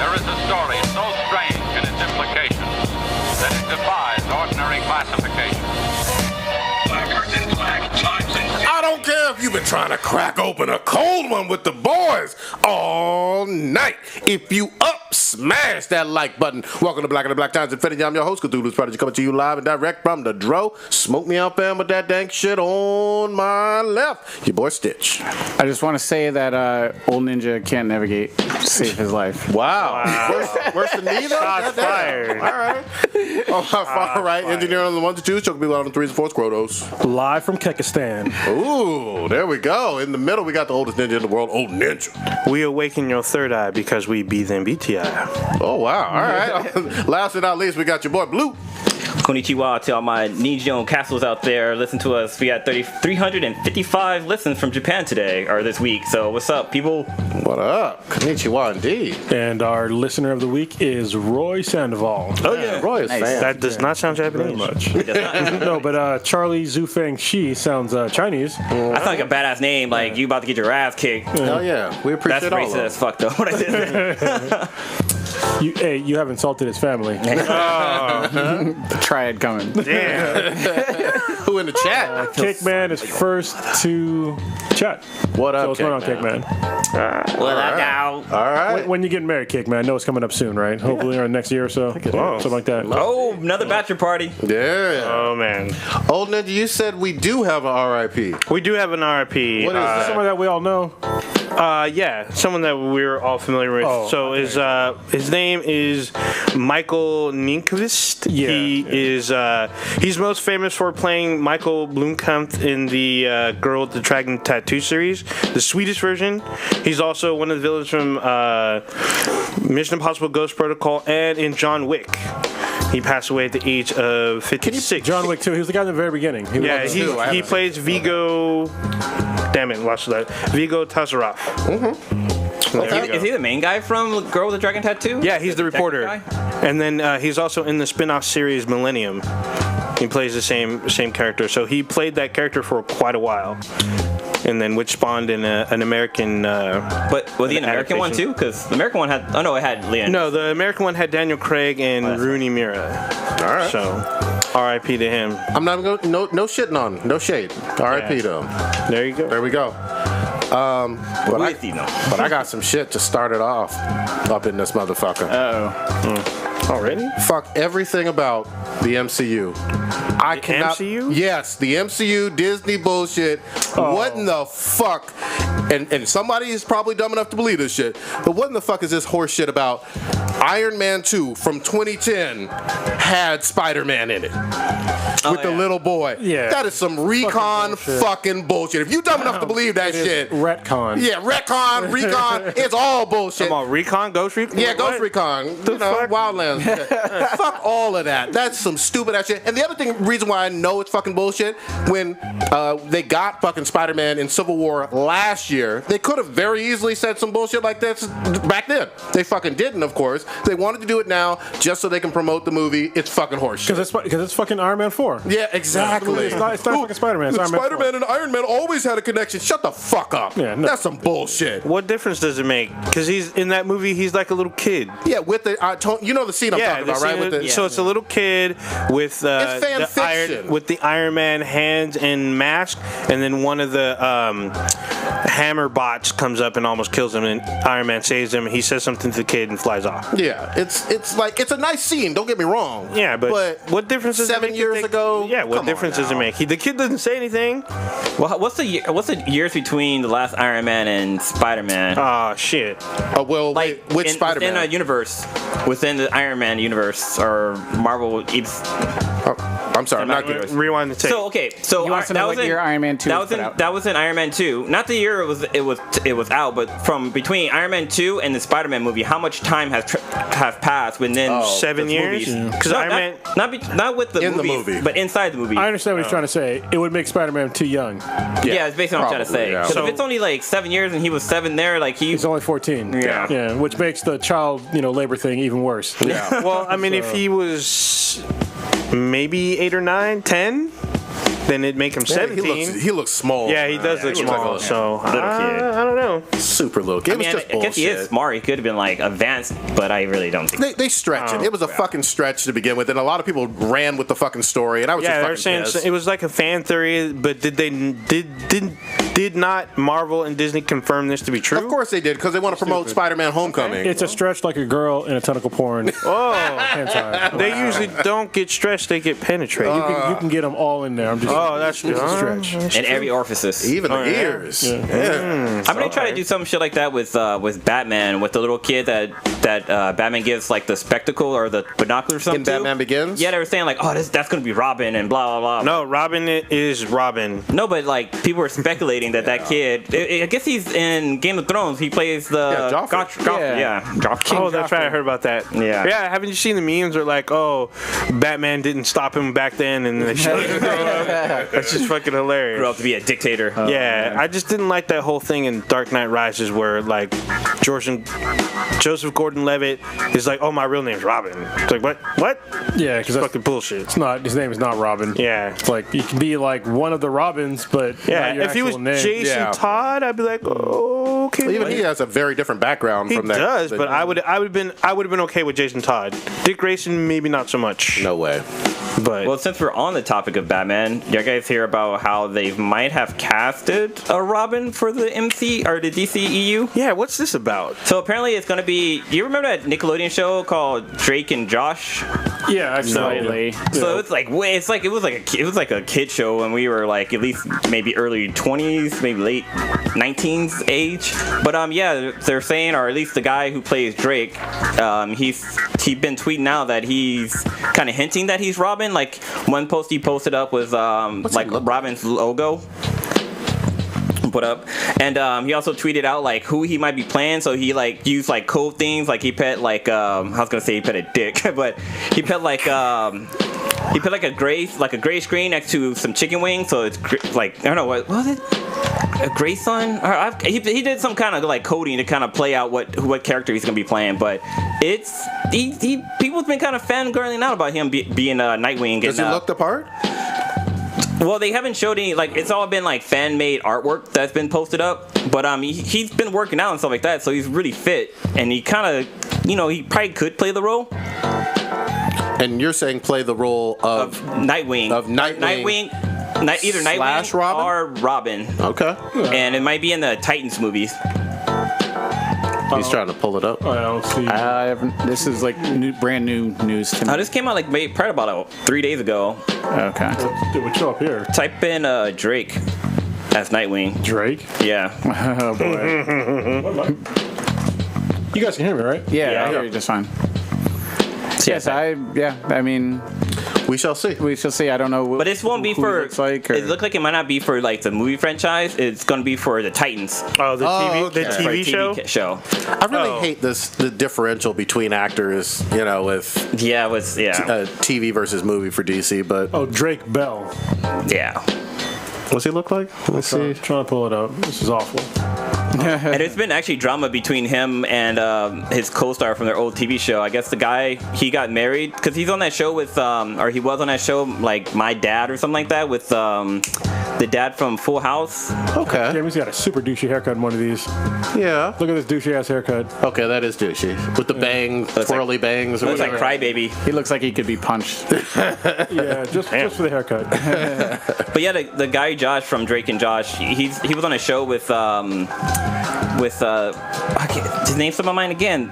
there is a story so strange in its implications that it defies ordinary classification. Blackers in black, times in I don't care if you've been trying to crack open a cold one with the boys all night. If you up, smash that like button. Welcome to Black and the Black Times Infinity. I'm your host, Cthulhu's Prodigy, coming to you live and direct from the Dro. Smoke me out, fam, with that dank shit on my left. Your boy Stitch. I just want to say that old ninja can't navigate to save his life. Wow. Worse than me, though? Shots fired. All right. On my far right, engineer on the 1s and 2s, choking people out on the 3s and 4s, Krotos. Live from Kekistan. Ooh, there we go. In the middle, we got the oldest ninja in the world, Old Ninja. We awaken your third eye because we be them BTI. Oh, wow. All right. Last but not least, we got your boy, Blue. Konnichiwa to all my Nijion castles out there. Listen to us. We got 355 listens from Japan today, or this week. So what's up, people? What up? Konnichiwa, indeed. And our listener of the week is Roy Sandoval. Oh, yeah. Roy is Nice. fan. That does not sound Very Japanese. much. It does not- No, but Charlie Zufeng Shi sounds Chinese. I sound like a badass name. Like you about to get your ass kicked. Hell yeah. We appreciate That's all racist of as it. fuck though. What I did. You have insulted his family. The triad coming. Who in the chat? Cakeman is first to chat. What up, So what's going on, Cakeman? Cakeman? Well, I got. All right. When you getting married, Cakeman? I know it's coming up soon, right? Hopefully, or next year or so. Something like that. Oh, another bachelor party. Yeah. Oh, man. Old Ninja, you said we do have an RIP. We do have an RIP. What is Someone that we all know. Yeah, someone that we're all familiar with. Oh, so his name is Michael Nyquist. Yeah, He is he's most famous for playing Michael Blomkamp in the Girl with the Dragon Tattoo series, the Swedish version. He's also one of the villains from Mission Impossible: Ghost Protocol and in John Wick. He passed away at the age of 56. John Wick 2. He was the guy in the very beginning. He was Yeah, he plays Vigo. Damn it, lost that. Vigo Tazarov. Is he the main guy from Girl with the Dragon Tattoo? Yeah, he's the reporter. Guy? And then he's also in the spin-off series Millennium. He plays the same character. So he played that character for quite a while. And then which spawned in an American... But was he an American one too? Because the American one had... Oh no, it had Leon. No, the American one had Daniel Craig and Rooney Mara. All right. So, R.I.P. to him. I'm not going to... No shitting on him. No shade. RIP, though. There you go. There we go. But But I got some shit to start it off up in this motherfucker. Already? Fuck everything about the MCU. I cannot. MCU? Yes, the MCU Disney bullshit. What in the fuck? And somebody is probably dumb enough to believe this shit. But what in the fuck is this horse shit about? Iron Man 2 from 2010 had Spiderman in it. With the little boy. Yeah. That is some recon fucking bullshit. If you dumb enough to believe that shit. Retcon. Yeah, retcon, recon, it's all bullshit. Come on, Recon? Ghost Recon? Yeah, Ghost What? Recon. You know, fuck? Wildlands. Fuck all of that. That's some stupid ass shit. And the other reason why I know it's fucking bullshit, when they got fucking Spider-Man in Civil War last year, they could have very easily said some bullshit like this back then. They fucking didn't, of course. They wanted to do it now just so they can promote the movie. It's fucking horseshit. Because it's fucking Iron Man 4. Yeah, exactly. It's not fucking Spider-Man. It's Iron Man 4. Spider-Man and Iron Man always had a connection. Shut the fuck up. Yeah, no. That's some bullshit. What difference does it make? Because he's in that movie, he's like a little kid. Yeah, with the you know the scene I'm talking about, right? With the, so it's a little kid with It's fan fiction. the Iron Man hands and mask, and then one of the hammer bots comes up and almost kills him, and Iron Man saves him. He says something to the kid and flies off. Yeah, it's like it's a nice scene. Don't get me wrong. Yeah, but what difference does it 7 make? years ago? Yeah, what Come difference on does it now. make? The kid doesn't say anything. Well, what's the years between the last Iron Man and Spider-Man? Oh shit. Well, Like which Spider-Man? within a universe, within the Iron Man universe or Marvel. I'm sorry, I'm not Cinematic getting. Rewind the tape. So okay, so He wants to know what year Iron Man 2 that was was put out. that was in Iron Man 2. Not the year it was out, but from between Iron Man 2 and the Spider-Man movie, how much time has passed within 7 years? Because No, Iron Man. not with the In the movie, movie. but inside the movie. I understand what he's trying to say. It would make Spider-Man too young. Yeah, it's basically what I'm trying to probably, say. yeah. 'Cause So- if it's only like 7 years and he was 7 there, like He's only 14. Yeah. Yeah, which makes the child, labor thing even worse. Yeah. Well, I mean, if he was maybe 8 or 9, 10. then it'd make him 17. He looks small. Yeah, he does look he looks small. like a So little kid. I don't know. Super little. It was just I guess he bullshit. is smart. He could have been like advanced, but I really don't think. They stretch it. It was a fucking stretch to begin with, and a lot of people ran with the fucking story, and I was Yeah, they're just saying fucking pissed. it was like a fan theory, but did not Marvel and Disney confirm this to be true? Of course they did, because they want to promote Spider-Man: Homecoming. It's a stretch like a girl in a tentacle porn. Hentai. They usually don't get stretched; they get penetrated. You can get them all in there. I'm just. That's it's a stretch. In every orifice. Even the yeah. ears. Yeah. I'm gonna try to do some shit like that with Batman, with the little kid that Batman gives like the spectacle or the binocular or something. In Batman Begins? Yeah, they were saying like, oh, that's gonna be Robin and blah blah blah. No, Robin is Robin. No, but like people were speculating that kid. I guess he's in Game of Thrones. He plays the Joffrey. Joffrey. Oh, that's right. I heard about that. Yeah. Yeah. Haven't you seen the memes where like, oh, Batman didn't stop him back then, and they showed him grow up? That's just fucking hilarious. Grew up to be a dictator. Yeah, I just didn't like that whole thing in Dark Knight Rises where like Joseph Gordon-Levitt is like, oh, my real name's Robin. It's like, what? Yeah, because Fucking bullshit. it's not. His name is not Robin. Yeah. It's like you can be like one of the Robins, but Yeah, not your if he was actual name. Jason Yeah. Todd, I'd be like, oh, okay. Even he has a very different background He from that. does, but I would have been okay with Jason Todd. Dick Grayson, maybe not so much. No way. But Well, since we're on the topic of Batman, you guys hear about how they might have casted a Robin for the MC or the DCEU? yeah, what's this about? So apparently it's gonna be. Do you remember that Nickelodeon show called Drake and Josh? Yeah, actually. Slightly. So it's like it was like a kid show when we were like at least maybe early 20s, maybe late 19s age. But yeah, they're saying, or at least the guy who plays Drake, he's been tweeting out that he's kind of hinting that he's Robin. Like one post he posted up was like Robin's logo put up, and he also tweeted out like who he might be playing. So he like used like code things, like he put like I was gonna say he put a dick, but he put like he put like a gray screen next to some chicken wings. So it's like I don't know what was it. A gray sun? He did some kind of like coding to kind of play out what character he's gonna be playing, but it's people's been kind of fangirling out about him being Nightwing. Does he look the part? Well, they haven't showed any, like, it's all been like fan made artwork that's been posted up, but he's been working out and stuff like that, so he's really fit, and he kind of, he probably could play the role And you're saying play the role of Nightwing. Either slash Nightwing Robin? or Robin. Okay. And it might be in the Titans movies. He's trying to pull it up. I don't see. This is like brand new news to me. This came out like probably about 3 days ago. Okay. It would show up here. Type in Drake as Nightwing. Drake. Yeah. Oh boy. You guys can hear me, right? Yeah, I hear you just fine. Yes, I mean, We shall see. we shall see. I don't know. But this won't be who for. It looks like. Or, It looked like it might not be for like the movie franchise. It's gonna be for the Titans. Oh, the okay. For a TV show. show. I really hate the differential between actors, with Yeah, it was TV versus movie for DC. But Oh, Drake Bell. yeah. what's he look like? Let's see. Trying to pull it up. This is awful. And there's been actually drama between him and his co-star from their old TV show. I guess the guy, he got married because he's on that show with, or he was on that show like My Dad or something like that with the dad from Full House. Okay. Jamie's got a super douchey haircut in one of these. Yeah. Look at this douchey ass haircut. Okay, that is douchey. With the twirly bangs or Looks like whatever. Crybaby. he looks like he could be punched. Yeah, just for the haircut. But yeah, the guy Josh from Drake and Josh, he was on a show with his name's on my mind again.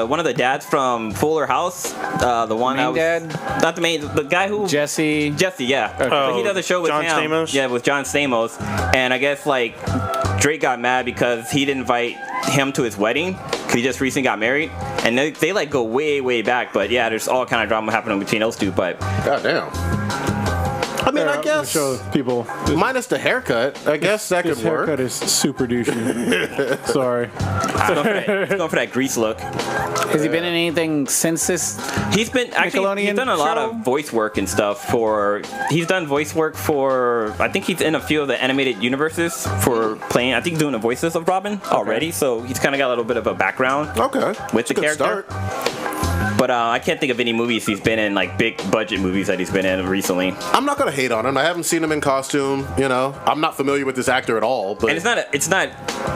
One of the dads from Fuller House, the one Main dad? Not the guy who Jesse. Jesse, yeah. So he does a show with John him. Stamos? Yeah, with John Stamos. And I guess like Drake got mad because he didn't invite him to his wedding because he just recently got married. And they like go way, way back. But yeah, there's all kind of drama happening between those two. But Goddamn. I mean, I guess Show people. minus the haircut, I guess that could This work. haircut is super douchey. Sorry. he's going for that grease look. Has he been in anything since this? He's been actually he's Nickelodeon done a lot show? of voice work and stuff he's done voice work for I think he's in a few of the animated universes for playing. I think he's doing the voices of Robin already, so he's kind of got a little bit of a background Okay. with the Good character. start. But I can't think of any movies he's been in, like big budget movies that he's been in recently. I'm not gonna hate on him. I haven't seen him in costume. You know, I'm not familiar with this actor at all. But And it's not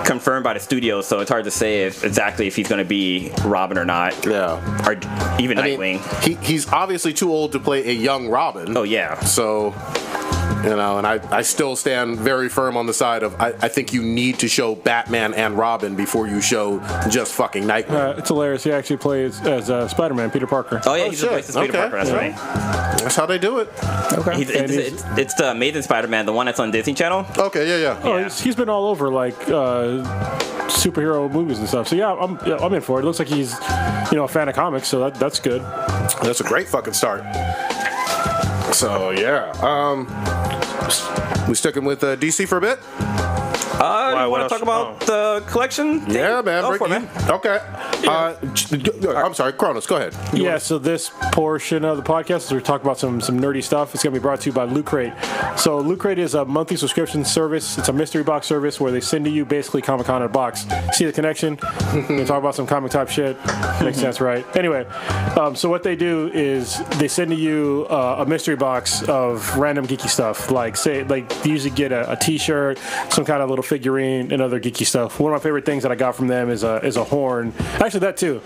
confirmed by the studio, so it's hard to say exactly if he's going to be Robin or not. yeah, Or even I mean, Nightwing. he's obviously too old to play a young Robin. Oh yeah. So, you know, and I still stand very firm on the side of I think you need to show Batman and Robin before you show just fucking Nightwing. It's hilarious. He actually plays as Spider-Man, Peter Parker. Oh yeah, Oh, he's shit. the voice of Peter Okay. Parker. That's right. That's how they do it. Okay. It's the Amazing Spider-Man, the one that's on Disney Channel. Okay, yeah. Oh, Yeah. he's been all over like superhero movies and stuff. So yeah, I'm in for it. It looks like he's a fan of comics, so that's good. That's a great fucking start. So yeah, we sticking with DC for a bit. You what want to else? talk about the collection? Yeah, man. Go Rick, for it, man. Okay. I'm sorry, Kronos. Go ahead. Yeah, so this portion of the podcast is we talk about some nerdy stuff. It's going to be brought to you by Loot Crate. So Loot Crate is a monthly subscription service. It's a mystery box service where they send to you basically Comic-Con in a box. See the connection? We talk about some comic type shit. Makes sense, right? Anyway, so what they do is they send to you a mystery box of random geeky stuff. Like you usually get a T-shirt, some kind of little figurine, and other geeky stuff. One of my favorite things that I got from them is a horn. Actually, that too.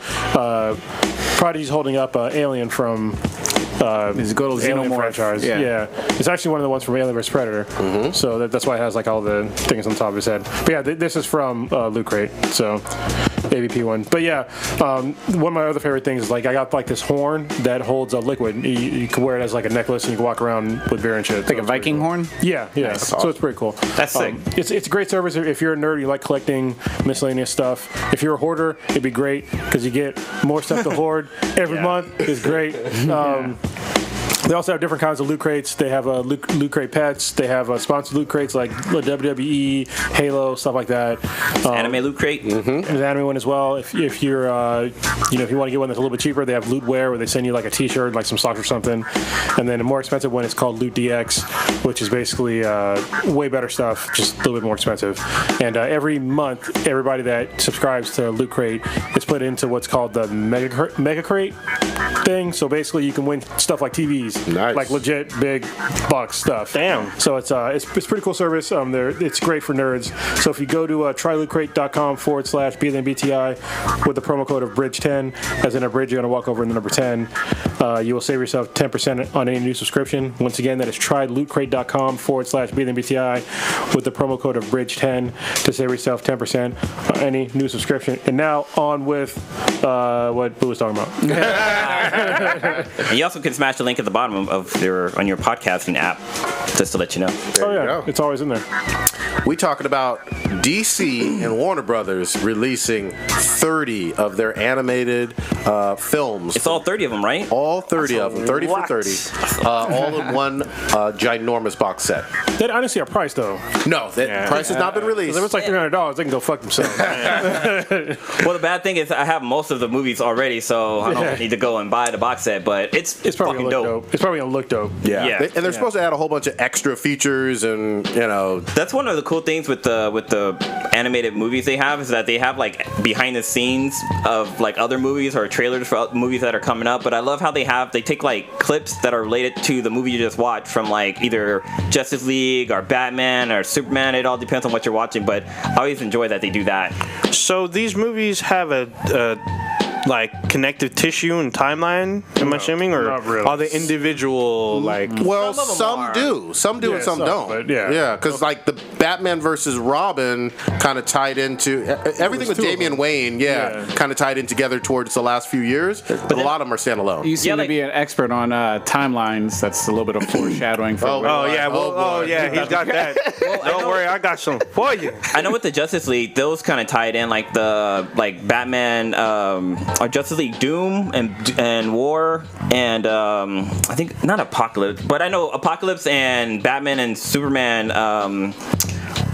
Prodigy's holding up Alien from It's a good old Alien Xenomorph. franchise. Yeah, it's actually one of the ones from Alien vs Predator. So that's why it has like all the things on top of his head. But yeah, this is from Loot Crate. So AVP one. But yeah, one of my other favorite things is like I got like this horn that holds a liquid. You can wear it as like a necklace and you can walk around with beer and shit. Like a Viking horn? Yeah. So it's pretty cool. That's sick. It's a great service if you're a nerd, you like collecting miscellaneous stuff. If you're a hoarder, it'd be great because you get more stuff to hoard every month. It's great. They also have different kinds of loot crates. They have loot crate pets. They have sponsored loot crates like WWE, Halo, stuff like that. Anime Loot Crate. There's an anime one as well. If you're, if you want to get one that's a little bit cheaper, they have Loot Wear where they send you like a T-shirt, like some socks or something. And then a more expensive one is called Loot DX, which is basically way better stuff, just a little bit more expensive. And every month, everybody that subscribes to Loot Crate is put into what's called the Mega Crate thing. So basically, you can win stuff like TVs, Nice. like legit big box stuff. Damn. So it's pretty cool service. It's great for nerds. So if you go to trylootcrate.com/BTI with the promo code of Bridge10, as in a bridge, you're gonna walk over in the number 10. You will save yourself 10% on any new subscription. Once again, that is trylootcrate.com/BTI with the promo code of Bridge10 to save yourself 10% on any new subscription. And now on with what Boo was talking about. And you also can smash the link at the bottom of your podcasting app, just to let you know. Oh yeah, go. it's always in there. We talking about DC and Warner Brothers releasing 30 of their animated films. It's all 30 of them, right? All 30 of them, 30 lot. for 30, all in one ginormous box set. They didn't honestly a price though. No, that price has not been released. If it was like $300, they can go fuck themselves. Well, the bad thing is I have most of the movies already, so I don't need to go and buy the box set. But it's probably fucking gonna look dope. dope. It's probably gonna look dope. Yeah, Yeah. and they're supposed to add a whole bunch of extra features, and That's one of the cool things with the animated movies they have is that they have like behind the scenes of like other movies or trailers for movies that are coming up. But I love how they take like clips that are related to the movie you just watched from like either Justice League or Batman or Superman. It all depends on what you're watching, but I always enjoy that they do that. So these movies have a like connective tissue and timeline, am I assuming, or not really. are they individual? Like, well, Some of them some are. do, and some some, don't. but yeah. yeah, because like the Batman versus Robin kind of tied into everything with two of Damian them. Wayne. Yeah, kind of tied in together towards the last few years, but a lot of them are standalone. You seem Yeah, to like- be an expert on timelines. That's a little bit of foreshadowing for Oh, yeah, Oh, boy. he's got that. Don't worry, I got some for you. I know with the Justice League, those kind of tied in, like the Batman or Justice League Doom and War and I think not Apocalypse, but I know Apocalypse and Batman and Superman.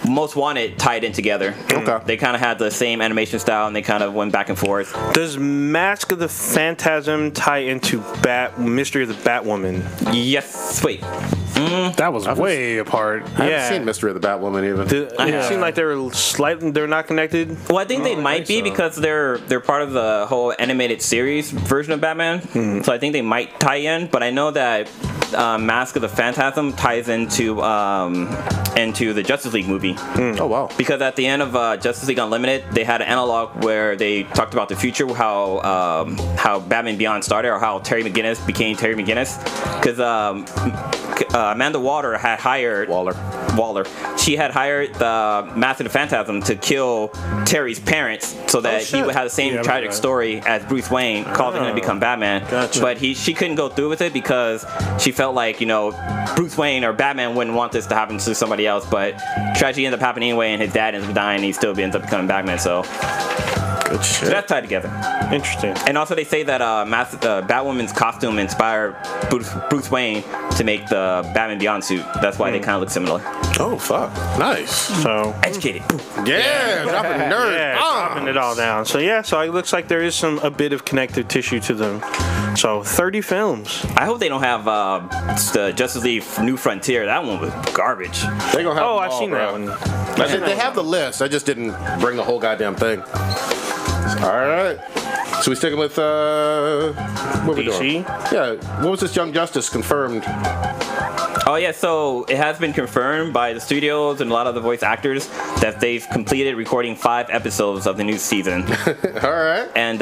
Most Wanted tied in together. Okay. They kind of had the same animation style and they kind of went back and forth. Does Mask of the Phantasm tie into Mystery of the Batwoman? Yes. Wait. That was way apart. I haven't seen Mystery of the Batwoman even. It seemed like they were slightly. They're not connected. Well, I think they might be because they're part of the whole animated series version of Batman. So I think they might tie in. But I know that Mask of the Phantasm ties into the Justice League movie. Oh wow! Because at the end of Justice League Unlimited, they had an analog where they talked about the future, how Batman Beyond started, or how Terry McGinnis became Terry McGinnis. Because Amanda Waller had hired Waller. She had hired the Master of the Phantasm to kill Terry's parents, so that he would have the same tragic story as Bruce Wayne, causing him to become Batman. Gotcha. But she couldn't go through with it because she felt like Bruce Wayne or Batman wouldn't want this to happen to somebody else. But tragedy ends up happening anyway, and his dad ends up dying, and he still ends up becoming Batman. So. Good shit. So that's tied together. Interesting. And also they say that Batwoman's costume inspired Bruce Wayne to make the Batman Beyond suit. That's why they kind of look similar. Oh fuck! Nice. So Educated. Yeah, dropping nerds. dropping it all down. So so it looks like there is a bit of connective tissue to them. So 30 films. I hope they don't have the Justice League New Frontier. That one was garbage. They gonna have. Oh, them I've all, seen bro. that one. They have the list. I just didn't bring the whole goddamn thing. All right. So we sticking with what we DC? doing? Yeah. What was this Young Justice confirmed? Oh yeah, so it has been confirmed by the studios and a lot of the voice actors that they've completed recording 5 episodes of the new season. All right. And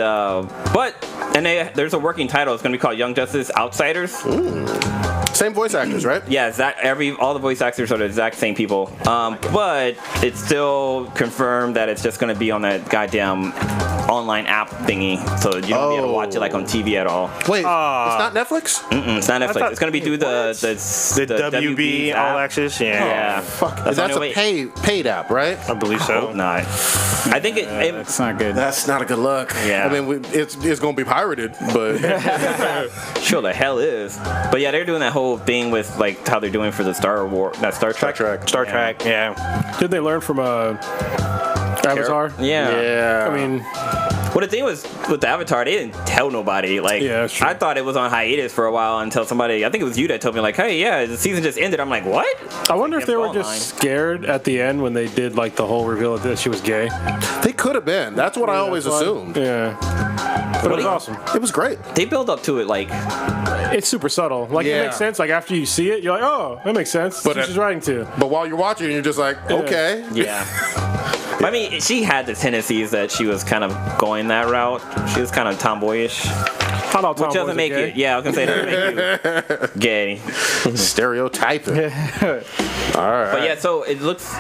there's a working title. It's going to be called Young Justice Outsiders. Same voice actors, right? Yeah, all the voice actors are the exact same people. But it's still confirmed that it's just going to be on that goddamn online app thingy, so you don't be able to watch it like on TV at all. Wait, it's not Netflix? It's not Netflix. It's going to be through the WB app. All Access. Yeah. Fuck. That's That's the a only paid app, right? I believe so. Not. I think It's not good. That's not a good look. Yeah. I mean, it's going to be pirated, but sure the hell is. But yeah, they're doing that whole thing with like how they're doing for the Star Trek. Star Trek. Yeah. Did they learn from Avatar? Yeah. I mean, Well, the thing was with the Avatar, they didn't tell nobody. Like, Yeah, that's true. I thought it was on hiatus for a while until somebody, I think it was you that told me, like, hey, yeah, the season just ended. I'm like, what? I wonder if they were Online. just scared at the end when they did like the whole reveal that she was gay. they could have been. That's what I always That's why- assumed. Yeah. But it was awesome. It was great. They build up to it like, It's super subtle. Like, Yeah. it makes sense. Like, after you see it, you're like, oh, that makes sense. But But she's writing to. But while you're watching, you're just like, okay. yeah. I mean, she had the tendencies that she was kind of going that route. She was kind of tomboyish. Not all Which tomboys doesn't are make gay. you, yeah, I was going to say, doesn't make you gay. Stereotyping. All right. But yeah, so it looks,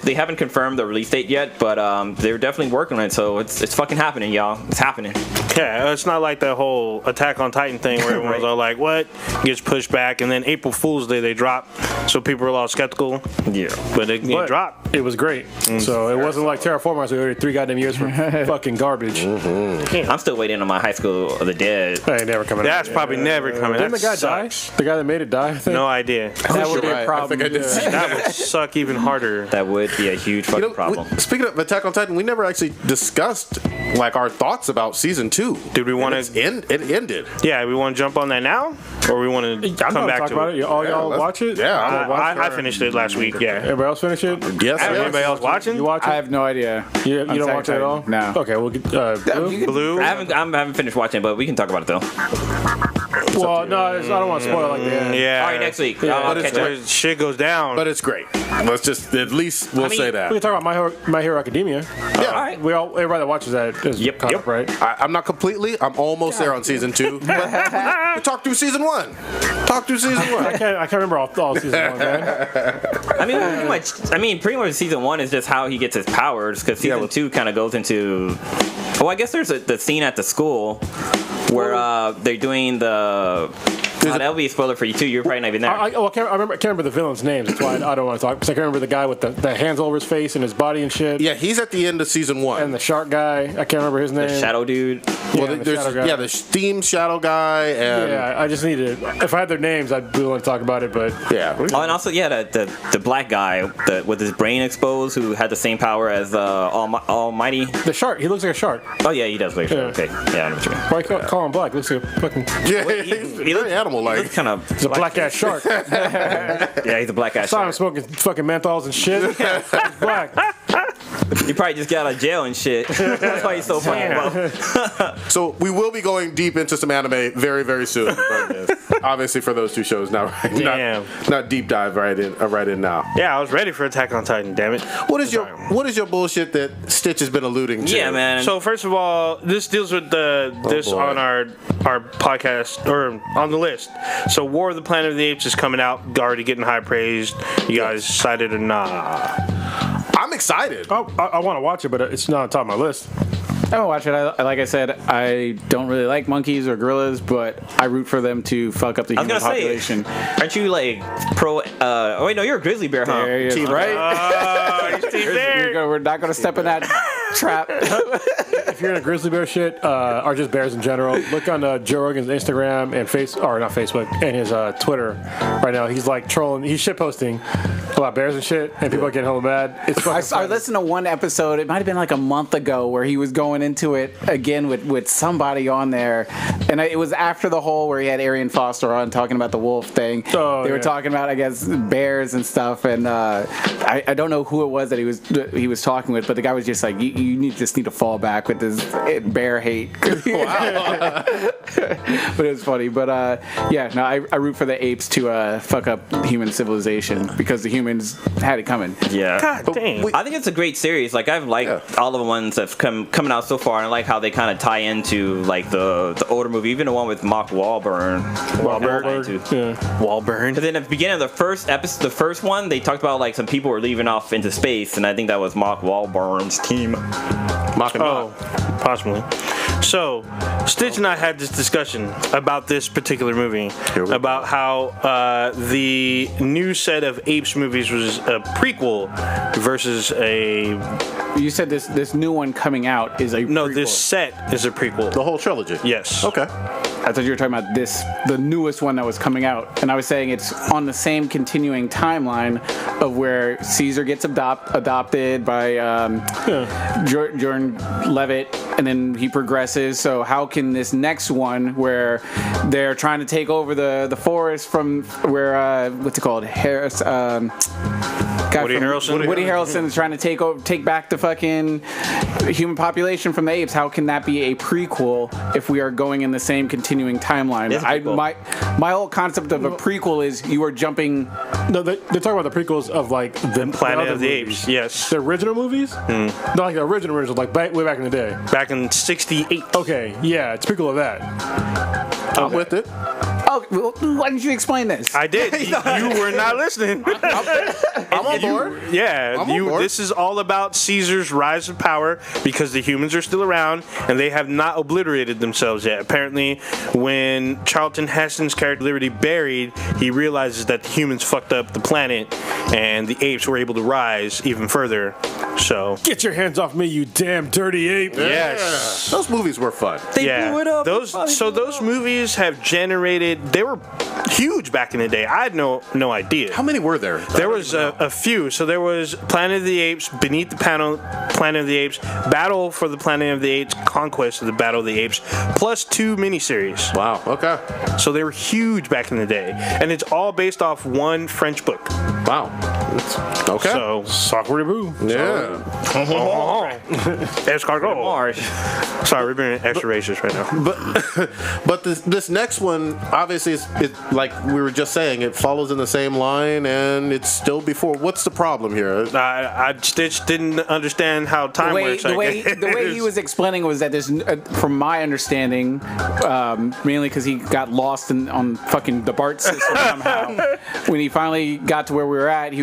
they haven't confirmed the release date yet, but they're definitely working on it, so it's fucking happening, y'all. It's happening. Yeah, it's not like the whole Attack on Titan thing where everyone's all like, what? Gets pushed back, and then April Fool's Day they drop, so people are all skeptical. Yeah. But it But dropped. it was great. So it wasn't like Terraformers. We waited 3 goddamn years for fucking garbage. I'm still waiting on my High School of the Dead. That ain't never coming That's out. probably never coming. Didn't the That guy sucks. die? The guy that made it die, I think? No idea. That would be Right. a problem. I think I did see That would suck even harder. That would be a huge fucking problem. Speaking of Attack on Titan, we never actually discussed like our thoughts about season 2. Did we want And to? it ended. Yeah, we want to jump on that now, or we want to I'm come gonna back talk to about it. it. All y'all let's- watch it? yeah, I finished it last week. Yeah. Everybody else finish it? Yes. Anybody else watching? You watch it? I have no idea. You on don't Attack watch it at Titan. all? No. Okay, we'll get Blue? Blue. I haven't finished watching it, but we can talk about it though. Well, no, I don't want to spoil like that. Yeah. All right, next week. Yeah, I'll but it's catch up. Where shit goes down. But it's great. Let's just at least we'll I mean, say We that. can talk about My Hero Academia. Yeah. All right. Everybody that watches that is Yep, caught yep. up, right? I'm not completely. I'm almost there on season 2. But we talked through season 1. Talk through season 1. I can't remember all season 1, man. Pretty much season 1 is just how he gets his powers, because season 2 kind of goes into. Well, I guess there's the scene at the school where they're doing the. That'll be a spoiler for you too. You're probably not even there. I can't remember the villains' names. That's why I don't want to talk. Because I can remember the guy with the hands all over his face and his body and shit. Yeah, he's at the end of season 1. And the shark guy. I can't remember his name. The Shadow Dude. well, the there's shadow guy. the Steam Shadow guy and Yeah, I just need to. If I had their names, I'd be willing to talk about it. But yeah. Oh, and also the black guy with his brain exposed, who had the same power as Almighty. the shark, he looks like a shark. Oh yeah, he does. Like, Yeah. Okay, yeah, I know what you mean. Why call him black? Looks like a fucking. Yeah, He looks animal. Like, Kind of. He's a black ass shark. Yeah, he's a black ass Saw him shark. smoking fucking menthols and shit. He's black. He probably just got out of jail and shit. That's why he's so funny. Bro. so we will be going deep into some anime very, very soon. But obviously, for those two shows, not deep dive right in now. Yeah, I was ready for Attack on Titan. Damn it. What is your bullshit that Stitch has been alluding to? Yeah, man. So first of all, this deals with this boy. on our podcast or on the list. So War of the Planet of the Apes is coming out, already getting high praised. You guys excited or not? I'm excited. Oh, I want to watch it, but it's not on top of my list. I won't watch it. Like I said, I don't really like monkeys or gorillas, but I root for them to fuck up the I was human gonna population. say, aren't you like pro? Oh wait, no, you're a grizzly bear, huh? There you Team go. right? We're not going to step in that trap. If you're in a grizzly bear shit, or just bears in general, look on Joe Rogan's Instagram and not Facebook, and his Twitter right now. He's like trolling, he's shit posting about bears and shit, and people are getting hella mad. It's fucking I listened to one episode, it might have been like a month ago, where he was going into it again with somebody on there. And it was after the whole where he had Arian Foster on talking about the wolf thing. Oh, they were yeah. talking about, I guess, bears and stuff. And I don't know who it was that he was talking with, but the guy was just like, you just need to fall back with this bear hate. Wow. But it was funny. But I root for the apes to fuck up human civilization because the humans had it coming. Yeah. God dang. I think it's a great series. Like I've liked all of the ones that's coming out so far, and I like how they kind of tie into like the older movie, even the one with Mark Wahlberg. Wahlberg. But then at the beginning of the first episode, the first one, they talked about like some people were leaving off into space, and I think that was Mark Wahlberg's team. Oh, possibly. So, Stitch and I had this discussion about this particular movie, about how the new set of Apes movies was a prequel versus a... You said this new one coming out is a No, prequel. this set is a prequel. The whole trilogy. Yes. Okay. I thought you were talking about the newest one that was coming out, and I was saying it's on the same continuing timeline of where Caesar gets adopted by Jordan Levitt, and then he progresses. So how can this next one, where they're trying to take over the forest from where what's it called, Harris? Woody Harrelson? Woody Harrelson is trying to take back the fucking human population from the apes. How can that be a prequel if we are going in the same continuing timeline? It's a prequel. My whole concept of a prequel is you are jumping. No, they're talking about the prequels of like the Planet other of the movies. Apes, yes. The original movies? Not like the original, like way back in the day. Back in 68. Okay, yeah, it's a prequel of that. I'm with it. Oh, well, why didn't you explain this? I did. You were not listening. I'm on board. Yeah, I'm on board. This is all about Caesar's rise of power because the humans are still around and they have not obliterated themselves yet. Apparently, when Charlton Heston's character Liberty buried, he realizes that the humans fucked up the planet and the apes were able to rise even further. So, Get your hands off me, you damn dirty ape. yes. Those movies were fun. They blew it up. Those movies have generated. They were huge back in the day. I had no idea. How many were there? There was a few. So there was Planet of the Apes, Beneath the Planet of the Apes, Battle for the Planet of the Apes, Conquest of the Battle of the Apes, plus 2 miniseries. Wow. Okay. So they were huge back in the day. And it's all based off one French book. Wow. Okay. So, Soccer boo. yeah. escargot. Sorry, we're being extra racist right now. But this next one, obviously, it like we were just saying, it follows in the same line, and it's still before. What's the problem here? Stitch didn't understand how time works. The way he was explaining was that there's, from my understanding, mainly because he got lost on fucking the BART system somehow. When he finally got to where we were at,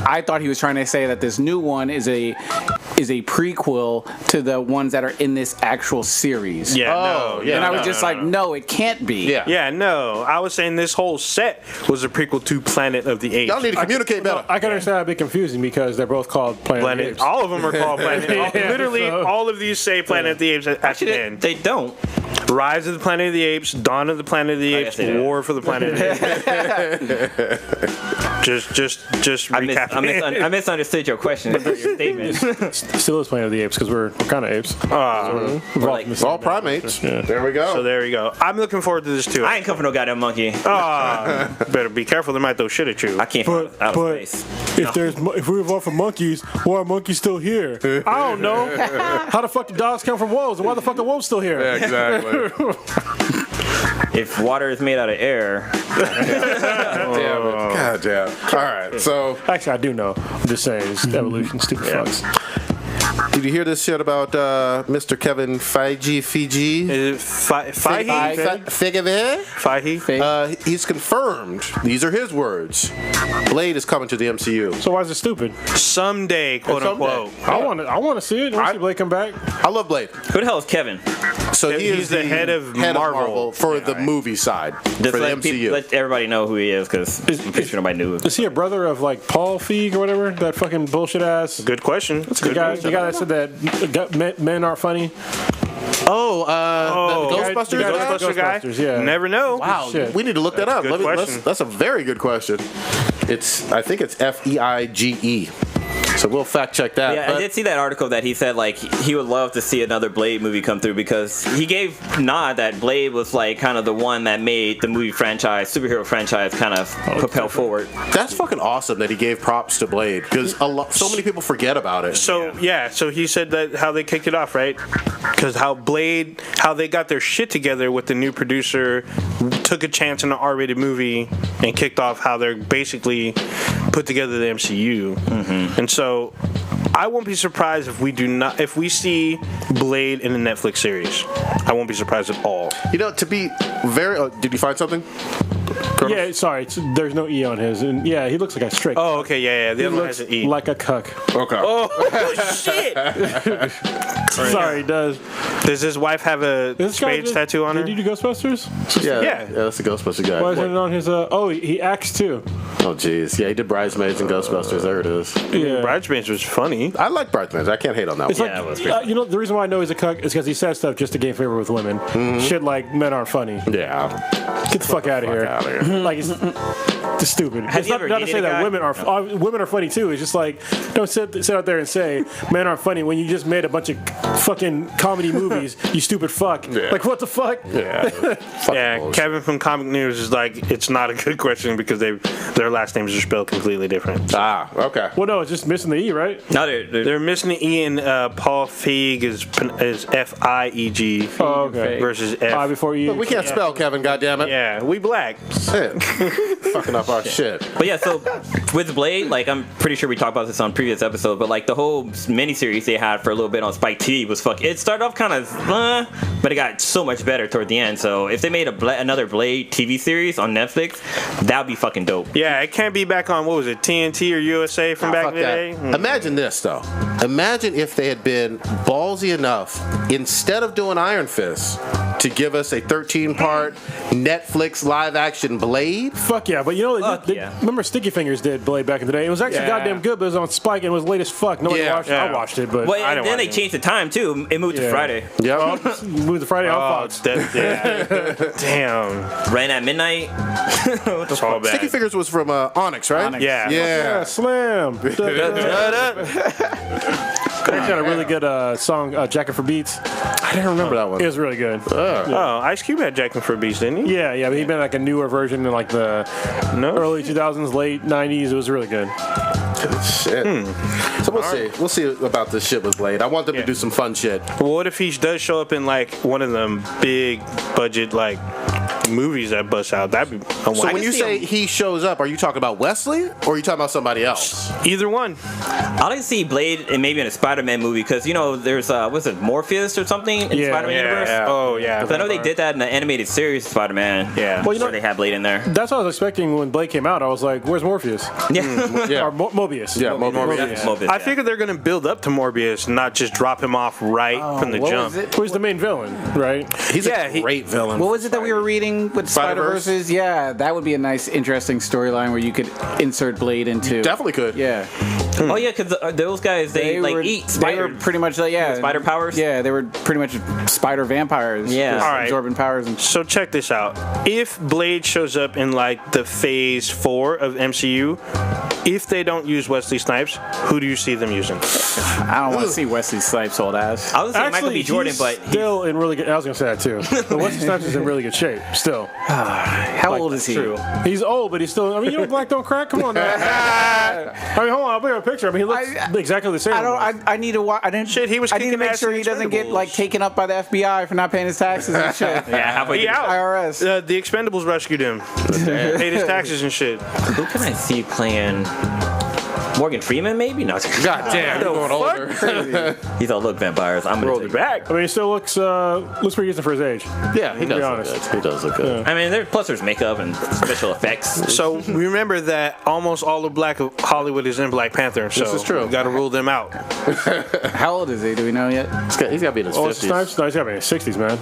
I thought he was trying to say that this new one is a prequel to the ones that are in this actual series. Yeah, Oh, no. yeah. And I was just like, no, it can't be. Yeah. Yeah, no. I was saying this whole set was a prequel to Planet of the Apes. Y'all need to communicate better. I can understand a bit confusing because they're both called Planet of the Apes. All of them are called Planet. Yeah, Literally, so- all of these say Planet of the Apes at the Actually, end. they don't. Rise of the Planet of the Apes, Dawn of the Planet of the Apes, guess it is. War for the Planet of the Apes. just recapping. I misunderstood your question. Your statement. Still is Planet of the Apes because we're kind of apes. Like, All primates. There we go. So there you go. I'm looking forward to this too. I ain't come for no goddamn monkey. Better be careful. They might throw shit at you. I came from out of But space. if we evolved from monkeys, why are monkeys still here? I don't know. How the fuck did dogs come from wolves? And why the fuck are wolves still here? Yeah, exactly. If water is made out of air, Damn it. God damn. All right. So, Actually, I do know. I'm just saying, it's evolution, stupid fucks. did you hear this shit about Mr. Kevin Feige? Fiji? Is it Fahey? Fahey? He's confirmed. These are his words. Blade is coming to the MCU. So why is it stupid? Someday, quote unquote. I want to see it. I want to see Blade come back. I love Blade. who the hell is Kevin? So He's the head of Marvel. for the movie side Just for the let, MCU. let everybody know who he is, because I'm pretty sure nobody knew. Is he a brother of like Paul Feig or whatever? That fucking bullshit ass. Good question. That's a The good guy, question. the guy that said that men aren't funny. the Ghostbusters the guy- guy? Ghostbuster guy? Ghostbusters, yeah. Never know. Wow, Shit. we need to look that up. That's a good question. That's a very good question. I think it's Feige. So we'll fact check that. Yeah, but I did see that article that he said like he would love to see another Blade movie come through, because he gave nod that Blade was like kind of the one that made the movie franchise, superhero franchise, kind of propel forward. That's fucking awesome that he gave props to Blade, because so many people forget about it. So so he said that how they kicked it off, right? Because how they got their shit together with the new producer, took a chance in an R-rated movie and kicked off how they're basically put together the MCU. And so I won't be surprised if we see Blade in a Netflix series. I won't be surprised at all. To be very. Did you find something? Colonel? Yeah, sorry, there's no E on his, and yeah, he looks like a straight. Oh, okay, yeah. The he other one looks has an E. like a cuck. Okay. Oh shit! Sorry, he does. Does his wife have a This guy Spades did- tattoo on her? Did you do Ghostbusters? Yeah, that's the Ghostbuster guy. Why isn't it on his? He acts too. Oh, jeez. Yeah, he did Bridesmaids and Ghostbusters. There it is. Yeah. Bridesmaids was funny. I like Bridesmaids. I can't hate on that It's one. Yeah, it was like, the reason why I know he's a cuck is because he says stuff just to gain favor with women. Shit like men aren't funny. Yeah. Get the fuck out of here. Out of here. Like it's stupid. Have It's you not, ever not to dated say a that guy? women are funny too. It's just like don't sit out there and say men aren't funny when you just made a bunch of fucking comedy movies. You stupid fuck. Yeah. Like what the fuck? Yeah. Yeah, bullshit. Kevin from Comic News is like, it's not a good question because their last names are spelled completely different. Ah, okay. Well, no, it's just missing the E, right? No, they're They're missing the E, and Paul Feig is F-I-E-G Oh, okay. versus I F. before you. We can't spell, Kevin, goddammit. Yeah, we black. Shit. Fucking up our shit. But yeah, so with Blade, like I'm pretty sure we talked about this on previous episodes, but like the whole miniseries they had for a little bit on Spike TV was It started off kind of, but it got so much better toward the end. So if they made another Blade TV series on Netflix, that'd be fucking dope. Yeah, it can't be back on, what was it, TNT or USA from back Fuck in the that. day? Imagine this, though. Imagine if they had been ballsy enough, instead of doing Iron Fist, to give us a 13-part Netflix live-action Blade. Fuck yeah, but you know, yeah. remember Sticky Fingers did Blade back in the day? It was actually goddamn good, but it was on Spike and it was late as fuck. Nobody Yeah, watched it. yeah. I watched it, but Well, I and don't then they watch it. changed the time too. It moved to Yeah. Friday. Yep. moved to Friday on Oh, Fox. damn. Ran at midnight. It's all bad. Sticky Fingers was from Onyx, right? Onyx. Yeah. Yeah. Slam. They had a really good song, Jacket for Beats. I didn't remember that one. It was really good. Oh, Ice Cube had Jack for Beast, didn't he? Yeah, but he made like a newer version in like the No. early 2000s, late 90s. It was really good. Shit. So we'll see. We'll see about this shit with Blade. I want them to do some fun shit. Well, what if he does show up in like one of them big budget like movies that bust out? That'd be a So one. when you say he shows up, are you talking about Wesley or are you talking about somebody else? Either one. I like to see Blade and maybe in a Spider-Man movie, because you know there's what's it, Morpheus or something in the Yeah. Spider-Man universe. Oh yeah. 'Cause I know they did that in the animated series Spider-Man. Yeah. Well, you know- where they had Blade in there. That's what I was expecting when Blade came out. I was like, where's Morpheus? Yeah. Yeah. Or Mobius. Yeah, Morbius. Mobius. I figured they're gonna build up to Morbius, not just drop him off right from the What jump. was it? Who's the main villain, right? He's Yeah, a great villain. What was it that we were reading thing with Spider-Verse? Spider-Verses, yeah, that would be a nice, interesting storyline where you could insert Blade into. Definitely could. Yeah. Oh yeah, because those guys they like eat They spider. were pretty much spider powers? Yeah, they were pretty much spider vampires. Yeah. just All right. absorbing powers and. So check this out. If Blade shows up in like the Phase 4 of MCU, if they don't use Wesley Snipes, who do you see them using? I don't want to see Wesley Snipes old ass. I was gonna say Michael B. He's Jordan, but still in really good. I was gonna say that too. But Wesley Snipes is in really good shape still. How old is he? true. He's old, but he's still. I mean, black don't crack. Come on, now. I mean, hold on. I'll bring up a picture. I mean, he looks exactly the same. I don't. I need to watch. I didn't. Shit, he was I need to kicking make ass sure in he doesn't get Expendables. like taken up by the FBI for not paying his taxes and shit. yeah, halfway He through. out. IRS. The Expendables rescued him. Paid his taxes and shit. Who can I see playing? Morgan Freeman, maybe? No. God damn, you're going older. He's all, look, vampires. I'm Rolled gonna it take back. I mean, he still looks pretty decent for his age. Yeah, he does look honest. good. He does look good. I mean, plus there's makeup and special effects. So remember that almost all of Black Hollywood is in Black Panther. So This is true. We got to rule them out. How old is he? Do we know yet? He's got to be in his Oh, 50s. Snipes? No, he's got to be in his 60s, man.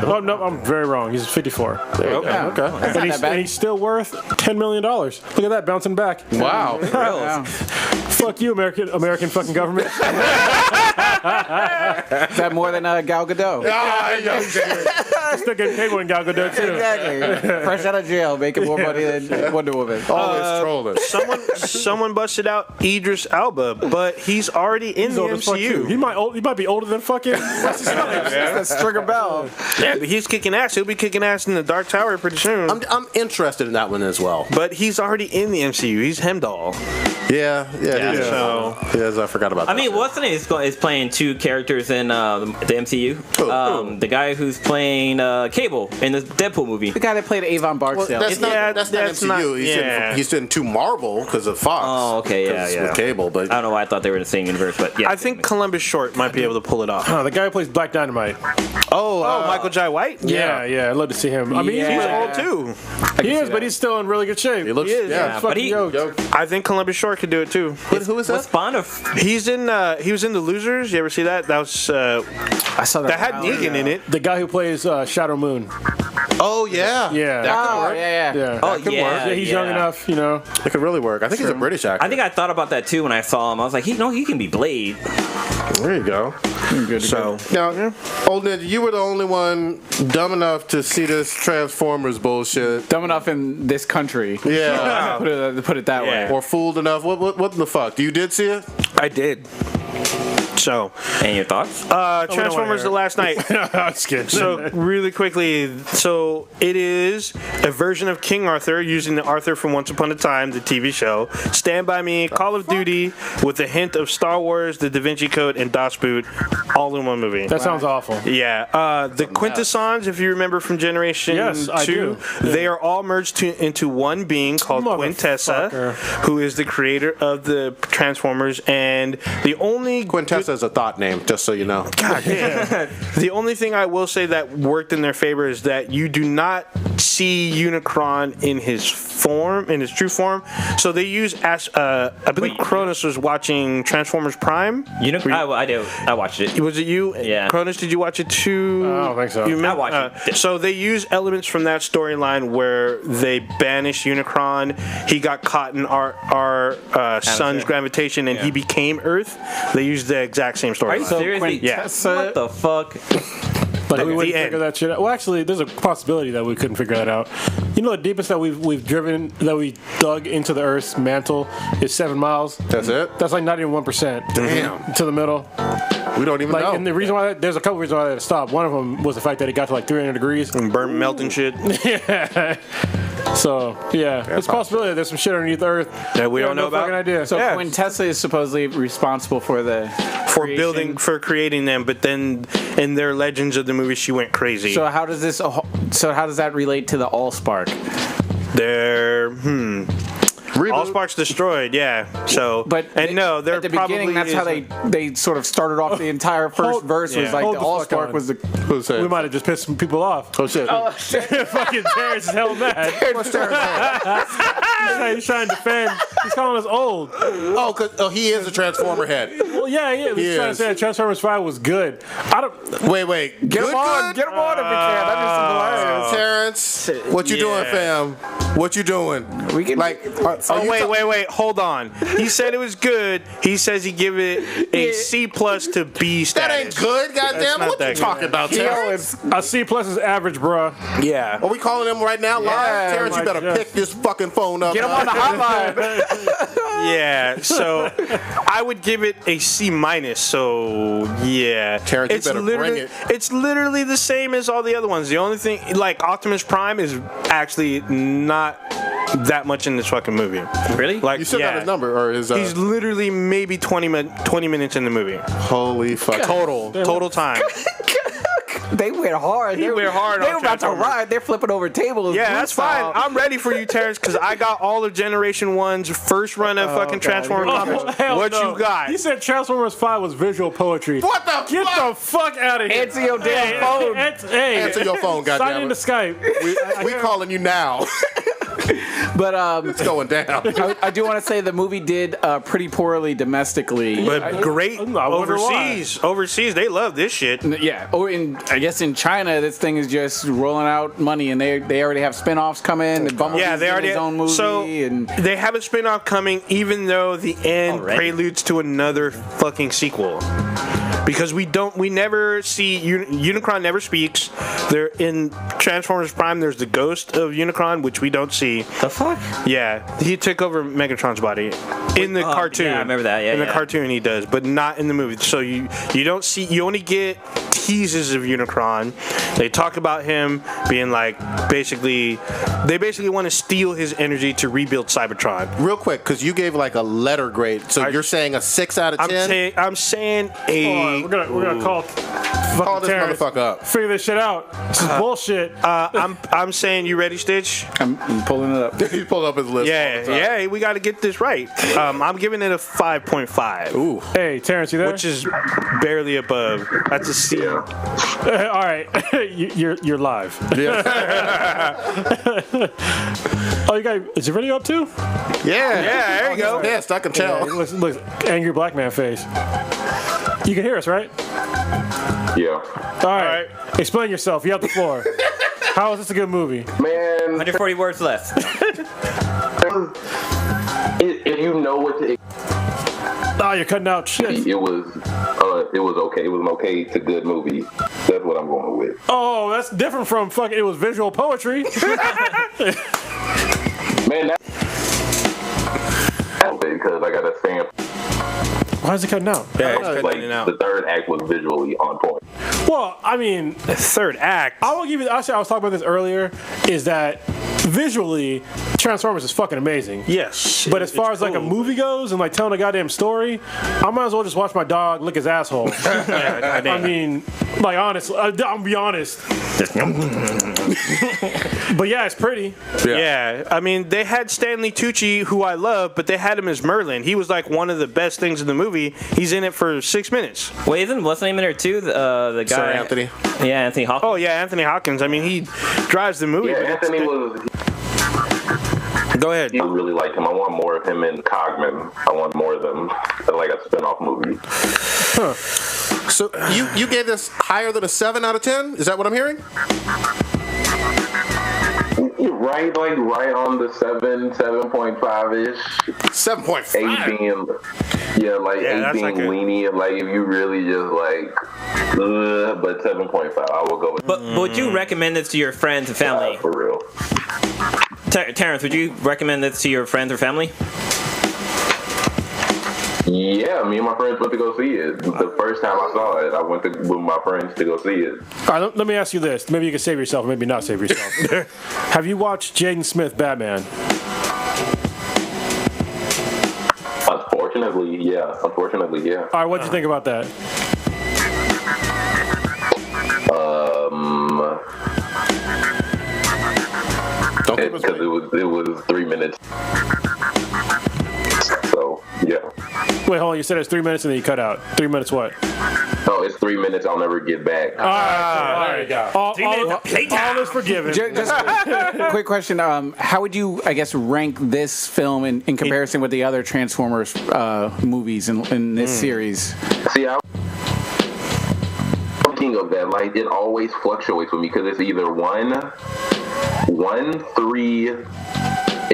Oh, no, I'm very wrong. He's 54. There you go. Yeah. Okay. That's not And that bad. and he's still worth $10 million. Look at that, bouncing back. Wow. Wow. Fuck you, American fucking government. Is that more than Gal Gadot? Still getting paid more than Gal Gadot, too. Exactly. Fresh out of jail, making more money than Wonder Woman. Always trolling. Someone busted out Idris Elba, but he's already in He's the old as fuck, too. MCU. He might be older than fucking Wesley Snipes. That's Stringer Bell. Yeah, but he's kicking ass. He'll be kicking ass in the Dark Tower pretty soon. I'm interested in that one as well. But he's already in the MCU. He's Hemdall. Yeah. So Yes, I forgot about that. I mean, what's the name is playing two characters in the MCU. Who? The guy who's playing Cable in the Deadpool movie. The guy that played Avon Well, Barksdale. that's not that's MCU. not- He's in two Marvel because of Fox. Oh, okay, yeah, 'Cause yeah. With Cable, but I don't know why I thought they were in the same universe, but yeah. I think Columbus Short might be able to pull it off. The guy who plays Black Dynamite. Michael Jai White? Yeah, I'd love to see him. I mean, Yeah. He's he's old too. he is, but he's still in really good shape. he looks. He is, Yeah. but he- I think Columbus Short could do it too. Who is What's that? Bond of? He was in The Losers. You ever see that? That was I saw that had Negan in it. The guy who plays Shadow Moon. Oh yeah. Yeah. That could Oh, work. yeah. Yeah. Oh could yeah, work. Yeah, he's young enough, you know. It could really work. I think he's a British actor. I think I thought about that too when I saw him. I was like, he can be Blade. There you go. So Now, old Ninja, you were the only one dumb enough to see this Transformers bullshit. Dumb enough in this country. Yeah. Put it that Yeah. way. Or fooled enough. What the fuck? You did see it? I did. So And your thoughts? Transformers: The Last Night. I'm just kidding. So really quickly, so it is a version of King Arthur using the Arthur from Once Upon a Time, the TV show. Stand By Me, Call of Duty, with a hint of Star Wars, The Da Vinci Code, and Das Boot, all in one movie. That sounds awful. Yeah, the Quintessons, if you remember from Generation Yes, I 2, do. they are all merged into one being called Quintessa, Motherfucker. who is the creator of the Transformers, and the only Quintessa is a thought name, just so you know. The only thing I will say that worked in their favor is that you do not see Unicron in his form, in his true form. So they use I believe Cronus was watching Transformers Prime. I do. I watched it. Was it you? Yeah. Cronus, did you watch it too? I don't think so. You I watched it. So they use elements from that storyline where they banished Unicron. He got caught in our sun's gravitation, and he became Earth. They used the exact same Are you storyline. seriously? Yeah. What the fuck? Like we wouldn't the end. figure that shit out. Well, actually, there's a possibility that we couldn't figure that out. You know, the deepest that we've driven, that we dug into the Earth's mantle is 7 miles. That's it? That's like not even 1%. Damn. To the middle. We don't even know. And the reason why there's a couple reasons why they had to stop. One of them was the fact that it got to like 300 degrees. And burnt, melting shit. Yeah. So yeah, it's a possibility that there's some shit underneath the Earth That we have don't know no about. fucking idea. So Yeah. Quintessa is supposedly responsible for the For creation. creating them, but then in their Legends of the movie, she went crazy. So how does that relate to the Allspark? They're Reboot. Allspark's destroyed, yeah. So, But they're at the probably beginning. That's how they sort of started off the entire first Hold- verse. Was yeah. like Hold the the fuck Allspark on. was the. Who said? We might have just pissed some people off. Oh shit. Fucking Terrence is hell mad. What's Terrence? He's trying to defend. He's calling us old. Oh, he is a Transformer head. Well, yeah. He's trying to say that Transformers 5 was good. I don't. Wait. Get him on if we can. That'd be some hilarious. Terrence, what you doing, fam? What you doing? We can Wait, hold on. He said it was good. He says he give it a C+ to B status. That ain't good, goddamn. not What you that talking about, Terrence? A C+ is average, bruh. Yeah. Are we calling him right now live? Terrence, you better pick this fucking phone up. Get him on the hotline. Yeah, so I would give it a C-. So yeah, Terrence, you better bring it. It's literally the same as all the other ones. The only thing, like Optimus Prime, is actually not that much in this fucking movie. Really? Like, You still got his number or his? He's literally maybe 20 minutes in the movie. Holy fuck! Total time. They went hard. They went hard They on were about to Transformers. ride. They're flipping over tables. Yeah, blue that's fine. style. I'm ready for you, Terrence, because I got all of Generation 1's first run of fucking Transformers comics. Hell What no. you got? He said Transformers 5 was visual poetry. What the Get fuck? the fuck out of here. Answer your damn phone. Answer your phone, Sign goddammit. into Skype. We calling you now. But It's going down. I do want to say the movie did pretty poorly domestically. But great I wonder why. overseas. Overseas, they love this shit. Yeah, or I guess in China, this thing is just rolling out money, and they already have spin-offs coming. Bumblebee's Yeah, they getting already his own movie, so and they have a spin-off coming, even though the end Already? preludes to another fucking sequel. Because we never see Unicron never speaks. There in Transformers Prime, there's the ghost of Unicron, which we don't see. The fuck? Yeah, he took over Megatron's body in the cartoon. yeah, I remember that, yeah, in the yeah. cartoon he does, but not in the movie. So you don't see. You only get teases of Unicron. They talk about him being like they basically want to steal his energy to rebuild Cybertron. Real quick, because you gave like a letter grade, so you're saying a 6 out of 10. I'm saying Hold a. on, we're gonna call Call this Terrence. motherfucker up. Figure this shit out. This is bullshit. I'm saying, you ready, Stitch? I'm pulling it up. He pulled up his list. Yeah, we got to get this right. I'm giving it a 5.5. Ooh. Hey, Terrence, you there? Which is barely above. That's a C. All right, you're live. Oh, you got? Is your video up too? Yeah, there you go. Yes, I can tell. Look, angry black man face. You can hear us, right? Yeah. All right. Explain yourself. You have the floor. How is this a good movie? Man, 140 words left. if you know what to Oh, you're cutting out shit. it was okay. It was an okay to good movie. That's what I'm going with. Oh, that's different from fucking. It was visual poetry. Man, that's because I got a stamp. Why is it cutting out? Yeah, it's cutting Like in and out. the third act was visually on point. Well, I mean, The third act. I will give you. Actually, I was talking about this earlier. Is that visually, Transformers is fucking amazing. Yes. But as far It's as like a cool. movie goes and like telling a goddamn story, I might as well just watch my dog lick his asshole. I mean, like honestly, I'll be honest. But yeah, it's pretty. Yeah, I mean, they had Stanley Tucci, who I love, but they had him as Merlin. He was like one of the best things in the movie. He's in it for 6 minutes. Wait, isn't what's the name in there too? The guy. Sir Anthony. Yeah, Anthony Hopkins. Oh, yeah, Anthony Hopkins. I mean, he drives the movie. Yeah, but it's- Anthony was. Go ahead. I really liked him. I want more of him in Cogman. I want more of them. Like a spin-off movie. So you gave this higher than a 7 out of 10? Is that what I'm hearing? Right, like right on the 7.5-ish. 7.5. 8 being, Yeah, 8 that's being like a- lenient. Like if you really just like, but 7.5, I will go with. But would you recommend this to your friends and family? For real. Terrence, would you recommend this to your friends or family? Yeah, me and my friends went to go see it. The first time I saw it, I went with my friends to go see it. All right, let me ask you this. Maybe you can save yourself, maybe not save yourself. Have you watched Jaden Smith Batman? Unfortunately, yeah. All right, what'd you think about that? Don't give us Because it was 3 minutes. So yeah. Wait, hold on. You said it's 3 minutes and then you cut out. 3 minutes what? Oh, it's 3 minutes I'll never get back. There you go. All is forgiven. Just quick question. How would you, I guess, rank this film in comparison with the other Transformers movies in this series? See, I'm thinking of that. Like, it always fluctuates with me because it's either 1, 3,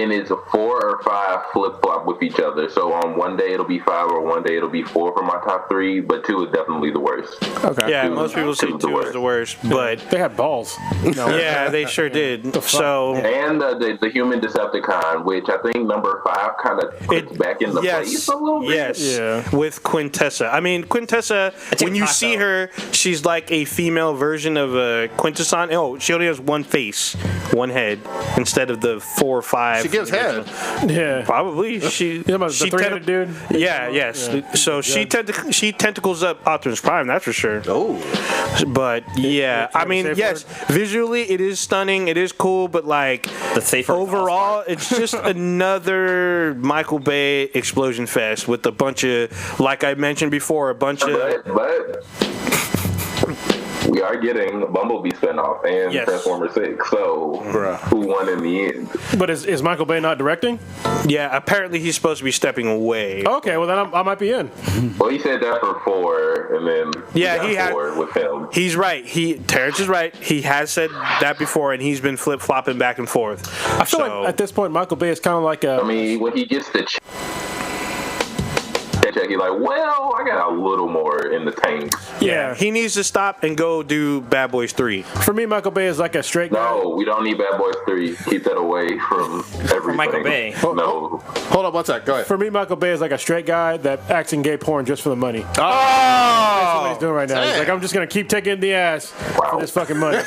and it's a 4 or 5 flip flop with each other. So on one day it'll be 5, or one day it'll be 4 for my top 3. But 2 is definitely the worst. Okay. Yeah, Two- most people say 2 is the worst, but They had balls. No. yeah, they sure did. So And the human Decepticon, which I think number 5 kind of puts back into place a little bit. Yes. Yeah. With Quintessa. I mean, Quintessa, when you see her, she's like a female version of a Quintesson. Oh, she only has one face, one head, instead of the 4 or 5. She gives head. Yeah. Probably. She. You know about the she three-headed dude? Yeah. Yes. Yeah. So she tentacles up Optimus Prime. That's for sure. Oh. But yeah, I mean, safe yes, visually it is stunning. It is cool, but like The safer overall, it's just another Michael Bay explosion fest with a bunch of, like I mentioned before, a bunch of. But we are getting a Bumblebee spinoff and Yes. Transformers 6. So who won in the end? But is Michael Bay not directing? Yeah, apparently he's supposed to be stepping away. Okay, well then I might be in. Well, he said that for 4, and then Yeah, we he got had- 4 with him. He's right. Terrence is right. He has said that before, and he's been flip flopping back and forth. I feel like at this point Michael Bay is kind of like I mean, when he gets the check, he's like, well, I got a little more in the tank. yeah. He needs to stop and go do Bad Boys 3. For me, Michael Bay is like a straight guy. No, we don't need Bad Boys 3. Keep that away from everything. Michael Bay. No. Hold on one sec. Go ahead. For me, Michael Bay is like a straight guy that acts in gay porn just for the money. That's what Oh. he's doing right now. He's Dang. like, I'm just gonna keep taking the ass for this fucking money.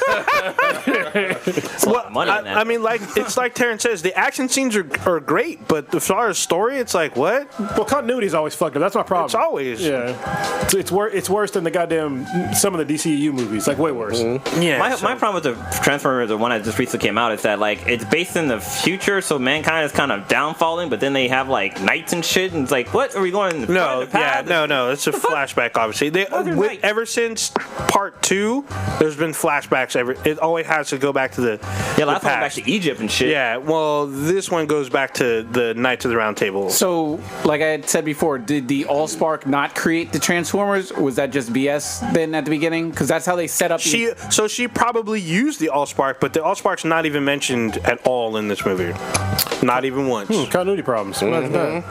Well, money in that. I mean, like it's like Terrence says, the action scenes are great, but as far as story, it's like what? Well, continuity is always fucked up. That's my problem. It's always. Yeah. It's worse than the goddamn some of the DCEU movies. Like way worse. Yeah. My problem with the Transformers, the one that just recently came out, is that like it's based in the future, so mankind is kind of downfalling, but then they have like knights and shit, and it's like, what are we going? In the front No, of the yeah, path? no. It's a flashback, obviously. Other night. Ever since part 2, there's been flashbacks. It always has to go back to the Yeah, last the one back past. to Egypt and shit. Yeah, well, this one goes back to the Knights of the Round Table. So, like I had said before, did the Allspark not create the Transformers? Or was that just BS then at the beginning? Because that's how they set up. She probably used the Allspark, but the Allspark's not even mentioned at all in this movie. Not even once. Continuity problems. Imagine that.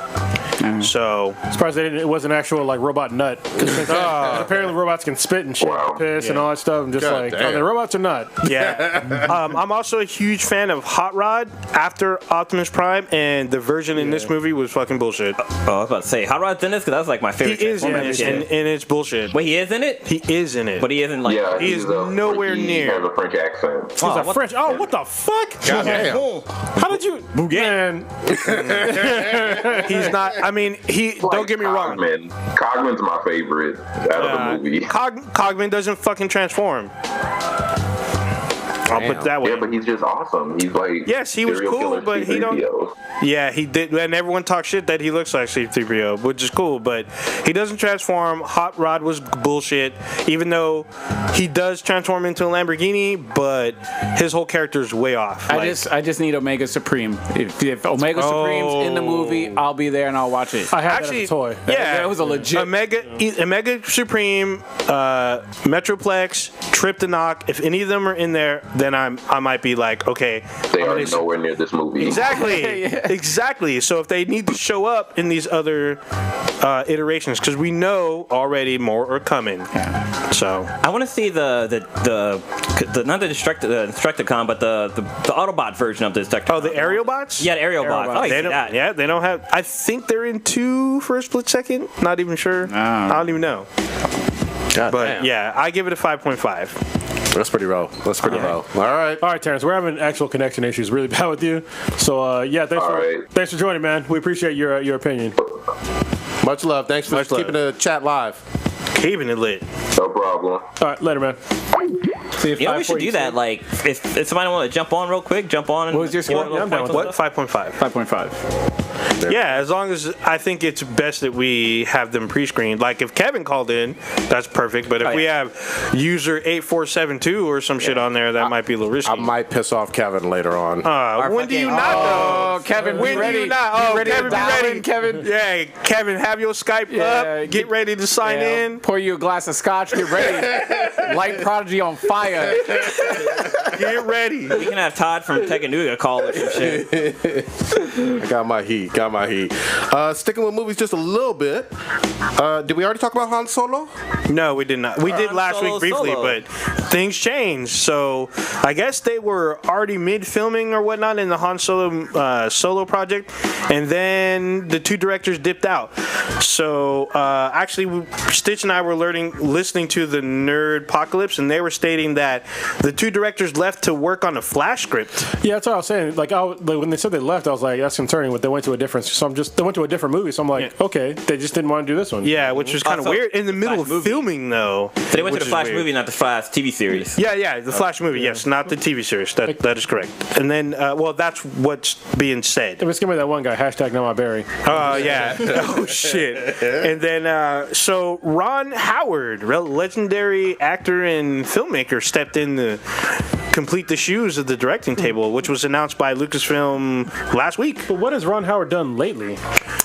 So Surprised it wasn't actual like robot nut. 'Cause apparently robots can spit and shit, Wow. piss and all that stuff. I'm just God like, damn. are they robots or not? yeah, I'm also a huge fan of Hot Rod after Optimus Prime, and the version in this movie was fucking bullshit. Oh, I was about to say, Hot Rod's in this because that's like my He favorite. is in Transformers it, and shit. it's bullshit. Wait, he is in it? He is in it. But he isn't like. Yeah, He is he's a- nowhere he near. has a French accent. He's a French. Oh, what the fuck? God damn. How did you? Man, He's not. I mean, don't get me wrong. Cogman's my favorite out of the movie. Cogman doesn't fucking transform. I'll put it that way. Yeah, but he's just awesome. He's like Yes, he was serial cool, killer but he don't- C-3PO. Yeah, he did, and everyone talks shit that he looks like C-3PO, which is cool, but he doesn't transform. Hot Rod was bullshit, even though he does transform into a Lamborghini, but his whole character is way off. I just need Omega Supreme. If Omega Supreme's in the movie, I'll be there and I'll watch it. I had Actually, that as a toy. yeah, That was a legit- Omega Supreme, Metroplex, Trip to Knock. If any of them are in there, then I might be like, okay, They I'm are gonna- nowhere near this movie. Exactly. Exactly. So if they need to show up in these other iterations, because we know already more are coming. So I want to see the not the Destructicon, but the Autobot version of the Destructicon. the aerial bots? Yeah, the aerial bots. I like They to see don't, that. yeah, they don't have. I think they're in 2 for a split second. Not even sure. I don't even know. God But damn. yeah, I give it a 5.5. That's pretty low. That's pretty low. All right. All right, Terrence, we're having actual connection issues really bad with you. So, yeah, thanks for joining, man. We appreciate your opinion. Much love. Thanks for Much love. keeping the chat live. Keeping it lit. No problem. All right, later, man. See if You know, we should do that. Like, if somebody want to jump on real quick, jump on. What was your score? Yeah, I'm down with What? 5.5. 5.5. There. Yeah, as long as I think it's best that we have them pre-screened. Like if Kevin called in, that's perfect. But if we have user 8472 or some shit on there, that might be a little risky. I might piss off Kevin later on. When do you not know? Kevin, When be ready. do you not? Oh, ready Kevin, to be dial ready. in, Kevin. Yeah, Kevin, have your Skype up. Get ready to sign in. Pour you a glass of scotch. Get ready. Light Prodigy on fire. Get ready. We can have Todd from Teganuga call or some shit. I got my heat. Sticking with movies just a little bit. Did we already talk about Han Solo? No, we did not. We did last week briefly, but things changed. So I guess they were already mid-filming or whatnot in the Han Solo solo project, and then the two directors dipped out. So actually, Stitch and I were listening to the Nerd Apocalypse, and they were stating that the two directors left to work on a Flash script. Yeah, that's what I was saying. Like when they said they left, I was like, that's concerning. But they went to a different. They went to a different movie. So I'm like, okay, they just didn't want to do this one. Yeah, which was kind of weird in the middle of filming, though. So they went to the Flash movie, not the Flash TV series. Yeah, the Flash movie. Yes, not the TV series. That is correct. And then, well, that's what's being said. It was gonna be that one guy. Hashtag not my berry. Oh yeah. Oh shit. And then, so Ron Howard, legendary actor and filmmaker, stepped in to complete the shoes of the directing table, which was announced by Lucasfilm last week. But what has Ron Howard done lately?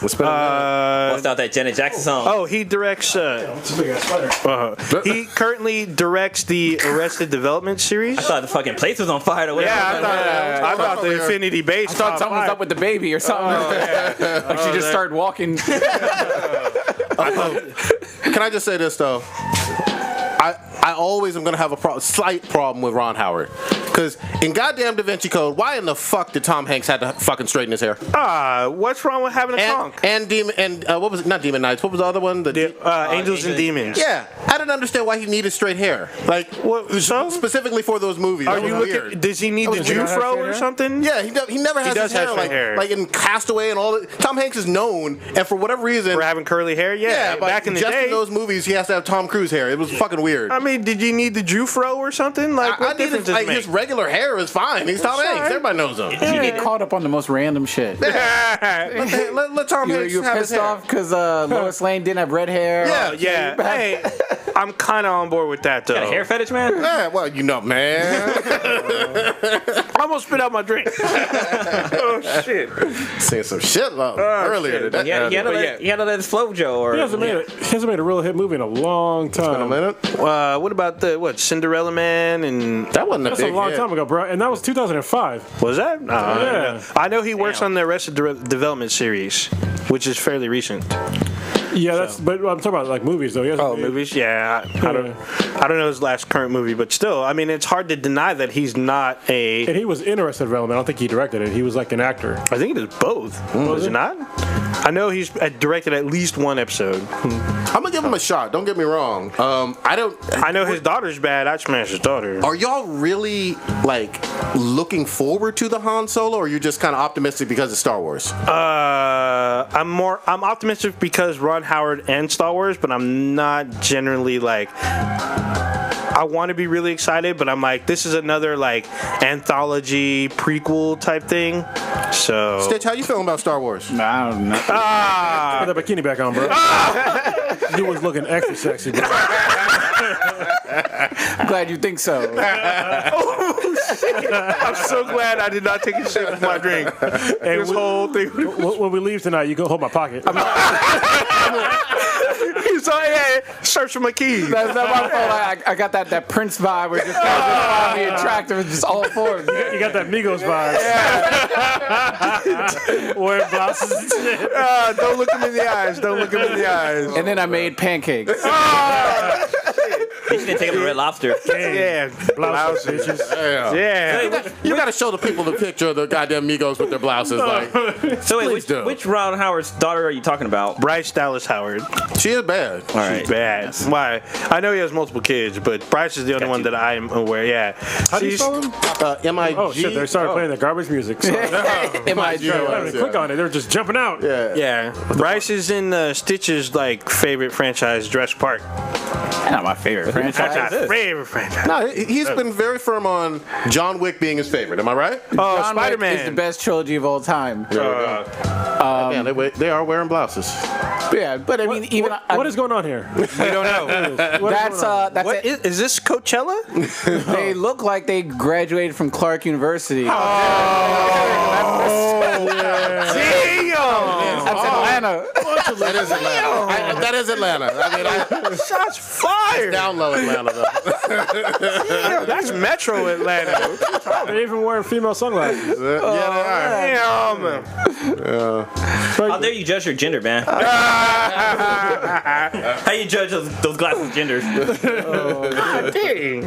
Bust out that Janet Jackson song. Oh, he directs. He currently directs the Arrested Development series. I thought the fucking place was on fire. Yeah, I thought the Infinity Base. I thought something was up with the baby or something. Like she just started walking. Can I just say this though? I always am gonna have a slight problem with Ron Howard, because in goddamn Da Vinci Code, why in the fuck did Tom Hanks have to fucking straighten his hair? What's wrong with having a trunk? And what was it? Not Demon Knights. What was the other one? Angels and Demons. Yeah, I didn't understand why he needed straight hair. Like, what? So? Specifically for those movies. Are you looking? Does he need the Jufro or something? Yeah, he never has his hair. Like in Castaway and all that. Tom Hanks is known, and for whatever reason, for having curly hair. Yeah, but back in the just day, in those movies, he has to have Tom Cruise hair. It was fucking weird. I mean, did you need the Jufro or something? Like, what difference does it make? His regular hair is fine. He's Tom Hanks. Everybody knows him. You get caught up on the most random shit. Let Tom Hanks You're have his pissed hair. off because Lois Lane didn't have red hair. Yeah. Hey, I'm kind of on board with that though. Got a hair fetish, man? Yeah, well, you know, man. I almost spit out my drink. Oh shit! Saying some shit earlier today. He had to let it flow, Joe. Or He hasn't made a real hit movie in a long time. A minute. What about Cinderella Man and That wasn't That's a long time ago, bro. And that was 2005. was that? Yeah. I know he works on the Arrested Development series, which is fairly recent. Yeah, but I'm talking about like movies though. He hasn't made- Movies? Yeah, I don't know his last current movie, but still, I mean, it's hard to deny that he's not a. And he was in Arrested Development. I don't think he directed it. He was like an actor. I think it is both. Was he not? I know he's directed at least one episode. I'm gonna give him a shot. Don't get me wrong. I know his daughter's bad. I'd smash his daughter. Are y'all really like looking forward to the Han Solo, or are you just kind of optimistic because it's Star Wars? I'm optimistic because Ron Howard and Star Wars, but I'm not generally like. I want to be really excited, but I'm like, this is another like anthology prequel type thing. So Stitch, how you feeling about Star Wars? Nah, I don't know. Put that bikini back on, bro. You was looking extra sexy, bro. I'm glad you think so. I'm so glad I did not take a sip of my drink. And this whole thing. When we leave tonight, you can hold my pocket. He's like, hey, search for my keys. That's not my fault. I got that Prince vibe where just find me attractive and just all for it. You got that Migos vibe. Wearing blouses and shit. Don't look him in the eyes. Don't look him in the eyes. And then I made pancakes. You should take up a Red Lobster. Yeah. Blouses, bitches. Yeah. You gotta show the people the picture of the goddamn Migos with their blouses. Like, So wait, Please do. which Ron Howard's daughter are you talking about? Bryce Dallas Howard. she is bad. All right. She's bad. Why? I know he has multiple kids, but Bryce is the only one that I am aware. Yeah. How do you spell them? M-I-G. Oh shit! They started playing the garbage music. So. M-I-G. Click on it. They're just jumping out. Yeah. Yeah. Bryce is in Stitch's like favorite franchise, Jurassic Park. Not my favorite franchise. That's my favorite franchise. No, he's been very firm on John Wick being his favorite. Am I right? Oh, John Wick Spiderman is the best trilogy of all time. Yeah, they are wearing blouses. Yeah, but I mean, even What is going on here? We don't know. that's What it. is this Coachella? They look like they graduated from Clark University. That's Atlanta. That is Atlanta. That is Atlanta. I mean, Shots fired. down low Atlanta though. That's Metro Atlanta. They're even wearing female sunglasses. Yeah, Damn. How dare you judge your gender, man? How you judge those glasses' genders? Dang.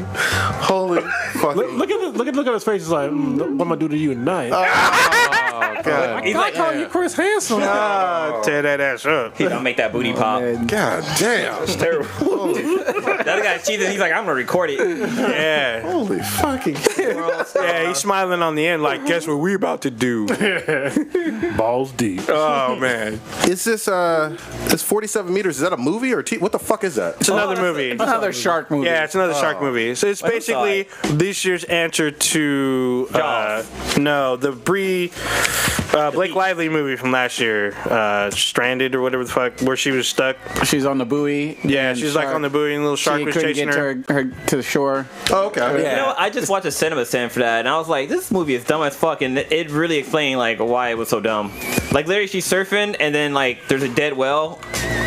holy fucking. Look at his face. He's like, what am I gonna do to you tonight? Oh, God. He's like, you Chris Handsome. Tear that ass up. he don't make that booty pop. God damn. It's terrible. The other guy cheated. He's like, I'm gonna record it. Yeah. Holy fucking. Yeah, he's smiling on the end like, guess what we about to do? Balls deep. Oh, man. Is this 47 meters? Is that a movie or what the fuck is that? It's another movie. Another shark movie. Yeah, it's another shark movie. So it's basically this year's answer to the Blake Lively movie from last year, Stranded or whatever the fuck, where she was stuck. She's on the buoy. Yeah, and she's like on the buoy and a little shark She was couldn't chasing get her. to her to the shore. Oh, okay. You know, I just watched a cinema stand for that, and I was like, this movie is dumb as fuck, and it really explained like why it was so dumb. Like literally, she's surfing, and then like there's a dead whale,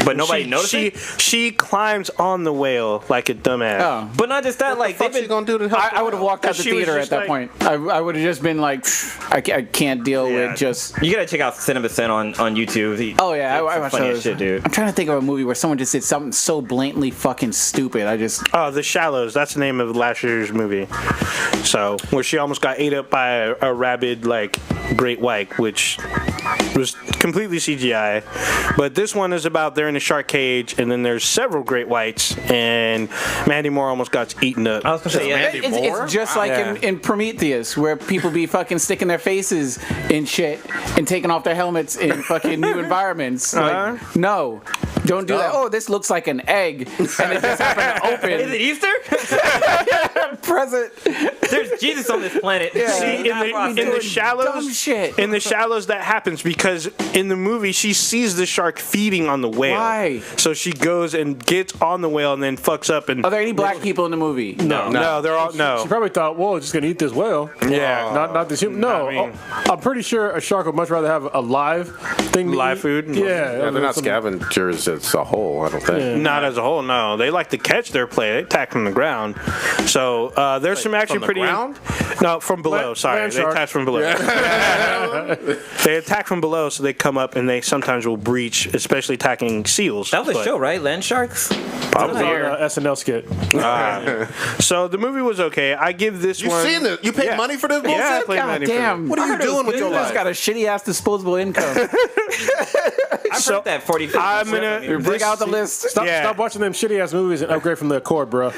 but nobody noticed. She climbs on the whale like a dumbass. Oh. But not just that, like What's she gonna do to help? I would have walked out the She was theater at just that like- point. I would have just been like, I can't deal with just. You gotta check out Cinema Sin on YouTube. Oh yeah, I watched funny those. as shit, dude. I'm trying to think of a movie where someone just did something so blatantly fucking stupid. I just. Oh, The Shallows. That's the name of last year's movie. So, where she almost got ate up by a rabid, like, great white, which was completely CGI. But this one is about they're in a shark cage, and then there's several great whites, and Mandy Moore almost got eaten up. I was gonna say, yeah. Mandy Moore? It's just like Yeah. in Prometheus, where people be fucking sticking their faces in shit and taking off their helmets in fucking new environments. Like, no. Don't do that. Oh, this looks like an egg, and it just happened to open. Is it Easter? Present. There's Jesus on this planet. Yeah. See, in the Dumb shallows, shit. in the shallows, that happens because in the movie she sees the shark feeding on the whale. Why? So she goes and gets on the whale and then fucks up and. Are there any black people in the movie? No, they're all She no. probably thought, well, it's just gonna eat this whale. Yeah. Not this human. No, I mean- I'm pretty sure a shark would much rather have a live thing. To Live eat. food? Yeah, Yeah, they're not scavengers as a whole, I don't think. Not as a whole, no. They like to catch their prey. They attack from the ground. So there's some actually from the pretty. ground? No, from below. Land Sorry, they shark. attack from below. They attack from below, so they come up and they sometimes will breach, especially attacking seals. That was a But- show, right? Land Sharks? Probably. SNL skit. So the movie was okay. I give this You one. seen it? You paid Yeah. money for this bullshit? Yeah, I played God money for damn. What are you doing with your You just life? got a shitty ass disposable income. I've heard that 40, 50. I'm gonna Bring out the list. Stop watching them shitty ass movies and upgrade from the Accord, bro.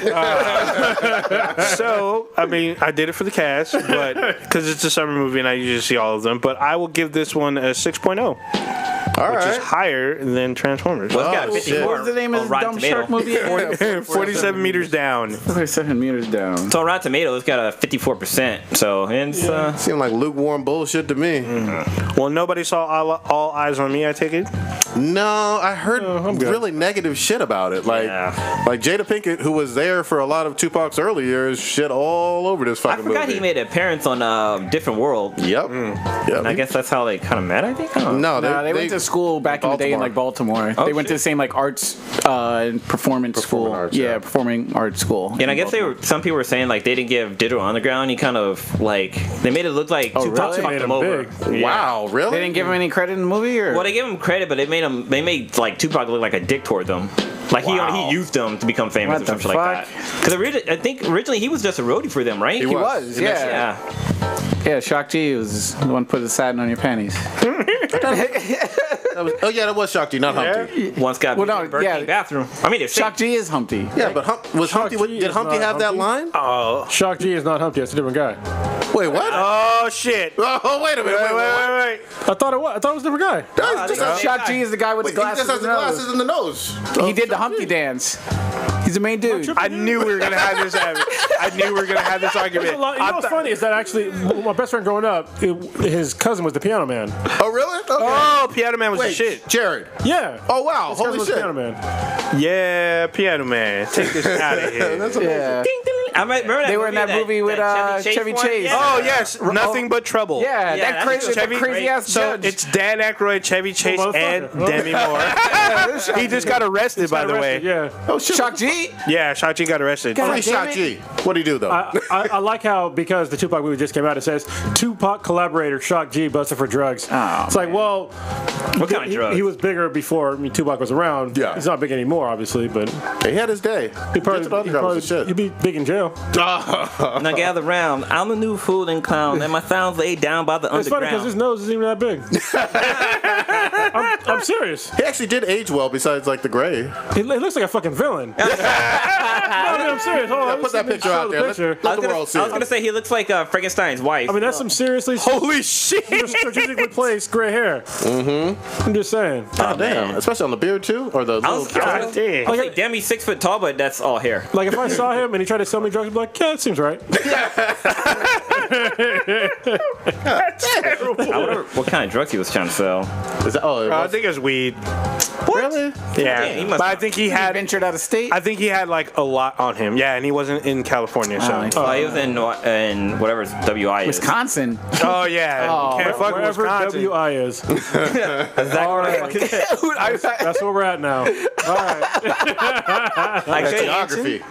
So, I mean, I did it for the cast, but because it's a summer movie and I usually see all of them. But I will give this one a 6.0, All which is right. higher than Transformers. Well, it's got a Oh, 54 shit. What was the name of on this Rotten dumb Tomato. shark movie? 47 meters down. 47 meters down. So on Rotten Tomatoes, it's got a 54%. So it's Seemed like lukewarm bullshit to me. Well, nobody saw all Eyes on Me, I take it. No, I heard good. really negative shit about it. Like Jada Pinkett, who was there for a lot of Tupac's early years, shit all over this I fucking forgot movie. he made an appearance on Different World. Yep. Yep. And I guess that's how they kind of met, I think. I don't know. No, They went to school back in the day in like Baltimore. They went to the same like arts performance school. arts, yeah, yeah. performing arts school. And I guess some people were saying like they didn't give Digital Underground. He kind of like they made it look like Tupac really? fucked Made him him over. big. Yeah. Wow, really? They didn't give him any credit in the movie, or Well, they gave him credit, but they made like Tupac look like a dick toward them. Like Wow. he used them to become famous What or something the like that. Because I think originally he was just a roadie for them, right? He he was. was. Yeah, Yeah. yeah. Shock G was the one who put the satin on your panties. That was Shock G, not Humpty. Once got Well, no, Burger yeah. King bathroom. I mean, it's Shock G is Humpty. Yeah, but was Humpty? G Did is Humpty not have that Humpty? line? Shock G is not Humpty. That's a different guy. Wait, what? Oh, shit. Oh, wait a minute. Wait. I thought it was a different guy. Just Shock G is the guy with Wait, the he glasses. just has the in the glasses nose. in the nose. He did the Humpty dance. He's the main dude. I knew we were gonna have this argument. You know what's funny is that actually my best friend growing up, his cousin was the Piano Man. Oh, really? Okay. Oh, Piano Man was the Wait, shit. Jared. Yeah. Oh, wow. His cousin Holy was shit. the Piano Man. Yeah, Piano Man. Take this out of here. That's amazing. Yeah. I remember that They were in that movie with Chevy one? Chase. Yeah. Oh yes, Nothing But Trouble. Yeah, Yeah, that that's crazy ass So judge. it's Dan Aykroyd, Chevy Chase, and motherfucker. Demi Moore. He just got arrested, by the way. Yeah. Oh, shit. Shock G. Yeah, Shang-Chi got arrested. Free damn Shot it. G. What'd he do, though? I like how, because the Tupac movie just came out, it says Tupac collaborator Shock G busted for drugs. Oh, it's like, well, What kind of drugs? he was bigger before Tupac was around. Yeah. He's not big anymore, obviously, but he had his day. Digital Underground was the shit. he'd be big in jail. Now gather round. I'm the new fool and clown, and my sounds laid down by the It's funny because his underground. nose isn't even that big. I'm serious. He actually did age well, besides like the gray. He looks like a fucking villain. No, I'm serious. Hold on. Put that picture out there. Let the world see I was gonna it. say he looks like Frankenstein's wife. I mean, that's some seriously Holy shit! strategically placed gray hair. Mm-hmm. I'm just saying. Oh, damn. Especially on the beard, too? Or the little... God damn. I was like, damn, he's 6 foot tall, but that's all hair. Like, if I saw him and he tried to sell me drugs, I'd be like, yeah, that seems right. I wonder what kind of drugs he was trying to sell. Is that, oh, it I was, think it was weed. really? Yeah, he Yeah, must- but I think he had. Ventured out of state. I think he had like a lot on him. Yeah, and he wasn't in California, so. Oh, he was in whatever WI is. Wisconsin. Oh yeah, Oh, can't fuck with Wherever Wisconsin. WI is. All right. That's where we're at now. All right. Geography.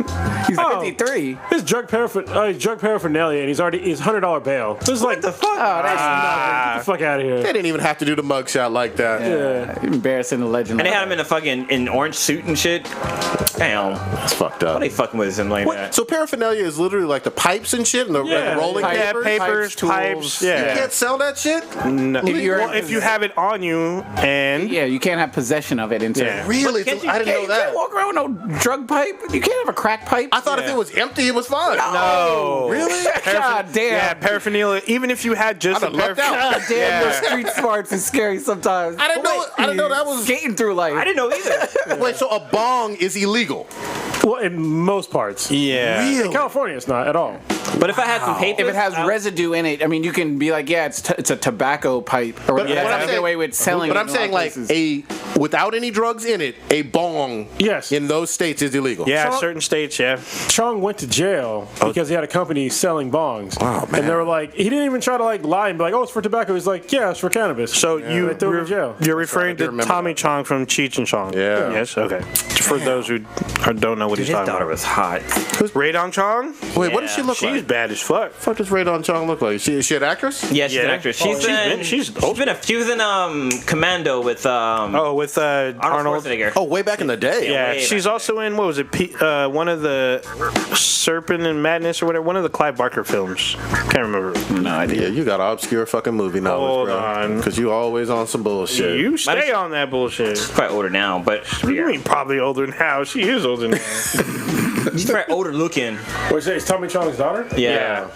He's Oh. 53. His drug paraphernalia, and he's $100 bail. This is like the fuck. Oh, that's Get the fuck out of They here. didn't even have to do the mugshot like that. embarrassing the legend. And they had him in a fucking orange suit and shit. Damn. It's fucked up. Why they fucking with him like What? that? So paraphernalia is literally like the pipes and shit and the, Yeah, and the rolling yeah, papers? papers, tools. pipes. You Yeah. can't sell that shit? No. you're- Well, if you have it on you and Yeah, you can't have possession of it until. Yeah. Really? Can't you- I didn't know You can't that. walk around with no drug pipe. You can't have a crack pipe. I thought if it was empty, it was fine. no. Really? God damn. Yeah, paraphernalia. Even if you had just I'd have lucked out. God damn, Yeah. those street smarts is scary sometimes. I didn't know. I didn't know that was. Skating through life. I didn't know either. Wait, so a bong is illegal? Well, in most parts. Yeah. In California, it's not at all. But if I had some papers, If it has residue in it, I mean, you can be like, yeah, it's a tobacco pipe, or But whatever. what I'm That's saying- the way with selling. But it I'm in saying a lot like of places. without any drugs in it, a bong. Yes. In those states is illegal. Yeah, So- certain states, yeah. Chong went to jail because he had a company selling bongs. Oh, man. And they were like, he didn't even try to like lie and be like, oh, it's for tobacco. He's like, yeah, it's for cannabis. So They threw him in jail. you're referring do to remember Tommy that. Chong from Cheech and Chong. Yeah. Yes. Okay. For those who don't know what he's his talking daughter about. was hot. Radon Chong. Wait, what does Yeah, she look She's like? bad as fuck. What does Radon Chong look like? Is she an actress? Yeah, she's an Yeah. actress. Oh, She was in Oh, Commando with with Arnold Arnold. Schwarzenegger. Oh, way back in the day. Yeah, way she's back also in what was it? One of the Serpent and Madness or whatever. One of the Clive Barker films. Can't remember. no idea. Yeah, you got an obscure fucking movie knowledge, Hold bro. on. Because you always on some bullshit. You stay on that bullshit. She's probably older now, but What do you mean probably older now? She is older now. she's probably older looking. What's that? Is Tommy Chong's daughter? Yeah.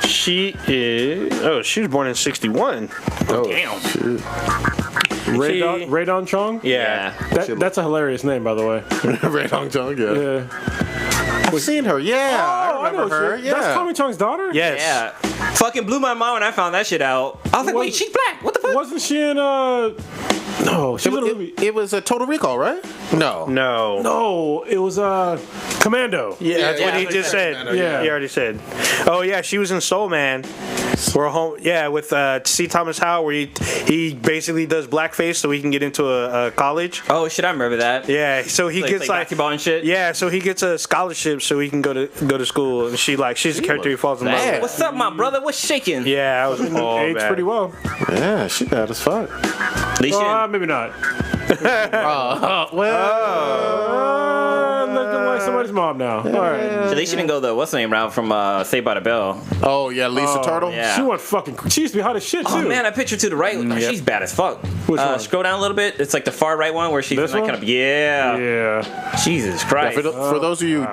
She is. Oh, she was born in '61. Oh, Damn. shit. Radon Chong? Yeah. That's a hilarious name, by the way. Radon Chong, yeah. Yeah. I've seen her, yeah. I remember her, she- yeah. That's Tommy Chong's daughter? Yes. Yeah. Fucking blew my mind when I found that shit out. I was like, wait, she's black. What the fuck? Wasn't she in No, she was in a movie. It was a Total Recall, right? No. No. No, it was Commando. Yeah, that's Yeah, what he that's just what he said. said. Yeah. He already said. Oh yeah, she was in Soul Man. We're home. Yeah, with C. Thomas Howell, where he basically does blackface so he can get into a college. Oh shit, I remember that. Yeah, so he gets like basketball and shit. yeah, so he gets a scholarship so he can go to school, and she's a character he falls in love bad. with. What's up, my brother? What's shaking? Yeah, I was all Aged bad. pretty well. Yeah, she bad as fuck. At least she didn't- Maybe not. Well. Like somebody's mom now. All right. at least she didn't go the what's the name route from Saved by the Bell. Oh, yeah, Lisa Turtle? yeah. She went fucking. She used to be hot as shit too. Oh man, that picture to the right, she's bad as fuck. Which one? Scroll down a little bit. It's like the far right one where she's This like one? kind of yeah. Yeah. Jesus Christ. For those of you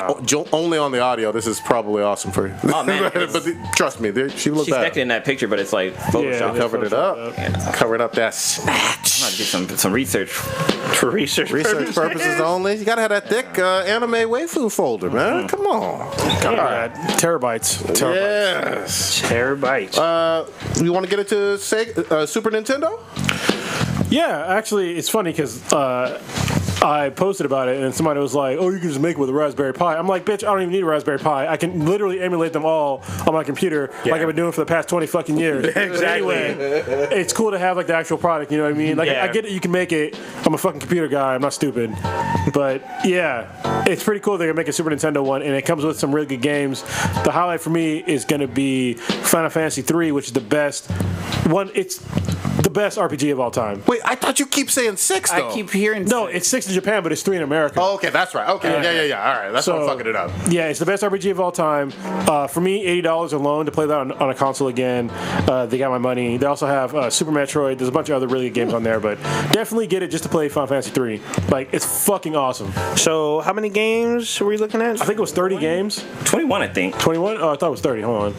only on the audio, this is probably awesome for you. Oh, man, but trust me, she looked She's bad. naked in that picture, but it's like Photoshop. Yeah. Covered it up. Covered up that snatch. I'm gonna do some research For research purposes only. You gotta have that thick anime waifu folder, man. Come on. Terabytes. Yes. Terabytes. You want to get into Sega, Super Nintendo? Yeah, actually, it's funny because I posted about it, and somebody was like, "Oh, you can just make it with a Raspberry Pi." I'm like, "Bitch, I don't even need a Raspberry Pi. I can literally emulate them all on my computer, like I've been doing for the past 20 fucking years." Exactly. Anyway, it's cool to have like the actual product. You know what I mean? Like, I get it. You can make it. I'm a fucking computer guy. I'm not stupid, but yeah, it's pretty cool. They're gonna make a Super Nintendo one, and it comes with some really good games. The highlight for me is gonna be Final Fantasy 3, which is the best one. It's the best RPG of all time. Wait, I thought you keep saying 6, though. I keep hearing. No, it's 6 in Japan, but it's 3 in America. Oh, okay, that's right. Okay, yeah. All right, that's why I'm fucking it up. Yeah, it's the best RPG of all time. For me, $80 alone to play that on a console again. They got my money. They also have Super Metroid. There's a bunch of other really good games on there, but definitely get it just to play Final Fantasy 3. Like, it's fucking awesome. So, how many games were we looking at? I think it was 30 games. 21, I think. 21? Oh, I thought it was 30. Hold on.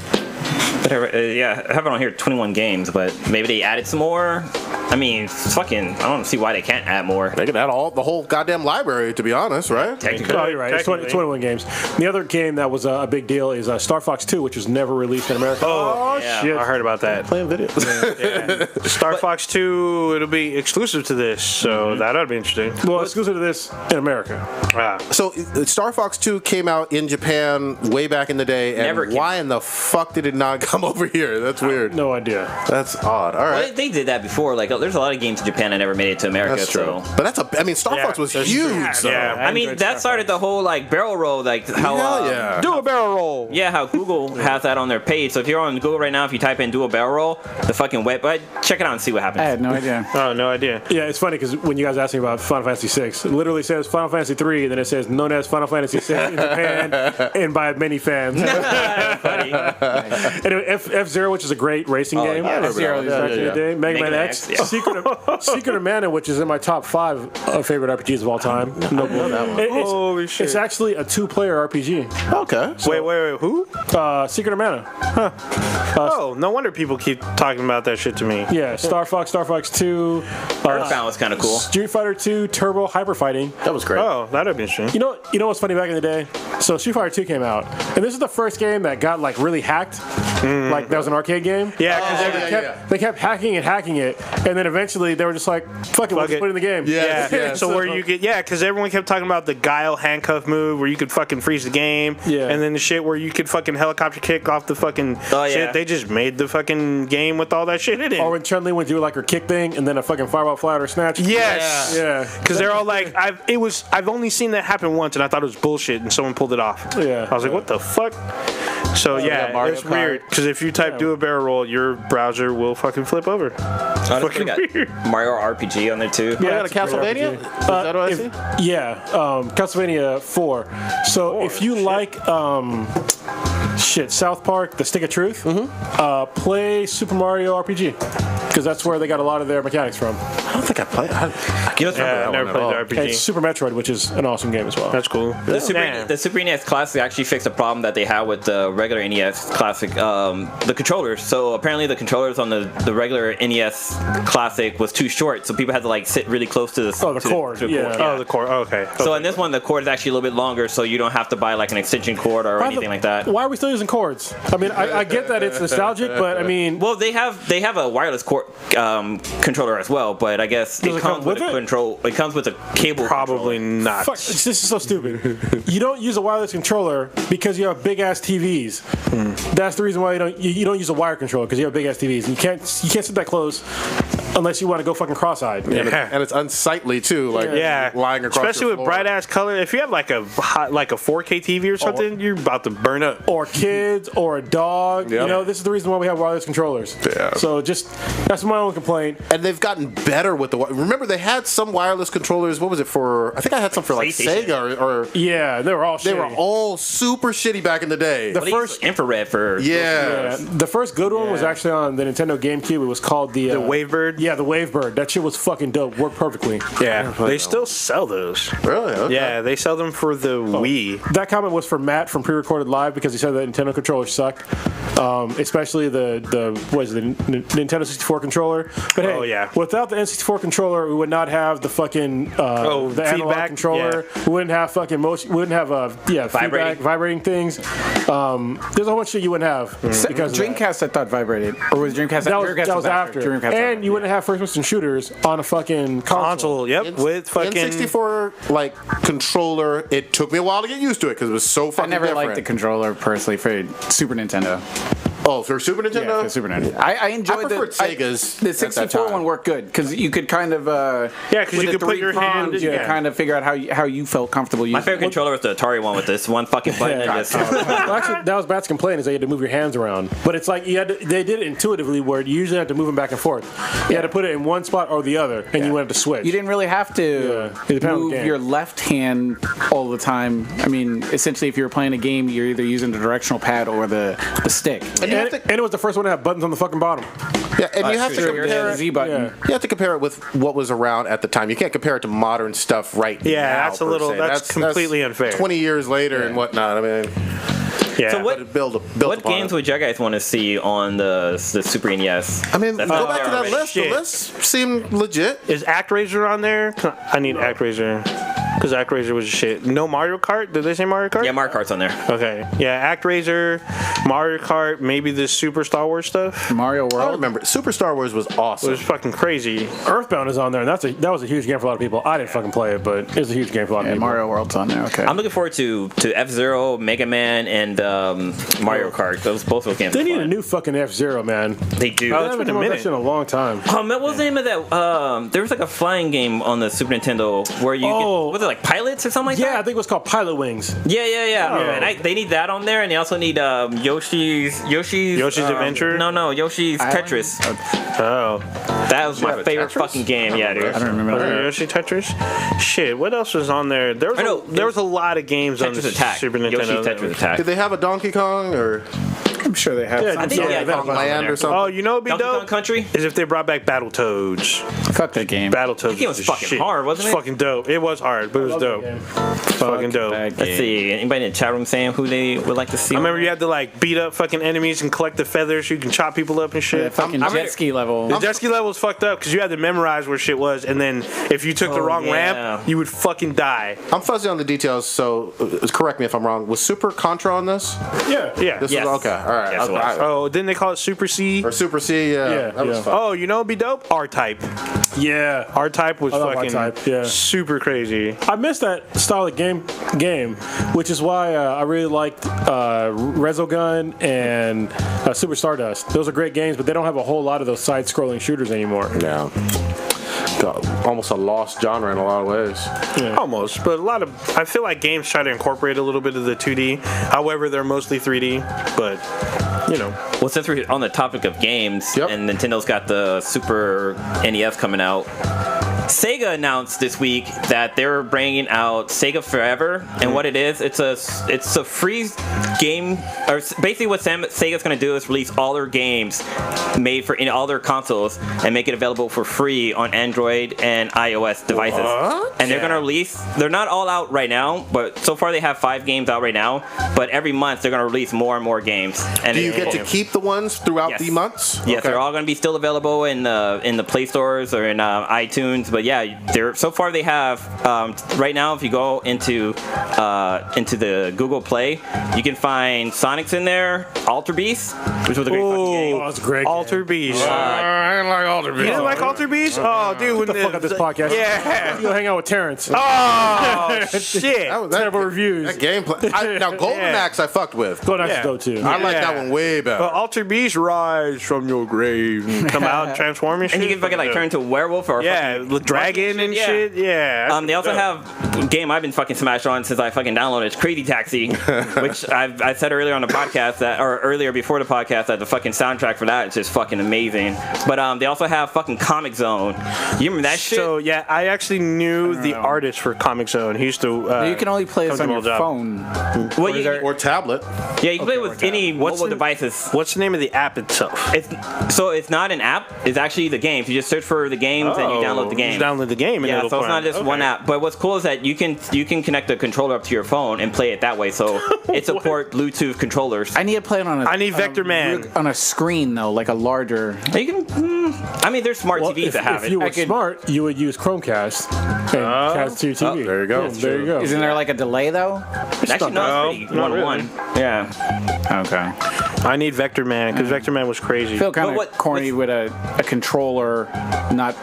Whatever. Yeah, I have it on here, 21 games, but maybe they added some more. I mean, fucking, I don't see why they can't add more. They can add the whole goddamn library, to be honest, right? Technically. Oh, you're right. It's 21 games. The other game that was a big deal is Star Fox 2, which was never released in America. Oh, yeah. shit. I heard about that. Playing videos. Star Fox 2, it'll be exclusive to this, so that ought to be interesting. Well, exclusive to this in America. So, Star Fox 2 came out in Japan way back in the day, and Never came why in the fuck did it not come over here? That's weird. No idea. That's odd. All right. Well, they did that before. Like, there's a lot of games in Japan that never made it to America. That's true. So. But Star Fox was that's huge. true. So. Yeah. I mean, that started the whole like barrel roll, like how Hell yeah. Do a barrel roll. yeah, how Google has that on their page. So if you're on Google right now, if you type in "do a barrel roll," the fucking website, check it out and see what happens. I had no idea. Oh, no idea. Yeah, it's funny because when you guys asked me about Final Fantasy 6, it literally says Final Fantasy 3, and then it says known as Final Fantasy 6 in Japan and by many fans. Funny. Anyway, F-Zero, which is a great racing game. yeah, F-Zero is Back in the day. Mega Man X. yeah. Secret of Mana, which is in my top 5 favorite RPGs of all time. No, Holy shit. It's actually a 2-player RPG. Okay. Wait, who? Secret of Mana. Oh, no wonder people keep talking about that shit to me. Yeah, Star Fox 2, Earthbound was kind of cool. Street Fighter 2, Turbo Hyper Fighting. That was great. Oh, that'd be interesting. You know what's funny back in the day? So Street Fighter 2 came out, and this is the first game that got like really hacked. Like that was an arcade game. Yeah, because They kept hacking it, and then eventually they were just like, "Fuck it, we'll just put it in the game." Yeah. So where you get because everyone kept talking about the guile handcuff move where you could fucking freeze the game. Yeah. And then the shit where you could fucking helicopter kick off the fucking shit. They just made the fucking game with all that shit in it. Or when Chun-Li would do like her kick thing, and then a fucking fireball flat or snatch. Yes. Yeah. Because they're all like, I've only seen that happen once, and I thought it was bullshit, and someone pulled it off. Yeah. I was like, what the fuck? So yeah, Mario it's Kart. weird because if you type "do a barrel roll," your browser will fucking flip over. Honestly, got Mario RPG on there too. I got a Castlevania? Is that what I see? Yeah, Castlevania 4. So if you like South Park, The Stick of Truth, play Super Mario RPG. Because that's where they got a lot of their mechanics from. I don't think I played. I can't remember I that never one played at the all. RPG. And Super Metroid, which is an awesome game as well. That's cool. The Super NES Classic actually fixed a problem that they had with the regular NES Classic, the controllers. So apparently the controllers on the regular NES Classic was too short, so people had to like sit really close to the cord. Yeah. Oh, the core. Oh, okay. So in this one, the cord is actually a little bit longer, so you don't have to buy like an extension cord or anything like that. Why are we still using cords? I mean, I get that it's nostalgic, but I mean, Well, they have a wireless cord controller as well, but I guess Does it it come comes with with a it? control. It comes with a cable. Probably controller. not. fuck, this is so stupid. You don't use a wireless controller because you have big ass TVs. That's the reason why you don't use a wire controller, because you have big ass TVs. And you can't sit that close unless you want to go fucking cross-eyed. And it's unsightly too, like lying across especially your with floor. bright ass color. If you have like a 4K TV or something, you're about to burn up. Or kids, or a dog. Yep. You know, this is the reason why we have wireless controllers. Yeah. So that's my only complaint. And they've gotten better with the. Remember, they had some wireless controllers. What was it for? I think I had some for like PlayStation. Sega or Yeah, they were all they shitty. were all super shitty back in the day. The Well, they use first- infrared for Yeah. The first good one was actually on the Nintendo GameCube. It was called the Wavebird. Yeah, the Wavebird. That shit was fucking dope. Worked perfectly. Yeah, they still sell those. Really? Okay. Yeah, they sell them for the Wii. That comment was for Matt from Pre-Recorded Live because he said that Nintendo controllers suck, especially the Nintendo 64 controller. But hey, Oh, yeah. without the N64 controller, we would not have the fucking the analog feedback? controller. Yeah. We wouldn't have fucking motion. We wouldn't have feedback, vibrating things. There's a whole bunch of shit you wouldn't have because of that. Dreamcast, I thought vibrated, or was Dreamcast? That was after. Dreamcast And after, you wouldn't have first-person shooters on a fucking console. Yep, with fucking N64 like controller. It took me a while to get used to it because it was so I fucking never different. liked the controller personally for Super Nintendo. Oh, for Super Nintendo? Yeah, for Super Nintendo. I enjoyed preferred Sega's the at that 64 time. one worked good because you could kind of because with you the could put your three hand. prongs, you could kind of figure out how you felt comfortable using. My favorite controller was the Atari one with this one fucking button and just. Well, actually, that was Matt's complaint is that you had to move your hands around. But it's like they did it intuitively where you usually had to move them back and forth. You had to put it in one spot or the other, and you wanted to switch. You didn't really have to It depended on the move game. your left hand all the time. I mean, essentially, if you were playing a game, you're either using the directional pad or the stick. And, you have And to, it was the first one to have buttons on the fucking bottom. yeah, and you have to Sure, compare the it. Z button. Yeah. You have to compare it with what was around at the time. You can't compare it to modern stuff right now. Yeah, that's a per little- se. that's completely unfair. 20 years later and whatnot. I mean, Yeah. So what- but it built What upon games it. would you guys want to see on the Super NES? I mean, That's go not back to there that already. list. Shit. The list seemed legit. Is ActRaiser on there? I need ActRaiser. Because ActRaiser was shit. No Mario Kart? Did they say Mario Kart? Yeah, Mario Kart's on there. Okay. Yeah, ActRaiser, Mario Kart, maybe the Super Star Wars stuff. Mario I World. remember Super Star Wars was It awesome. was fucking crazy. Earthbound is on there, and that was a huge game for a lot of people. I didn't fucking play it, but it's a huge game for a lot of Yeah, people. Mario World's on there. Okay. I'm looking forward to F-Zero, Mega Man, and Mario Kart. Both those games. They are need fun. a new fucking F-Zero, man. They do. I it's haven't been a come up with that minute. shit in a long time. What was the name of that? There was like a flying game on the Super Nintendo where you was it like pilots or something like Yeah, I that? think it was called Pilot Wings. Yeah. Oh. And they need that on there, and they also need Yoshi's Adventure? No, Yoshi's Island? Tetris. Oh. That was my have a favorite Tetris? fucking game. Yeah, dude. I don't remember that. Yoshi Tetris? Shit, what else was on there? There I know, was a lot of games on the Tetris Attack. Super Nintendo. Yoshi's Tetris Attack. Did they have a Donkey Kong or I'm sure they have. Yeah, some I think sort yeah, of- Donkey Kong Land there. or something? Oh, you know what'd be Donkey Kong dope? Country. Is if they brought back Battletoads. Fuck that game. Battletoads game was the fucking shit. hard, wasn't It's it? fucking dope. It was hard, but it was dope. Fucking dope. that Let's game. see. Anybody in the chat room saying who they would like to see? I on remember there? you had to like beat up fucking enemies and collect the feathers so you can chop people up and shit. That fucking I'm- jet ski level. The jet ski level was fucked up because you had to memorize where shit was, and then if you took the Oh, wrong yeah. ramp, you would fucking die. I'm fuzzy on the details, so correct me if I'm wrong. Was Super Contra on this? Yeah. Yeah. This Yes. was okay. All right. Yes, it was. Oh, didn't they call it Super C? Or Super C? Yeah. Yeah, That was yeah. fun. Oh, you know what'd be dope? R-Type. Yeah. R-Type was I love fucking R-Type, yeah. super crazy. I missed that style of game, which is why I really liked Resogun and Super Stardust. Those are great games, but they don't have a whole lot of those side-scrolling shooters anymore. Yeah. Almost a lost genre in a lot of ways. Almost, but I feel like games try to incorporate a little bit of the 2D. However, they're mostly 3D, but you know. Well, since we're on the topic of games, Yep. and Nintendo's got the Super NES coming out, Sega announced this week that they're bringing out Sega Forever, and what it is, it's a free game, or basically what Sega's going to do is release all their games made for in all their consoles and make it available for free on Android and iOS devices. What? And they're going to release, they're not all out right now, but so far they have 5 games out right now, but every month they're going to release more and more games. And Do you get to keep the ones throughout Yes. the months? Yes, Okay. they're all going to be still available in the Play stores or in iTunes. But yeah, they're so far they have right now. If you go into the Google Play, you can find Sonic's in there, Alter Beast, which was a great fucking game. Oh, that's a great Alter game. Beast. I didn't like Alter You didn't like Alter Beast? Oh, dude. Get the fuck out this podcast. Yeah. You go hang out with Terrence. Oh, shit. That was Terrible reviews. That gameplay. Now, Golden Yeah. Axe I fucked with. Go next Yeah. though too. I like Yeah. that one way better. But Alter Beast rise from your grave and come out and transform and shit. And you can fucking like turn into a werewolf or Yeah, fucking the dragon and yeah. shit. Yeah. They also have a game I've been fucking smashed on since I fucking downloaded. It's Crazy Taxi, which I said earlier on the podcast or earlier before the podcast that the fucking soundtrack for that is just fucking amazing. But they also have fucking Comic Zone. You remember that shit? So yeah, I actually knew is the artist for Comic Zone. He used to. You can only play this come on to your my job. phone. Well, or tablet. yeah, you can play it with any mobile devices. What's the name of the app itself? It's not an app. It's actually the games. You just search for the games and you download the game. You download the game. And Yeah, it'll so it's play. not just one app. But what's cool is that you can connect the controller up to your phone and play it that way. So it supports Bluetooth controllers. I need to play it on I need Vector Man. on a screen though, like a larger. You can. I mean, there's smart TVs that have if it. you were I could- smart, you would use Chromecast and cast to your TV. there you go. Yeah, there you go. Isn't there like a delay though? Actually, no, it's pretty not one-on-one. Yeah. Okay. I need Vector Man because Vector Man was crazy. I feel kind But of corny with a controller not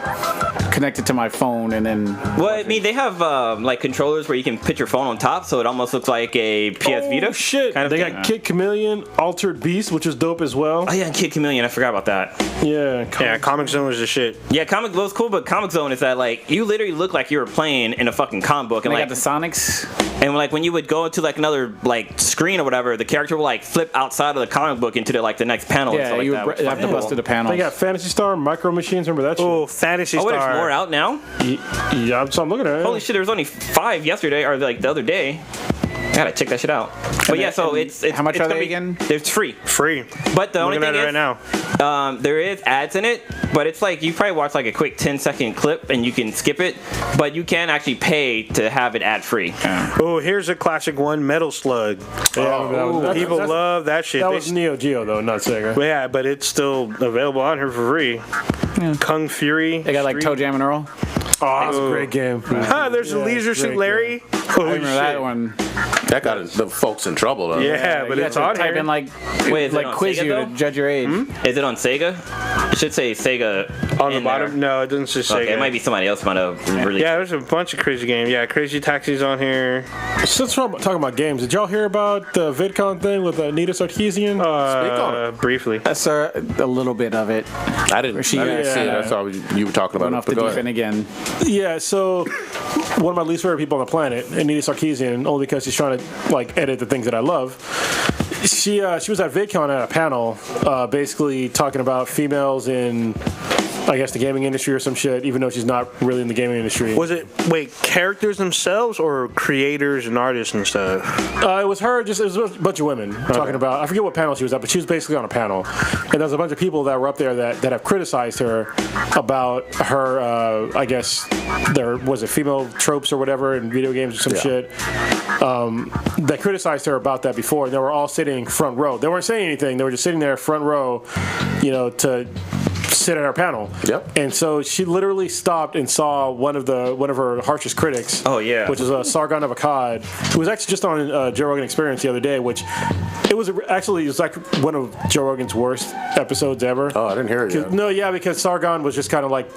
connected to my phone and then. Well, I mean, they have like controllers where you can put your phone on top, so it almost looks like a PS Vita. Shit. Kind of They thing. got Kid Chameleon, Altered Beast, which is dope as well. Oh yeah, and Kid Chameleon. I forgot about that. Yeah. Yeah, Comic Zone was the shit. Yeah, Comic What's cool, but Comic Zone is that like you literally look like you were playing in a fucking comic book, and They like got the Sonics. and like when you would go into like another like screen or whatever, the character will like flip outside of the comic book into the next panel. and Yeah, stuff you like would that. have to bust through the panels. They got Fantasy Star, Micro Machines. Remember that shit? Oh, Fantasy Oh, Star. wait, there's more out now. Yeah, so I'm looking at it. Holy shit, there was only 5 yesterday or like the other day. I gotta check that shit out. But yeah, so it's how much it's are gonna they be- again? It's free. Free. But the only Looking thing at it is, right now. there is ads in it, but it's like you probably watch like a quick 10-second clip and you can skip it, but you can actually pay to have it ad free. Oh, here's a classic one, Metal Slug. People love that shit. That They was Neo Geo though, not Sega. Yeah, but it's still available on here for free. Kung Fury. They got like Toe Jam and Earl. Oh, that's a great game. There's a Leisure great Suit Larry. Holy I remember shit. that one. That got the folks in trouble though. Yeah, but You it's have on to type here. in like Wait, is it like on quiz Sega, you though? to judge your age. Is it on Sega? It should say Sega on the in bottom? there. No, it doesn't say Sega. Okay, it might be somebody else might have released. Yeah, there's a bunch of crazy games. Yeah, Crazy Taxi's on here. Since we're talking about games, did y'all hear about the VidCon thing with Anita Sarkeesian? Briefly. I saw a little bit of it. I didn't see it. I saw you were talking about Went it. off the but go deep end ahead. again. Yeah, so one of my least favorite people on the planet, Anita Sarkeesian, only because she's trying to like edit the things that I love. She was at VidCon at a panel, basically talking about females in, I guess, the gaming industry or some shit, even though she's not really in the gaming industry. Was it, characters themselves or creators and artists and stuff? It was her, it was a bunch of women talking about, I forget what panel she was at, but she was basically on a panel. And there was a bunch of people that were up there that have criticized her about her, I guess, was it female tropes or whatever in video games or some shit. That criticized her about that before. And they were all sitting front row. They weren't saying anything. They were just sitting there front row, to sit at our panel. Yep. And so she literally stopped and saw one of her harshest critics. Oh, yeah. Which is Sargon of Akkad, who was actually just on Joe Rogan Experience the other day. Which it was like one of Joe Rogan's worst episodes ever. Oh, I didn't hear it yet. No, yeah, because Sargon was just kind of like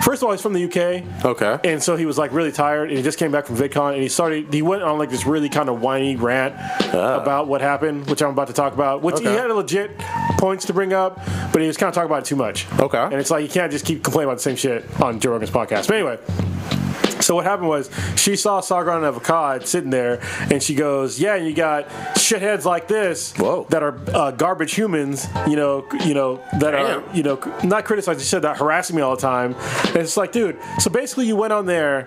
first of all, he's from the UK. Okay. And so he was like really tired, and he just came back from VidCon, and he went on like this really kind of whiny rant about what happened, which I'm about to talk about. Which he had legit points to bring up, but he was kind of talking about it too much. Okay. And it's like you can't just keep complaining about the same shit on Joe Rogan's podcast. But anyway. So what happened was she saw Sargon of Akkad sitting there, and she goes, "Yeah, you got shitheads like this that are garbage humans, that are not criticized. She said that harassing me all the time." And it's like, dude. So basically, you went on there,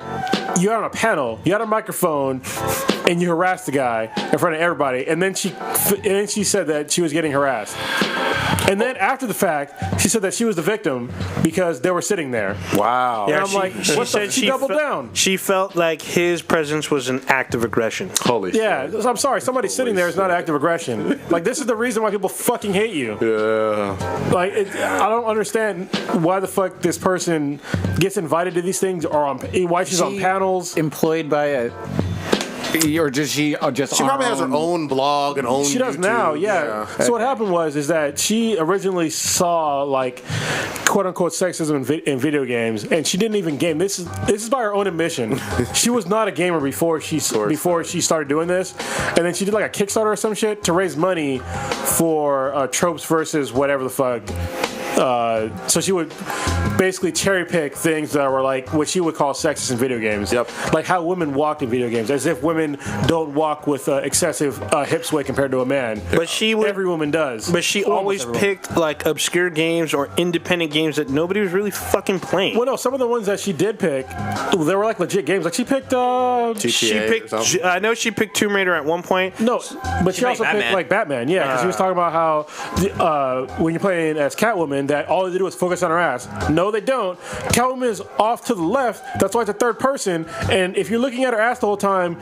you got on a panel, you had a microphone, and you harassed the guy in front of everybody. And then she said that she was getting harassed. And then after the fact, she said that she was the victim because they were sitting there. Wow. And I'm like, what the? She doubled down. She felt like his presence was an act of aggression. Holy shit. Yeah, I'm sorry. Somebody sitting there is not active aggression. Like, this is the reason why people fucking hate you. Yeah. Like, I don't understand why the fuck this person gets invited to these things or why she's on panels. Employed by a. Or does she just? She probably has her own blog and own. She does YouTube. now, yeah. So what happened is that she originally saw like quote unquote sexism in video games, and she didn't even game. This is by her own admission. She was not a gamer before she started doing this, and then she did like a Kickstarter or some shit to raise money for tropes versus whatever the fuck. So she would basically cherry pick things that were like what she would call sexist in video games. Yep. Like how women walked in video games, as if women don't walk with excessive hip sway compared to a man. But every woman does. But she always picked like obscure games or independent games that nobody was really fucking playing. Well, no, some of the ones that she did pick, they were like legit games. Like she picked GTA. I know she picked Tomb Raider at one point. No, but she also picked like Batman. Yeah, because she was talking about how when you're playing as Catwoman, that all they do is focus on her ass. No, they don't. Catwoman is off to the left. That's why it's a third person. And if you're looking at her ass the whole time,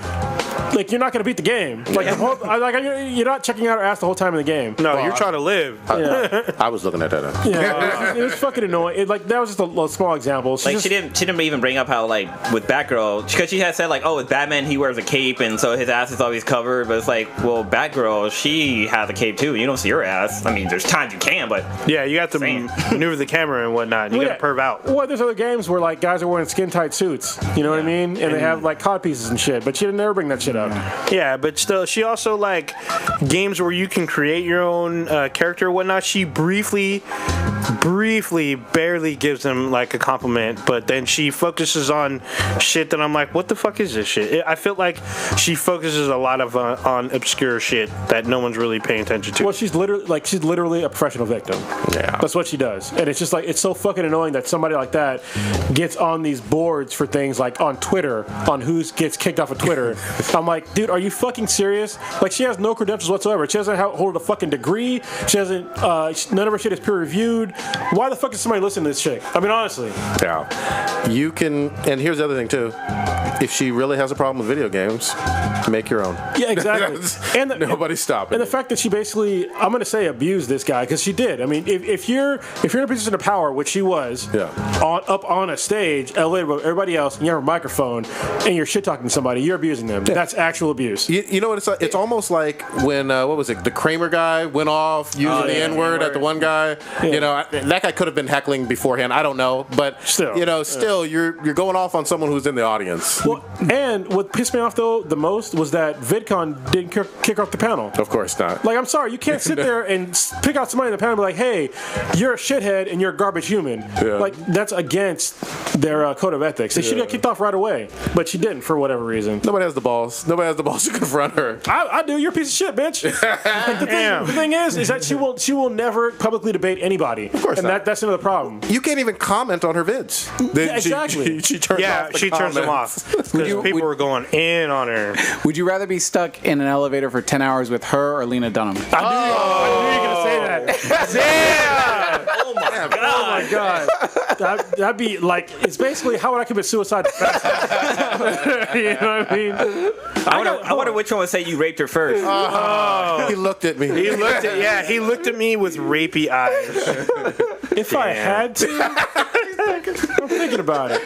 like you're not gonna beat the game. Like, you're not checking out her ass the whole time in the game. No, you're trying to live. I was looking at that. Yeah, it was fucking annoying. That was just a small example. She didn't even bring up how like with Batgirl, because she had said like, oh, with Batman he wears a cape and so his ass is always covered. But it's like, well, Batgirl, she has a cape too. You don't see her ass. I mean, there's times you can, but yeah, you got to maneuver the camera and whatnot. You got to perv out. Well, there's other games where like guys are wearing skin tight suits. You know what I mean? And they have like cod pieces and shit. But she didn't ever bring that shit up. Yeah, but still, she also like games where you can create your own character or whatnot. She briefly, barely gives them like a compliment, but then she focuses on shit that I'm like, what the fuck is this shit? I feel like she focuses a lot of on obscure shit that no one's really paying attention to. Well, she's literally a professional victim. Yeah, that's what she does, and it's just like it's so fucking annoying that somebody like that gets on these boards for things like on Twitter, on who gets kicked off of Twitter. I'm like, dude, are you fucking serious? Like, she has no credentials whatsoever. She doesn't hold a fucking degree. She doesn't. None of her shit is peer reviewed. Why the fuck is somebody listening to this chick? I mean, honestly. Yeah. You can, and here's the other thing too. If she really has a problem with video games, make your own. Yeah, exactly. And nobody's stopping. And the fact that she basically, I'm going to say, abused this guy, because she did. I mean, if you're in a position of power, which she was, up on a stage, elevated with everybody else, and you have a microphone, and you're shit talking to somebody, you're abusing them. Yeah. That's actual abuse. You know what it's like? It's almost like when what was it? The Kramer guy went off using the N-word at the one guy. Yeah. You know, that guy could have been heckling beforehand. I don't know, but still, you're going off on someone who's in the audience. Well, and what pissed me off though the most was that VidCon didn't kick off the panel. Of course not. Like, I'm sorry, you can't sit there and pick out somebody in the panel and be like, "Hey, you're a shithead and you're a garbage human." Yeah. Like, that's against their code of ethics. They should have kicked off right away, but she didn't for whatever reason. Nobody has the balls. Nobody has the balls to confront her. I do. You're a piece of shit, bitch. Like, the thing is that she will never publicly debate anybody. Of course, and not. That's another problem. You can't even comment on her vids. Exactly. She turns off the she turns them off because people were going in on her. Would you rather be stuck in an elevator for 10 hours with her or Lena Dunham? I knew you were gonna say that. Damn! Oh my god! That'd be like, it's basically how would I commit suicide the fastest? You know what I mean? I wonder which one would say you raped her first. He looked at me. He looked at me with rapey eyes. If I had to, I'm thinking about it.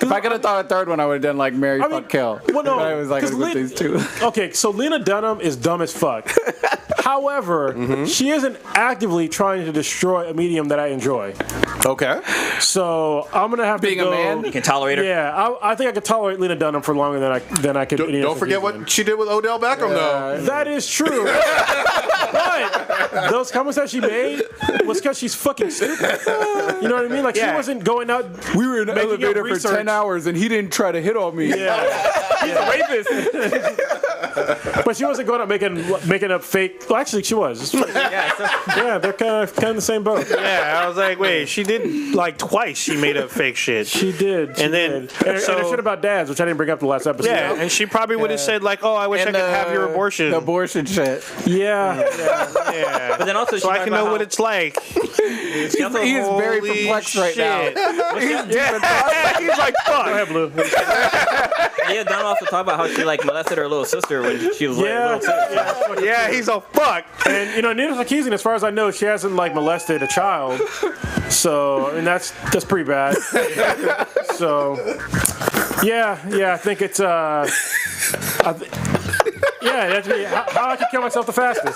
If I could have thought a third one, I would have done like Mary Fuck Kill. Well, no, but I was like, with these two. Okay, so Lena Dunham is dumb as fuck. However, she isn't actively trying to destroy a medium that I enjoy. Okay. So I'm gonna have being to go, a man. You can tolerate her. Yeah, I think I could tolerate Lena Dunham for longer than I could. Don't forget what she did with Odell Beckham, though. That is true. But those comments that she made was because she's fucking stupid. You know what I mean? Like, she wasn't going out. We were in an elevator for 10 hours and he didn't try to hit on me. Yeah. He's a rapist. But she wasn't going out making up fake. Well, actually, she was. Yeah, they're kind of in the same boat. Yeah, I was like, wait, she did like twice. She made up fake shit. She did. And her shit about dads, which I didn't bring up the last episode. Yeah, and she probably would have said like, "Oh, I wish I could have your abortion." The abortion shit. Yeah. But then also, so I can know what it's like. He is very perplexed right now. He's like, "Fuck." Go ahead, Blue. Yeah, Don also talked about how she like molested her little sister when she was like little sister. Yeah, he's a fuck. And Nina Sarkeesian, as far as I know, she hasn't like molested a child. So, I mean, that's pretty bad. So, yeah, I think it's that's me. How I can kill myself the fastest.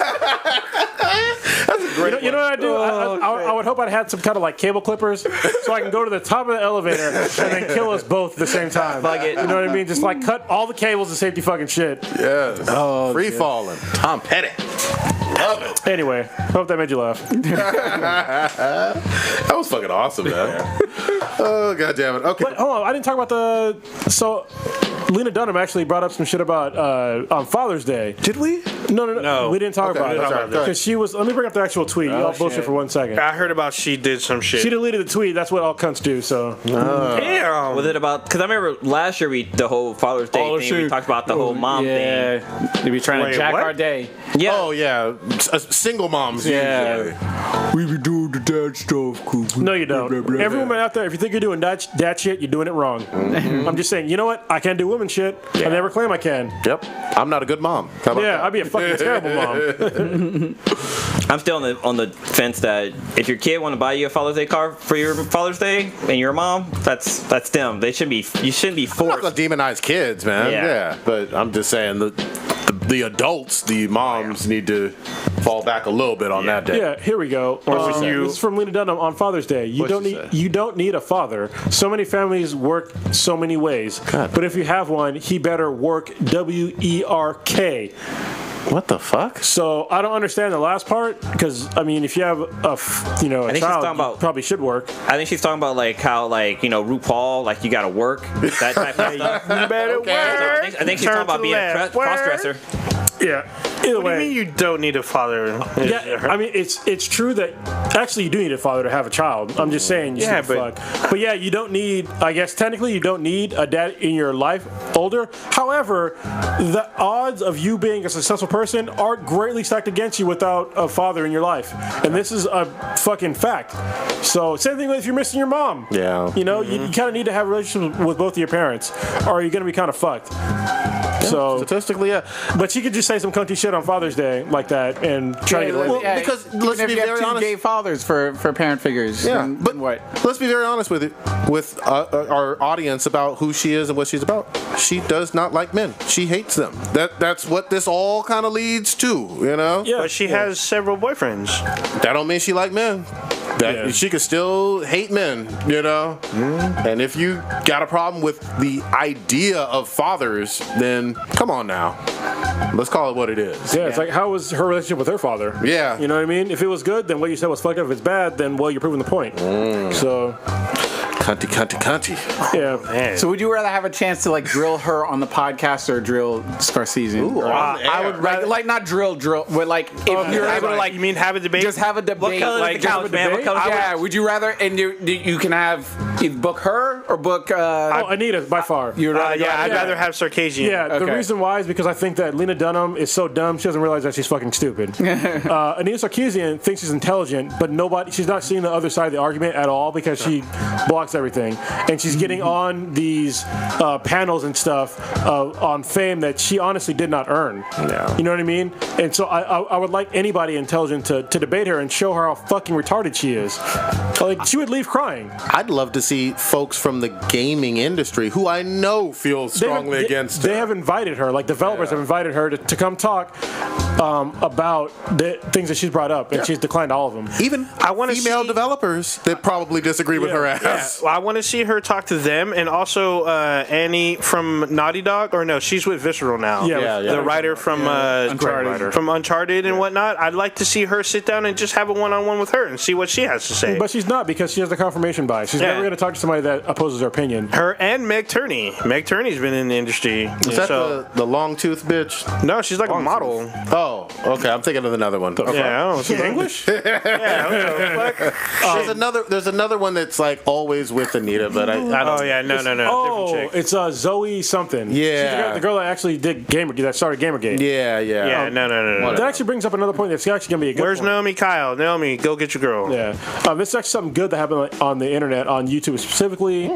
That's a great one. know what I do? I would hope I'd had some kind of like cable clippers so I can go to the top of the elevator and then kill us both at the same time. Fuck it. You know what I mean? Just like cut all the cables and safety fucking shit. Yes. Oh, free falling. Tom Petty. Love it. Anyway, hope that made you laugh. That was fucking awesome, man. Oh, god damn it. Okay. But hold on, I didn't talk about so Lena Dunham actually brought up some shit about on Father's Day. Did we? No. We didn't talk Okay, about we it. didn't talk about it. Because she was, let me bring up the actual tweet. Y'all bullshit for 1 second. I heard about she did some shit. She deleted the tweet. That's what all cunts do, so. Damn. Was it about? Because I remember last year the whole Father's Day thing. We talked about the whole mom thing. Yeah, they be trying Wait, to jack what? our day. Yeah. Oh, yeah. Single moms. Yeah. Usually. We be doing the dad stuff. No, you don't. Every woman out there, if you think you're doing that shit, you're doing it wrong. Mm-hmm. I'm just saying, you know what? I can't do women shit. I never claim I can. Yep. I'm not a good mom. How about Yeah, that? I'd be a fucking terrible mom. I'm still on the fence that if your kid want to buy you a Father's Day car for your Father's Day and you're a mom, that's them. You shouldn't be I'm not forced. gonna demonize kids, man. Yeah. Yeah. But I'm just saying the adults, the moms, need to fall back a little bit on that day. Yeah, here we go. This is from Lena Dunham on Father's Day. You don't need a father. So many families work so many ways. God. But if you have one, he better work WERK. What the fuck? So I don't understand the last part because I mean, if you have a think she's child, talking about- you probably should work. I think she's talking about like how RuPaul, like you gotta work, that type of stuff. You better work. I think she's talking about being a cross-dresser. Yeah. Either What do way. you mean you don't need a father? Yeah, I mean it's true that actually you do need a father to have a child. I'm just saying. Yeah, but yeah, you don't need. I guess technically you don't need a dad in your life older. However, the odds of you being a successful person are greatly stacked against you without a father in your life, and this is a fucking fact. So same thing if you're missing your mom. Yeah. You know, you kind of need to have a relationship with both of your parents, or you're gonna be kind of fucked. So Statistically, yeah. but she could just say some cunty shit on Father's Day like that and try to get away with it. because even let's if be you have very two honest. gay fathers for parent figures. Yeah, then but what? let's be very honest with our audience about who she is and what she's about. She does not like men. She hates them. That's what this all kind of leads to, you know? Yeah. But she has several boyfriends. That don't mean she like men. Yeah. She could still hate men, you know? And if you got a problem with the idea of fathers, then come on now. Let's call it what it is. Yeah, it's like, how was her relationship with her father? Yeah. You know what I mean? If it was good, then what you said was fucked up. If it's bad, then, well, you're proving the point. So, Cunty. yeah. Man. So would you rather have a chance to like drill her on the podcast or drill Scorsese? Ooh, Or- on the I air. would rather like not drill, but like if you're able to like you mean have a debate? just have a debate. What color like is the couch, man? What color? Yeah, would you rather? And you can have either book her or book. Oh, Anita, by far. You'd rather yeah, I'd Yeah. rather have Sarkisian. Yeah, the Okay. reason why is because I think that Lena Dunham is so dumb she doesn't realize that she's fucking stupid. Anita Sarkeesian thinks she's intelligent, but she's not seeing the other side of the argument at all because she blocks everything, and she's getting on these panels and stuff on fame that she honestly did not earn. Yeah. You know what I mean? And so I would like anybody intelligent to debate her and show her how fucking retarded she is. Like she would leave crying. I'd love to see folks from the gaming industry who I know feel strongly against her. They have invited her, like developers have invited her to come talk about the things that she's brought up, and she's declined all of them. Even I wanna female see- developers that probably disagree with her Yeah, ass. well, I want to see her talk to them, and also Annie from Naughty Dog, or no, she's with Visceral now. Yeah, The writer from Uncharted. from Uncharted and whatnot. I'd like to see her sit down and just have a one-on-one with her and see what she has to say. But she's not, because she has the confirmation bias. She's Yeah. never going to talk to somebody that opposes her opinion. Her and Meg Turney. Meg Turney's been in the industry. Is that So the long tooth bitch? no, she's like a model. Oh, okay. I'm thinking of another one. Okay. Yeah, I don't know. She's English? There's another one that's like always with Anita, but I don't. Oh yeah, no. Oh, Different chick. it's Zoe something. Yeah. She's the girl that actually did that started Gamergate. Yeah. Yeah, no. That actually brings up another point that's actually going to be a good Where's point. Naomi Kyle? Naomi, go get your girl. Yeah, this is actually something good that happened on the internet, on YouTube specifically,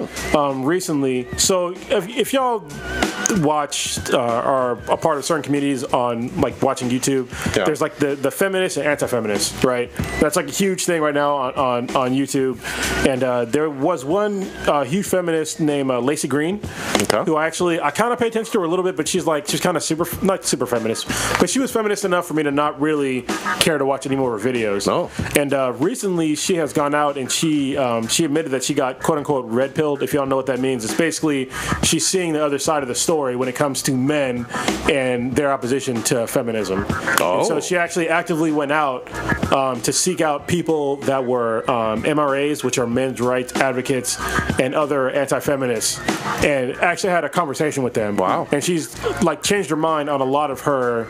recently. So if y'all watch are a part of certain communities on like watching YouTube. Yeah. There's like the feminists and anti-feminists, right? That's like a huge thing right now on YouTube. And there was one huge feminist named Lacey Green, who I kind of pay attention to her a little bit, but she's kind of not super feminist, but she was feminist enough for me to not really care to watch any more of her videos. No. And recently she has gone out and she admitted that she got quote unquote red pilled. If you don't know what that means, it's basically she's seeing the other side of the story when it comes to men and their opposition to feminism. And so she actually actively went out to seek out people that were MRAs, which are men's rights advocates, and other anti-feminists, and actually had a conversation with them. Wow. And she's like changed her mind on a lot of her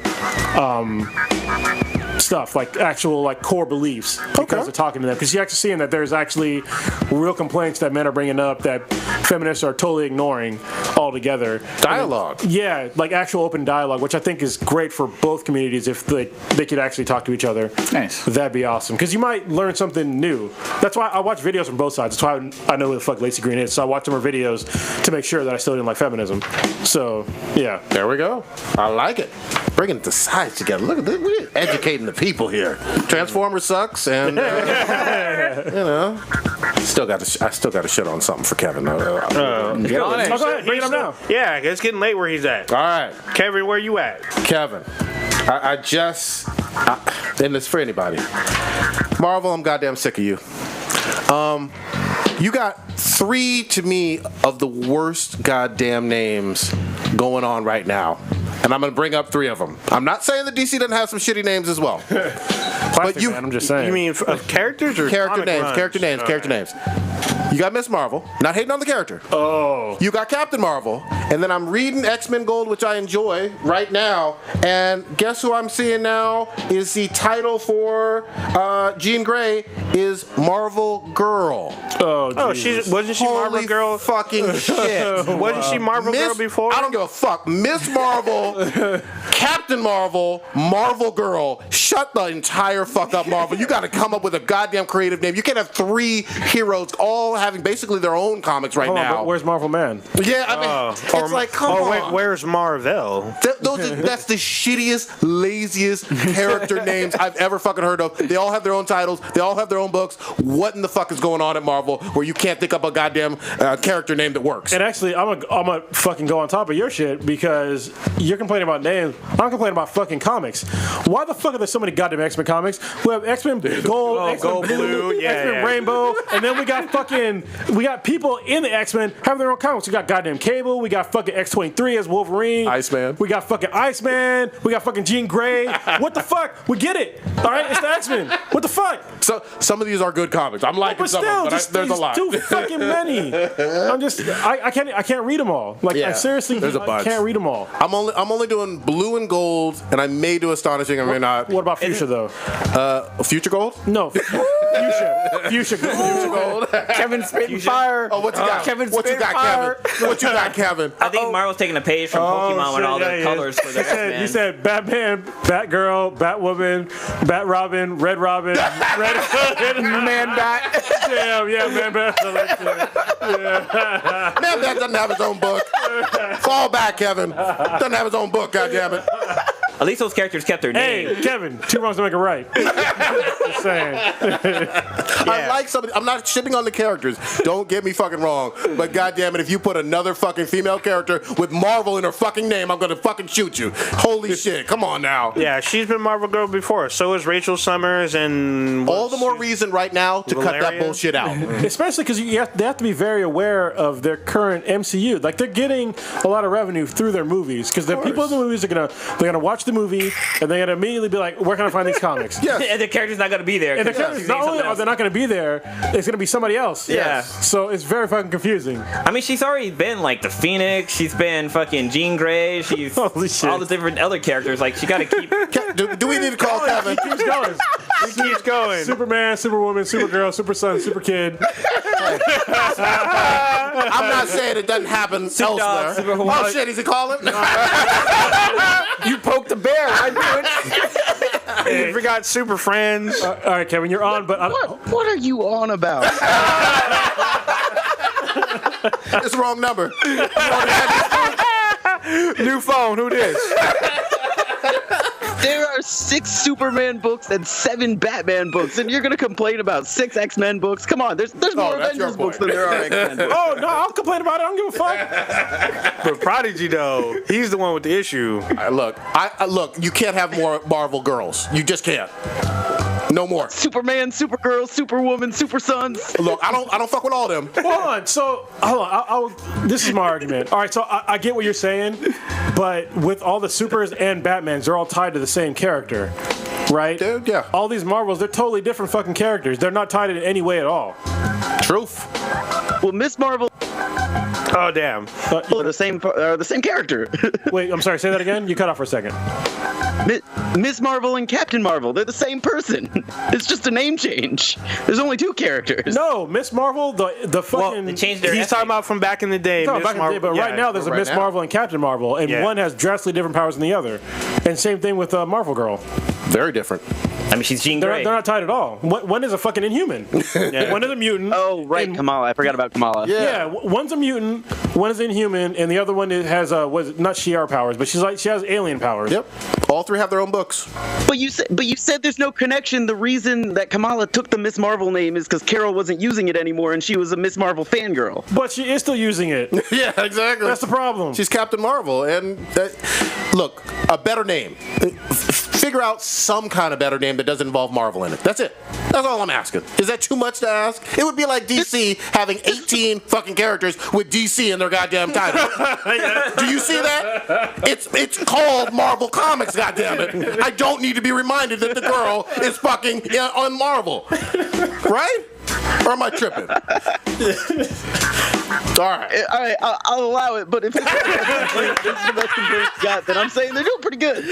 stuff, like actual like core beliefs because of talking to them. Because you're actually seeing that there's actually real complaints that men are bringing up that feminists are totally ignoring altogether. Dialogue. Yeah, like actual open dialogue, which I think is great for both communities if they could actually talk to each other. Nice. That'd be awesome. Because you might learn something new. That's why I watch videos from both sides. That's why I know who the fuck Lacey Green is. So I watch them her videos to make sure that I still didn't like feminism. So, yeah. There we go. I like it. Bringing the sides together. Look at this. We're educating the people here. Transformers sucks, and you know, I still got to shit on something for Kevin. Go ahead, bring it up now. Yeah, it's getting late where he's at. All right, Kevin, where you at? Kevin. And this for anybody. Marvel, I'm goddamn sick of you. You got 3 to me of the worst goddamn names going on right now. And I'm going to bring up 3 of them. I'm not saying that DC doesn't have some shitty names as well. But I'm just saying. You mean of characters or Character names, runs? character names. You got Miss Marvel, not hating on the character. Oh. You got Captain Marvel, and then I'm reading X-Men Gold, which I enjoy right now, and guess who I'm seeing now is the title for Jean Grey is Marvel Girl. Oh, wasn't she Marvel Holy Girl? fucking shit. Wasn't she Marvel Girl before? I don't give a fuck. Miss Marvel, Captain Marvel, Marvel Girl. Shut the entire fuck up, Marvel. You got to come up with a goddamn creative name. You can't have 3 heroes all having basically their own comics right Hold on, now. but where's Marvel Man? Yeah, I mean, it's like, come on. Where's Marvel? That's the shittiest, laziest character names I've ever fucking heard of. They all have their own titles. They all have their own books. What in the fuck is going on at Marvel where you can't think up a goddamn character name that works? And actually, I'm gonna fucking go on top of your shit because you're complaining about names. I'm complaining about fucking comics. Why the fuck are there so many goddamn X-Men comics? We have X-Men Gold, X-Men Blue, X-Men Rainbow, and then we got people in the X-Men having their own comics. We got goddamn Cable. We got fucking X-23 as Wolverine. Iceman. We got fucking Iceman. We got fucking Jean Grey. What the fuck? We get it. All right, it's the X-Men. What the fuck? So some of these are good comics. I'm liking some of them, but there's a lot. Too fucking many. I can't read them all. Like I seriously, there's a bunch. Can't read them all. I'm only doing Blue and Gold, and I may do Astonishing. I may not. What about Fuchsia though? Future Gold? No, Fuchsia Gold. Kevin spitting fire. Oh, what you got? Kevin What you got, fire. Kevin? What you got, Kevin? I think Marvel's taking a page from Pokemon with all the colors for the X-Men. You said Batman, Batgirl, Batwoman, Batrobin, Red Robin, Red Man Bat. Damn, yeah, Man Bat. Man Bat doesn't have his own book. Fall back, Kevin. Doesn't have his own book, goddammit. At least those characters kept their name. Hey, Kevin, 2 wrongs to make a right. Just saying. I like somebody. I'm not shitting on the characters. Don't get me fucking wrong. But goddammit, if you put another fucking female character with Marvel in her fucking name, I'm gonna fucking shoot you. Holy shit! Come on now. Yeah, she's been Marvel Girl before. So is Rachel Summers, and all the more reason right now to cut that bullshit out. Especially because they have to be very aware of their current MCU. Like they're getting a lot of revenue through their movies because the people in the movies are gonna watch the movie and they're gonna immediately be like, where can I find these comics? Yes. And the character's not gonna be there. And the characters not only are they not gonna be there, it's gonna be somebody else. Yeah. So it's very fucking confusing. I mean, she's already been like the Phoenix. She's been fucking Jean Grey. She's Holy shit. all the different other characters. Like she gotta keep. Do we need to call Kevin? He keeps going. He keeps going. Superman, Superwoman, Supergirl, Super Son, Super Kid. I'm not saying it doesn't happen elsewhere. Super Oh shit, is he calling? You poked the bear. I knew it. You forgot Super Friends. All right, Kevin, you're on, but What are you on about? It's the wrong number. New phone. Who this? There are 6 Superman books and 7 Batman books, and you're gonna complain about 6 X-Men books? Come on, there's more that's your Avengers books point. than there are X-Men books. Oh no, I'll complain about it. I don't give a fuck. But Prodigy though, he's the one with the issue. Look, look. You can't have more Marvel girls. You just can't. No more. Superman, Supergirl, Superwoman, Super Sons. Look, I don't fuck with all them. Hold on. So hold on. This is my argument. All right. So I get what you're saying, but with all the supers and Batmans, they're all tied to the same character, right? Dude, yeah. All these Marvels, they're totally different fucking characters. They're not tied in any way at all. Truth. Well, Miss Marvel Oh damn. are the same character. Wait, I'm sorry. Say that again. You cut off for a second. Miss Marvel and Captain Marvel, they're the same person. It's just a name change. There's only 2 characters. No, Miss Marvel, the fucking. They changed their. He's talking about from back in the day. No, Miss back in the day, but Marvel- right now there's a right Miss now. Marvel and Captain Marvel, and Yeah. one has drastically different powers than the other. And same thing with Marvel Girl. Very different. I mean, she's Jean They're Grey. not tied at all. One is a fucking Inhuman. One is a mutant. Oh, right, and- Kamala. I forgot about Kamala. Yeah, one's a mutant, one is Inhuman, and the other one has not Shi'ar powers, but she has alien powers. Yep. All 3 have their own books. But you said there's no connection. The reason that Kamala took the Miss Marvel name is because Carol wasn't using it anymore, and she was a Miss Marvel fangirl. But she is still using it. Yeah, exactly. That's the problem. She's Captain Marvel, and look, a better name. Figure out some kind of better name that doesn't involve Marvel in it. That's it. That's all I'm asking. Is that too much to ask? It would be like DC having 18 fucking characters with DC in their goddamn title. Do you see that? It's called Marvel Comics, goddammit. I don't need to be reminded that the girl is fucking on Marvel. Right? Or am I tripping? All right. I'll allow it, but if it's the best complaint you got, then I'm saying they're doing pretty good.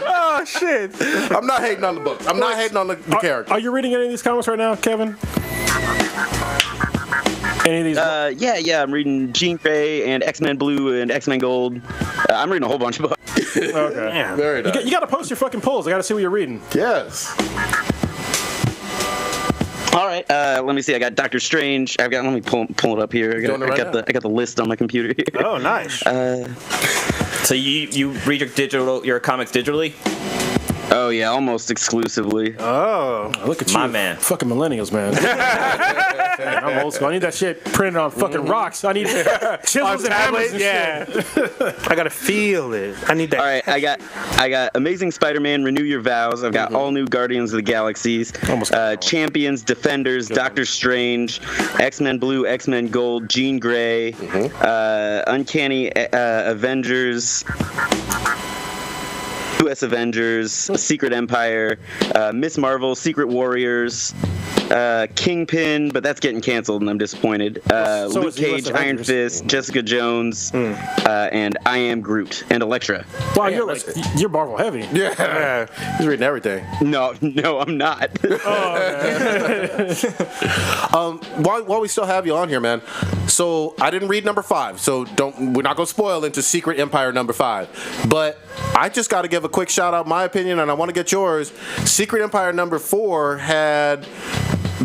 Oh shit. I'm not hating on the book. I'm not hating on the character. Are you reading any of these comics right now, Kevin? Any of these? Yeah, I'm reading Jean Grey and X-Men Blue and X-Men Gold. I'm reading a whole bunch of books. Okay. Very nice. You got to post your fucking polls. I got to see what you're reading. Yes. All right, let me see. I got Doctor Strange. Let me pull it up here. I Doing it right now. got the list on my computer here. Oh nice. So you read your comics digitally? Oh yeah, almost exclusively. Oh. Look at My you, man. fucking millennials, man. Man, I'm old school. I need that shit printed on fucking rocks. I need chisels and hammers and shit. I gotta feel it. I need that. All right, I got Amazing Spider-Man, Renew Your Vows. I've got all new Guardians of the Galaxies, Champions, Defenders, Doctor Strange, X-Men Blue, X-Men Gold, Jean Grey, Uncanny Avengers. U.S. Avengers, Secret Empire, Miss Marvel, Secret Warriors, Kingpin, but that's getting canceled and I'm disappointed. Luke is US Cage, Iron Avengers. Fist, Jessica Jones, and I Am Groot, and Elektra. Wow, you're Marvel heavy. Yeah. He's reading everything. No, I'm not. While we still have you on here, man. So I didn't read number 5, so we're not gonna spoil into Secret Empire number 5. But I just got to give a quick shout out, my opinion, and I want to get yours. Secret Empire number 4 had,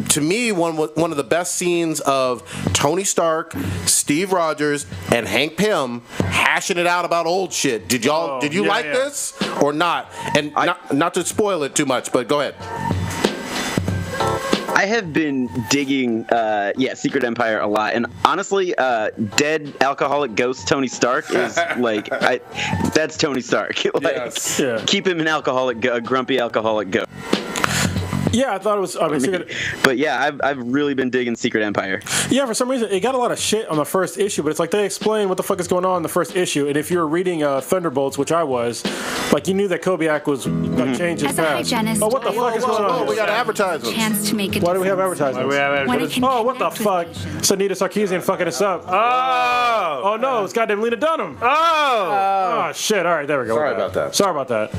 to me, one of the best scenes of Tony Stark, Steve Rogers, and Hank Pym hashing it out about old shit. Did you like this or not? And not to spoil it too much, but go ahead. I have been digging, Secret Empire a lot, and honestly, dead alcoholic ghost Tony Stark is like, that's Tony Stark. Yes. Yeah. Keep him an a grumpy alcoholic ghost. Yeah, I thought it was. But yeah, I've really been digging Secret Empire. Yeah, for some reason it got a lot of shit on the first issue, but it's like they explain what the fuck is going on in the first issue. And if you were reading Thunderbolts, which I was, like you knew that Kobiak was changing As a fast. hygienist, Oh, what the fuck is going on? Oh, we got advertisements. chance to make a Why do we have difference. advertisements? When it can Oh, what the connect with fuck? patients. Sanita Sarkeesian fucking us up. Oh no, it's goddamn Lena Dunham. Oh shit! All right, there we go. Sorry about that. Sorry about that.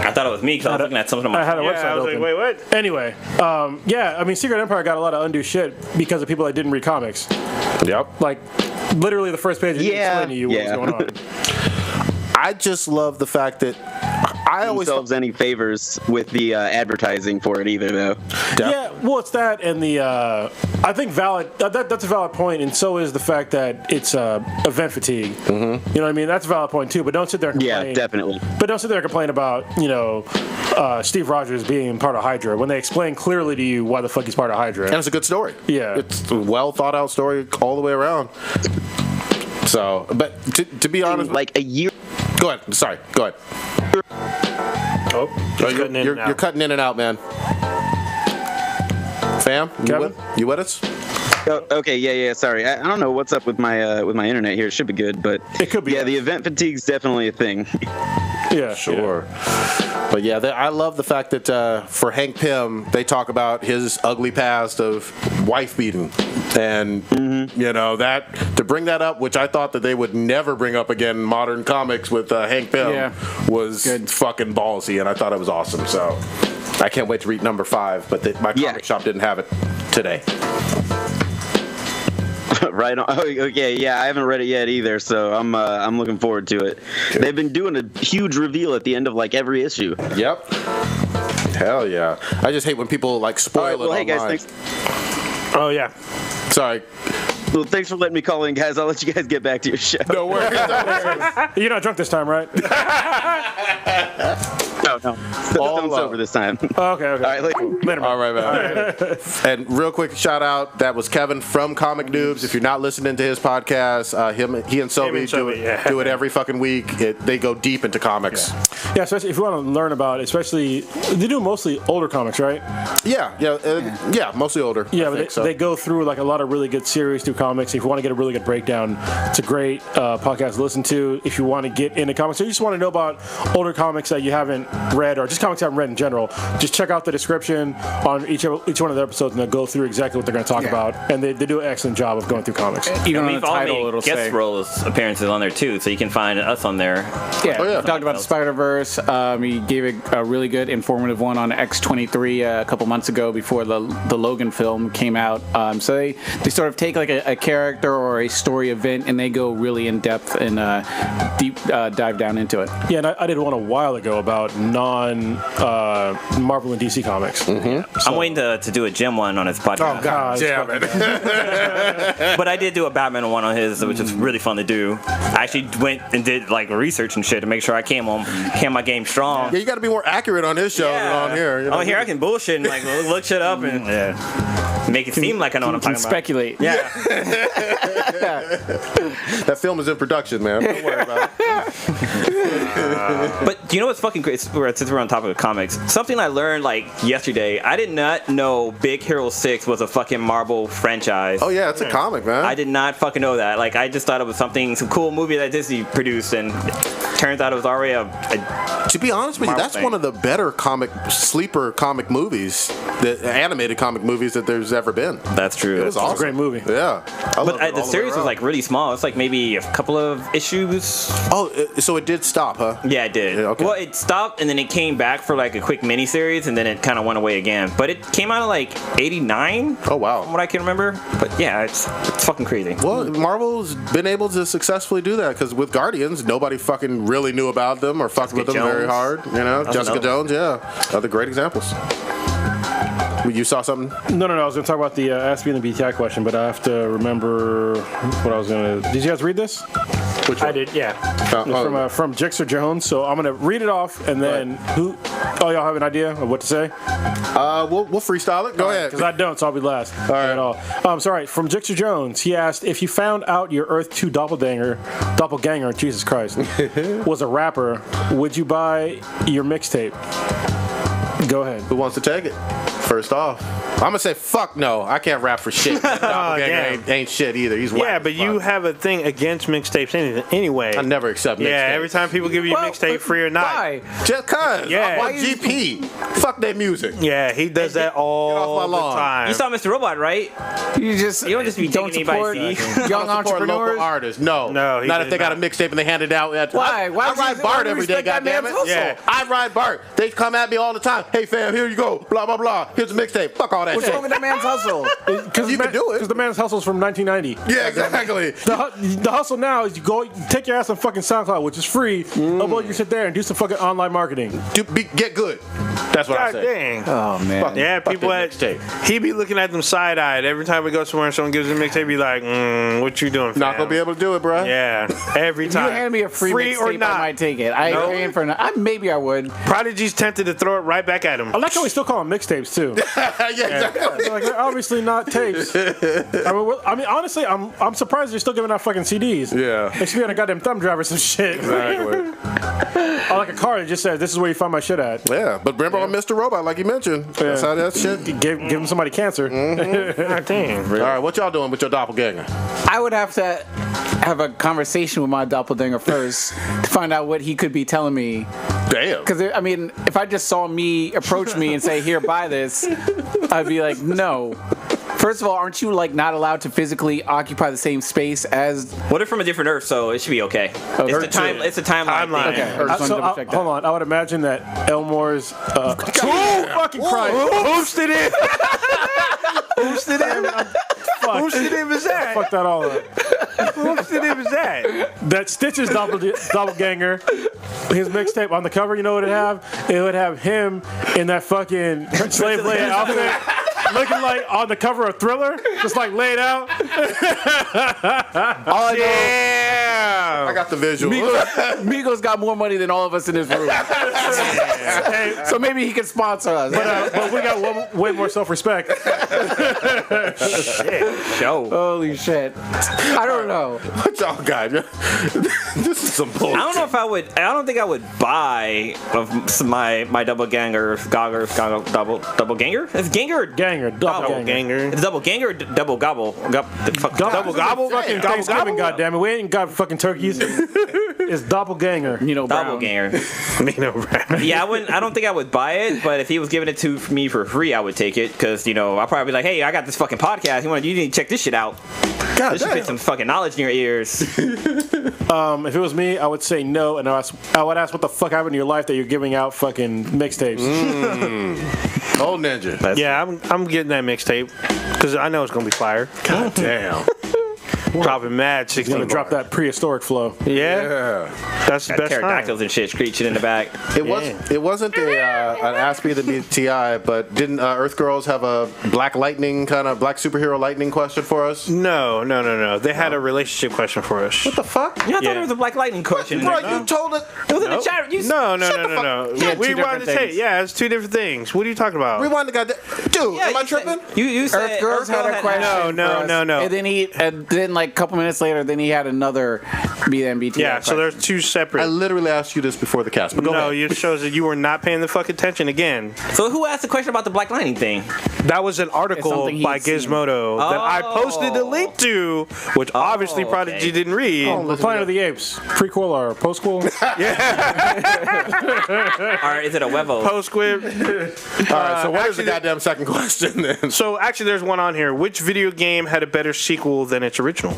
I thought it was me because I was looking at something on I my had a Yeah, website I was open. like, wait, what? Anyway, I mean, Secret Empire got a lot of undue shit because of people that didn't read comics. Yep. Like, literally the first page Yeah, explained to you what was going on. I just love the fact that themselves any favors with the advertising for it either, though. Yeah, well, it's that, and the I think that's a valid point, and so is the fact that it's event fatigue. You know what I mean? That's a valid point too. But don't sit there and complain. Yeah, definitely. But don't sit there and complain about Steve Rogers being part of Hydra when they explain clearly to you why the fuck he's part of Hydra. And it's a good story. Yeah, it's a well thought out story all the way around. So, but to be honest, like a year. Go ahead. Sorry. Go ahead. You're cutting in and out, man. Fam, you with us? Oh, okay, yeah. Sorry, I don't know what's up with my internet here. It should be good, but it could be. Yeah, the event fatigue's definitely a thing. Yeah, sure. But yeah, I love the fact that for Hank Pym, they talk about his ugly past of wife beating, and that to bring that up, which I thought that they would never bring up again in modern comics with Hank Pym, was fucking ballsy, and I thought it was awesome. So I can't wait to read number 5, but my comic shop didn't have it today. Right on. Oh, okay, yeah, I haven't read it yet either, so I'm looking forward to it. Good. They've been doing a huge reveal at the end of like every issue. Yep. Hell yeah. I just hate when people like spoil it online. Hey guys, thanks. Oh yeah. Sorry. Well, thanks for letting me call in, guys. I'll let you guys get back to your show. No worries. You're not drunk this time, right? No. Still sober this time. Okay. All right, later. All right, man. And real quick shout out, that was Kevin from Comic Noobs. If you're not listening to his podcast, he and Sobe do it every fucking week. They go deep into comics. Yeah, especially if you want to learn about, especially they do mostly older comics, right? Yeah, mostly older. Yeah, but they go through like a lot of really good series through comics. If you want to get a really good breakdown, it's a great podcast to listen to. If you want to get into comics, or you just want to know about older comics that you haven't read, or just comics you haven't read in general, just check out the description on each one of the episodes, and they'll go through exactly what they're going to talk about. And they do an excellent job of going through comics. Even on the title, it'll say guest roles appearances on there too, so you can find us on there. Yeah, we talked about the Spider-Verse. He gave a really good, informative one on X-23 a couple months ago before the Logan film came out. So they sort of take like a character or a story event, and they go really in depth and deep dive down into it. Yeah, and I did one a while ago about non-Marvel and DC comics. Mm-hmm. So. I'm waiting to do a Jim one on his podcast. Oh, God damn it. But I did do a Batman one on his, which is really fun to do. I actually went and did like research and shit to make sure I came my game strong. Yeah, you got to be more accurate on his show than on here. You know? Here I can bullshit and like look shit up and make it seem like I know what I'm talking about. Speculate. Yeah. That film is in production, man. Don't worry about it. But do you know what's fucking great? Since we're on topic of comics, something I learned like yesterday. I did not know Big Hero 6 was a fucking Marvel franchise. Oh yeah, it's a comic, man. I did not fucking know that. Like I just thought it was some cool movie that Disney produced, and turns out it was already To be honest with you, that's one of the better sleeper comic movies, the animated comic movies that there's ever been. That's true. It was awesome. It's a great movie. Yeah. But the series was like really small. It's like maybe a couple of issues. Oh, so it did stop, huh? Yeah, it did. Yeah, okay. Well, it stopped and then it came back for like a quick miniseries, and then it kind of went away again. But it came out of like '89. Oh wow. From what I can remember. But yeah, it's fucking crazy. Well, Marvel's been able to successfully do that because with Guardians, nobody fucking really knew about them or fucked with them very hard. You know, Jessica Jones, other great examples. You saw something? No. I was going to talk about the Ask Me in the BTI question, but I have to remember what I was going to. Did you guys read this? Which one? I did, yeah. From Jixer Jones. So I'm going to read it off, and then y'all have an idea of what to say? We'll freestyle it. Go ahead. Because I don't, so I'll be last. All right. Sorry. From Jixer Jones, he asked, if you found out your Earth 2 doppelganger, Jesus Christ, was a rapper, would you buy your mixtape? Go ahead. Who wants to take it? First off, I'm gonna say fuck no. I can't rap for shit. Ain't shit either. He's whack. Yeah, but you have a thing against mixtapes anyway. I never accept mixtapes. Yeah, every time people give you a mixtape, free or not. Why? Just cause. Yeah. Why GP? Fuck their music. Yeah, he does that all the time. You saw Mr. Robot, right? You don't just be taking anybody's young entrepreneurs. Local artists. No, not if they got a mixtape and they hand it out. Why? I ride BART every day. Goddamn it. Yeah. I ride BART. They come at me all the time. Hey, hey fam, here you go, blah blah blah. Here's a mixtape. Fuck all that What's shit. wrong with that man's hustle? Because You can do it. Because the man's hustle's from 1990. Yeah, exactly. The hustle now is you take your ass on fucking SoundCloud, which is free, upload your shit there, and do some fucking online marketing. Get good. That's what I God say. dang. Oh man. Yeah, people that at he be looking at them side eyed every time we go somewhere and someone gives us a mixtape. Be like, what you doing? Not fam?" gonna be able to do it, bro. Yeah, every If time. you hand me a free or mixtape, not. I might take it. I ain't No. paying for it. Maybe I would. Prodigy's tempted to throw it right back at him. I like how we still call them mixtapes too. Yeah, exactly. Like they're obviously not tapes. I mean, honestly, I'm surprised they're still giving out fucking CDs. Yeah. They should be on a goddamn thumb drive or some shit. Exactly. Or like a car that just says, "This is where you find my shit at." Yeah, but remember on Mr. Robot, like you mentioned, that's how that shit. Give him somebody cancer. God dang. All right, what y'all doing with your doppelganger? I would have to have a conversation with my doppelganger first to find out what he could be telling me. Damn. Because I mean, if I just saw me approach me and say, "Here, buy this," I'd be like, "No." First of all, aren't you like not allowed to physically occupy the same space as? What if from a different Earth? So it should be okay. It's the time. It's a timeline. Timeline. Thing. Okay, I just wanted to double check that. Hold on, I would imagine that Elmore's. Fucking Christ! Boosted it. Boosted it. Fuck. Boosted it was that. Fuck that all up. Boosted it was that. That Stitch's doppelganger, his mixtape on the cover, you know what it'd have? It would have him in that fucking slave lady outfit, looking like on the cover of Thriller, just like laid out. All I know, Damn. I got the visual. Migos got more money than all of us in this room, so maybe he can sponsor us. But we got way more self-respect. Show. Holy shit! I don't know. What y'all got? This is some bullshit. I don't know if I would. I don't think I would buy of my double ganger, double ganger. Is ganger or Ganger, doppelganger. Ganger. It's double ganger or double gobble? Double gobble. Fucking gobble Thanksgiving, gobble. goddammit. We ain't got fucking turkeys. It's doppelganger. You know, Brown. Double ganger. Nino Brown. Yeah, I don't think I would buy it, but if he was giving it to me for free, I would take it because I'll probably be like, hey, I got this fucking podcast. You need to check this shit out. God This should damn. get some fucking knowledge in your ears. If it was me, I would say no, and I would ask what the fuck happened in your life that you're giving out fucking mixtapes. Old Ninja. Yeah, I'm getting that mixtape because I know it's gonna be fire. God damn. Dropping mad 16. Gonna drop that prehistoric flow. Yeah, that's the Got best time. pterodactyls and shit screeching in the back. It wasn't an Ask Me the BTI, but didn't Earth Girls have a Black Lightning kind of Black superhero lightning question for us? No. They had a relationship question for us. What the fuck? Yeah, I thought Yeah. it was a Black Lightning question. Bro, in there. you told us. It was in the chat. You No. Yeah, We two wanted different to say, things. yeah, it's two different things. What are you talking about? Rewind the goddamn. Dude, Yeah, am I you said- tripping? You said Earth Girls had a question. No. for us, No. And then like a couple minutes later, then he had another BTI. Yeah, so there's two separate. I literally asked you this before the cast, but go No, ahead. it shows that you were not paying the fucking attention again. So who asked the question about the Black Lightning thing? That was an article something he'd by seen. Gizmodo that I posted the Oh. link to, which obviously okay. Prodigy didn't read. The Planet of the Apes, prequel or postquel? Or is it a Wevo? Postscript. All right, so what is the actually, goddamn second question then? So actually, there's one on here. Which video game had a better sequel than its original?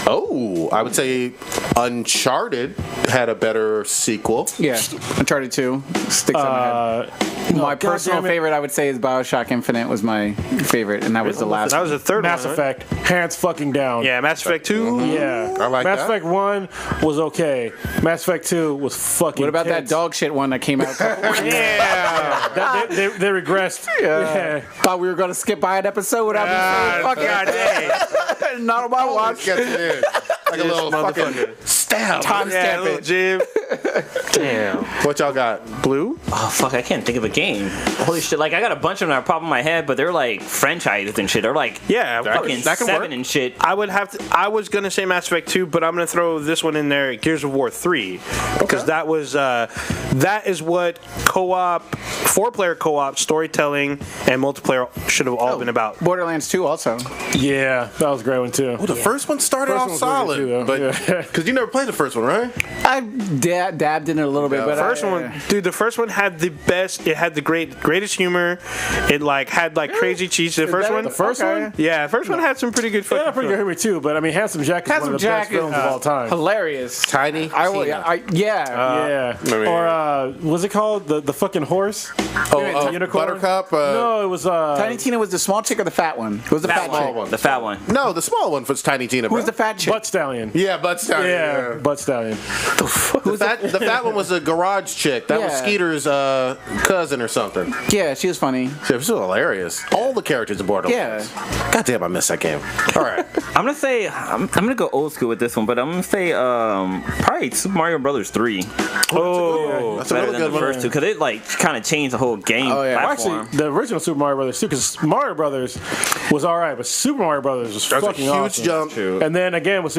Oh, I would say Uncharted had a better sequel. Yeah, Uncharted 2 sticks in my head. My personal goddamn it. favorite, I would say, is BioShock Infinite was my favorite, and that was the last. That was the third Mass one. Effect, hands fucking down. Yeah, Mass Effect 2. Yeah. I like Mass that. Effect 1 was okay. Mass Effect 2 was fucking What about that tits. dog shit one that came out? Yeah. They regressed. Yeah. Thought we were gonna skip by an episode without me. Fuck God dang. it. Not on my watch. Gets it in. Like a little fucking stab. Time Yeah, stamp little it. jib. Damn. What y'all got? Blue? Oh fuck, I can't think of a game. Holy shit! Like I got a bunch of them that pop in my head, but they're like franchises and shit. They're like Yeah, fucking that can 7 work. and shit. I would have to. I was gonna say Mass Effect 2, but I'm gonna throw this one in there, Gears of War 3, because that was that is what co-op, 4-player co-op storytelling and multiplayer should have all been about. Borderlands 2 also. Yeah, that was a great one too. The first one started First off one was really solid, good too, though. but Yeah. because you never played the first one, right? I did. dabbed in it a little bit, but The first one had the best. It had the greatest humor. It like had like crazy cheese. The first one. The first one? Yeah, the first one had some pretty good. Yeah, pretty good humor too. But I mean, Handsome Jack is one of the best films of all time. Hilarious. Tiny. Yeah. Or what's it called? The fucking horse. Unicorn? Buttercup. No, it was Tiny Tina was the small chick or the fat one? It was the fat chick. one. The fat one. No, the small one was Tiny Tina. Who's the fat chick? Butt Stallion. Yeah, Butt Stallion. Yeah, Butt Stallion. The fat one was a garage chick. That was Yeah. Skeeter's cousin or something. Yeah, she was funny. It was hilarious. All the characters in Borderlands. God damn, I missed that game. All right. I'm gonna say I'm gonna go old school with this one, but I'm gonna say probably Super Mario Brothers 3. Oh, that's a Better really than good the one. first two, because it like kind of changed the whole game platform. Actually, the original Super Mario Brothers too, because Mario Brothers was alright, but Super Mario Brothers was That's a fucking huge awesome. jump. And then again with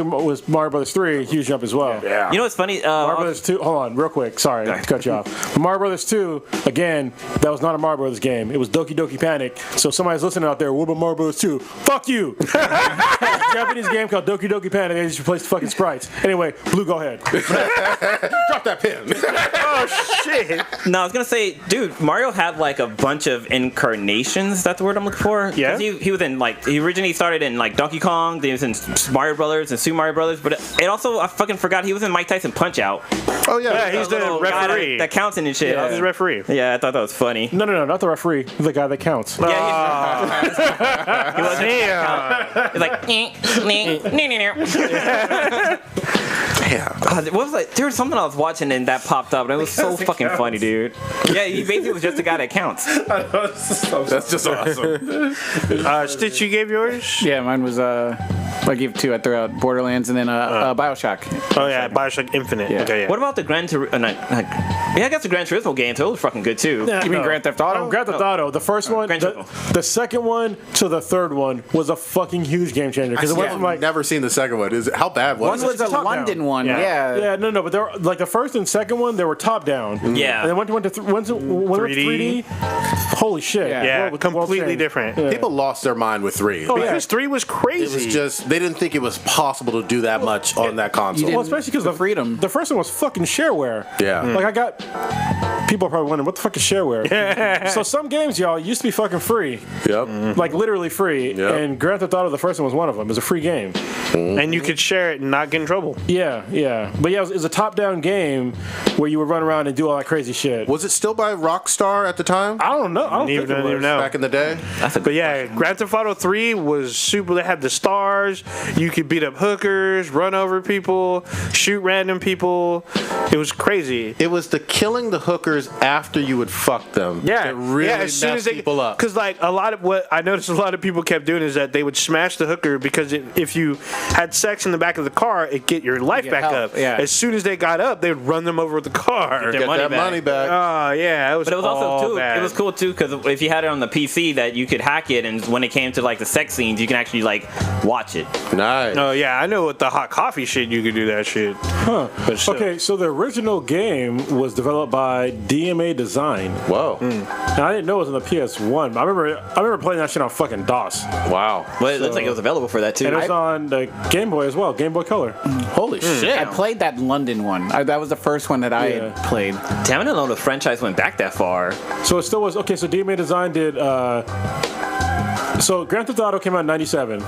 Mario Brothers 3, huge jump as well. Yeah. You know what's funny? Mario Brothers 2, hold on, real quick. Sorry to cut you off. But Mario Brothers 2, again, that was not a Mario Brothers game. It was Doki Doki Panic. So somebody's listening out there, what about Mario Brothers 2? Fuck you! It's a Japanese game called Doki Doki Panic. They just replaced the fucking sprites. Anyway, Blue, go ahead. Drop that pin. Oh shit! No, I was gonna say, dude, Mario had like a bunch of incarnations. That's the word I'm looking for. Yeah. 'Cause he was in like he originally started in like Donkey Kong. Then he was in Mario Brothers and Super Mario Brothers. But it also I fucking forgot he was in Mike Tyson Punch Out. Oh yeah. Yeah, he's the Little guy referee. that counts and shit. He's the referee. Yeah, I thought that was funny. No, not the referee. The guy that counts. Yeah, he was Damn. he's like. Yeah. What was like? There was something I was watching and that popped up, and it was so fucking funny, dude. Yeah, he basically was just the guy that counts. That's just awesome. Stitch, you gave yours? Yeah, mine was I gave two. I threw out Borderlands and then Bioshock. Oh yeah, Bioshock Infinite. Yeah. Okay, yeah. What about the Gran Turismo? Yeah, I guess the Gran Turismo game too. It was fucking good too. Yeah, You mean Grand Theft Auto? Grand Theft Auto. The first one, Gran the second one to the third one was a fucking huge game changer. Because it went from like never seen the second one. Is it, how bad was One it? was the top London down. one. Yeah. Yeah. no, but they were, like the first and second one, they were top down. Yeah. And then went to 3D. Holy shit! Yeah, World completely changed. different. Yeah. People lost their mind with 3. Oh, yeah. Because 3 was It crazy. was just they didn't think it was possible to do that much on that console. Well, especially because the freedom. The first one was fucking shareware. Yeah. Like I got people are probably wondering what the fuck is shareware. So some games, y'all, used to be fucking free, Yep. like literally free. Yep. And Grand Theft Auto, the first one was one of them. It was a free game. And you could share it and not get in trouble. Yeah. But yeah, it was a top-down game where you would run around and do all that crazy shit. Was it still by Rockstar at the time? I don't know. I don't think it Don't was. even know. Back in the day? But yeah, Grand Theft Auto 3 was super. They had the stars. You could beat up hookers, run over people, shoot random people. It was crazy. It was the killing the hookers after you would fuck them. Yeah, It really as soon as messed they, people up. Because like a lot of what I noticed, a lot of people kept doing is that they would smash the hooker because if you had sex in the back of the car, it'd get your life get back help, up. yeah. As soon as they got up, they'd run them over with the car. Their Get money that back. money back. Oh yeah, it was. But it was all also too. bad. It was cool too because if you had it on the PC, that you could hack it, and when it came to like the sex scenes, you can actually like watch it. Nice. Oh yeah, I know with the hot coffee shit, you could do that shit. Huh. But still. Okay, so the original game was developed by DMA Design. Whoa. And I didn't know it was on the PS1. I remember playing that shit on fucking DOS. Wow. But it looks like it was available for that too. And it was on the Game Boy as well, Game Boy Color. Holy shit. I played that London one. That was the first one that I had played. Damn, I didn't know the franchise went back that far. So it still was okay. So DMA Design did. So Grand Theft Auto came out in '97.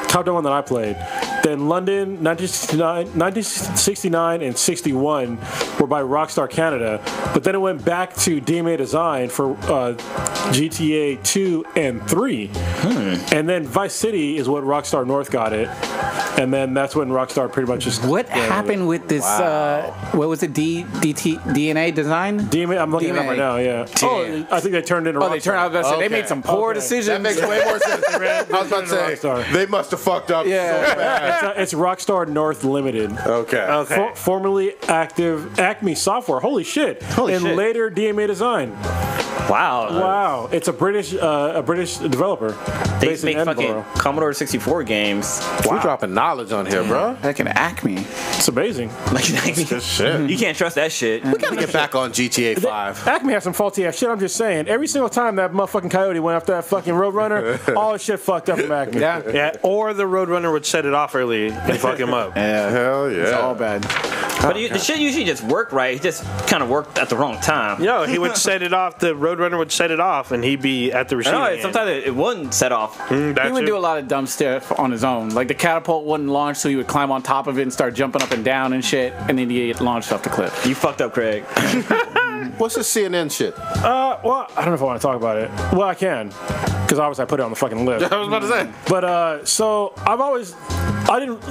Top down one that I played. Then London, 1969 and 61 were by Rockstar Canada. But then it went back to DMA Design for GTA 2 and 3. And then Vice City is what Rockstar North got it. And then that's when Rockstar pretty much just. What happened with this? What was it? DNA Design? DMA, I'm looking it up right now, yeah. Oh, I think they turned into Rockstar. Oh, they turned out. They Okay. made some poor Okay. decisions. That makes way more sense. I was about to say, Rockstar. they must have fucked up Yeah. so bad. It's Rockstar North Limited. Okay. Okay. Formerly active Acme Software. Holy shit. And shit. later DMA Design. Wow. Wow. It's a British developer. They based make in fucking Edinburgh. Commodore 64 games. We're dropping knowledge on here, bro. Like an Acme. It's amazing. Like Good shit. you can't trust that shit. We gotta get back on GTA 5. Acme has some faulty ass shit. I'm just saying. Every single time that motherfucking coyote went after that fucking Roadrunner, all the shit fucked up from Acme. Yeah. Yeah, or the Roadrunner would set it off early and fuck him up. Yeah. Hell yeah. It's all bad. But the shit usually just worked right. It just kind of worked at the wrong time. Yo, he would set it off. The Roadrunner would set it off, and he'd be at the receiving end. Sometimes it wouldn't set off. He would do a lot of dumb stuff on his own. Like the catapult wouldn't launch, so he would climb on top of it and start jumping up and down and shit, and then he'd get launched off the cliff. You fucked up, Craig. What's this CNN shit? Well, I don't know if I want to talk about it. Well, I can, because obviously I put it on the fucking list. I was about to say. But so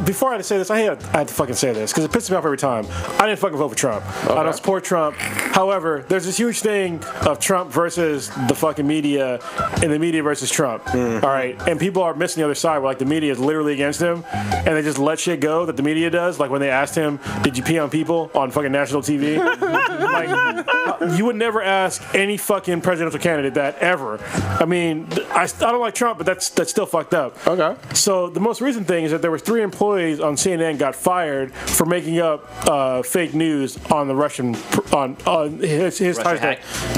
before I had to say this, I had to fucking say this because it pisses me off every time. I didn't fucking vote for Trump. Okay. I don't support Trump. However, there's this huge thing of Trump versus the fucking media and the media versus Trump. All right, and people are missing the other side where like the media is literally against him, and they just let shit go that the media does. Like when they asked him, "Did you pee on people on fucking national TV?" Like, you would never ask any fucking presidential candidate that ever. I mean, I don't like Trump, but that's still fucked up. Okay. So the most recent thing is that there were 3 employees on CNN got fired for making up fake news on the Russian on his ties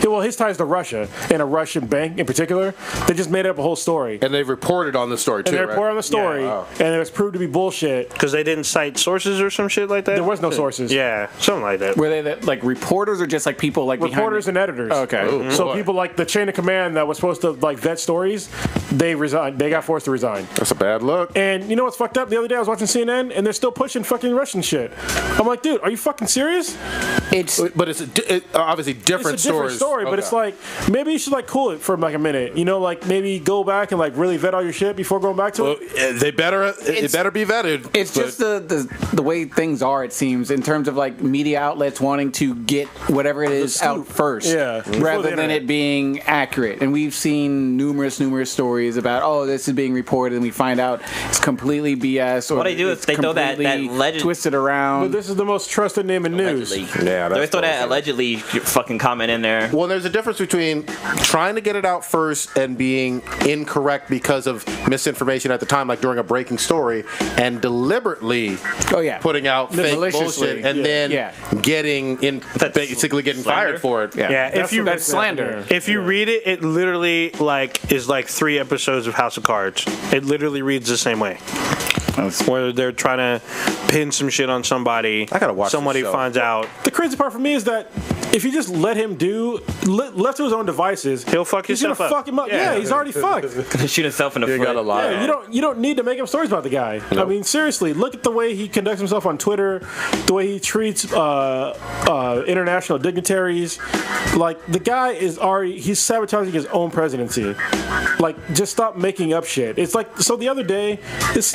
to his ties to Russia and a Russian bank in particular. They just made up a whole story. And they reported on the story too. And they reported on the story, and it was proved to be bullshit because they didn't cite sources or some shit like that. There was no sources. Yeah, something like that. Were they like reporters or just like people like reporters and editors? Okay. Ooh, so boy. people like the chain of command that was supposed to like vet stories, they resigned. They got forced to resign. That's a bad look. And you know what's fucked up? The other day I was watching CNN and they're still pushing fucking Russian shit. I'm like, dude, are you fucking serious? But it's obviously different It's a different story, but it's like maybe you should like cool it for like a minute. You know, like maybe go back and like really vet all your shit before going back to it. They better be vetted. It's just the way things are. It seems in terms of like media outlets wanting to get whatever it is out first, rather than it being accurate. And we've seen numerous stories about this is being reported, and we find out it's completely BS. Or what they do is they throw that legend twisted around. But this is the most trusted name in news. Yeah, they throw that allegedly fucking comment in there. Well, there's a difference between trying to get it out first and being incorrect because of misinformation at the time, like during a breaking story, and deliberately putting out fake bullshit and then basically getting fired for it. That's slander. If you read it, it literally is like 3 episodes of House of Cards. It literally reads the same way. Where they're trying to pin some shit on somebody. I gotta watch. Somebody finds out. The crazy part for me is that if you just let him left to his own devices, he'll fuck himself up. Fuck him up. Yeah, he's already fucked. Gonna shoot himself in the foot. Gotta lie. Yeah, you don't need to make up stories about the guy. Nope. I mean, seriously, look at the way he conducts himself on Twitter, the way he treats international dignitaries. Like the guy he's sabotaging his own presidency. Like, just stop making up shit. It's like, so the other day, this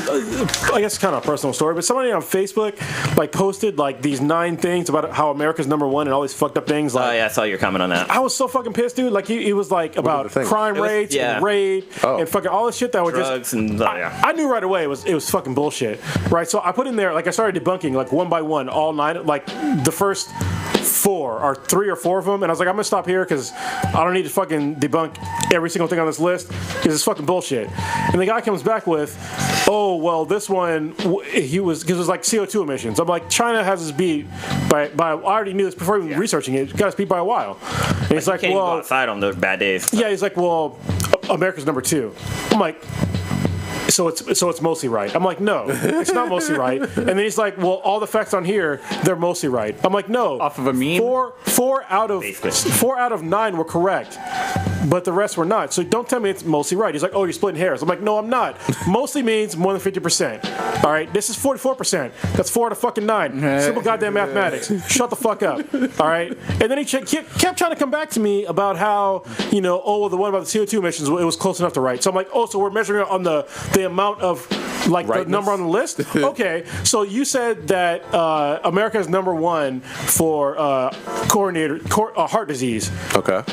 I guess it's kind of a personal story, but somebody on Facebook like posted like these 9 things about how America's #1 and all these fucked up things. Like, I saw your comment on that. I was so fucking pissed, dude. Like he was like about crime rates and rape and fucking all this shit that was drugs and I knew right away it was fucking bullshit, right? So I put in there like I started debunking like one by one all 9, like the first 4 or 3 or 4 of them, and I was like, I'm gonna stop here because I don't need to fucking debunk every single thing on this list because it's fucking bullshit. And the guy comes back with, oh well, this one because it was like CO2 emissions. I'm like, China has us beat by I already knew this before even researching it. Got us beat by a while. And he's like, can't well, even go outside on those bad days. Yeah, he's like, well, America's #2. I'm like, so it's mostly right. I'm like, no, it's not mostly right. And then he's like, well, all the facts on here, they're mostly right. I'm like, no. Off of a meme? 4 out of 9 were correct, but the rest were not. So don't tell me it's mostly right. He's like, oh, you're splitting hairs. I'm like, no, I'm not. Mostly means more than 50%. All right, this is 44%. That's 4 out of fucking 9. Simple goddamn mathematics. Shut the fuck up. All right. And then he kept trying to come back to me about how, the one about the CO2 emissions, it was close enough to right. So I'm like, oh, so we're measuring it on the amount of like the number on the list. Okay, so you said that America is #1 for heart disease. Okay.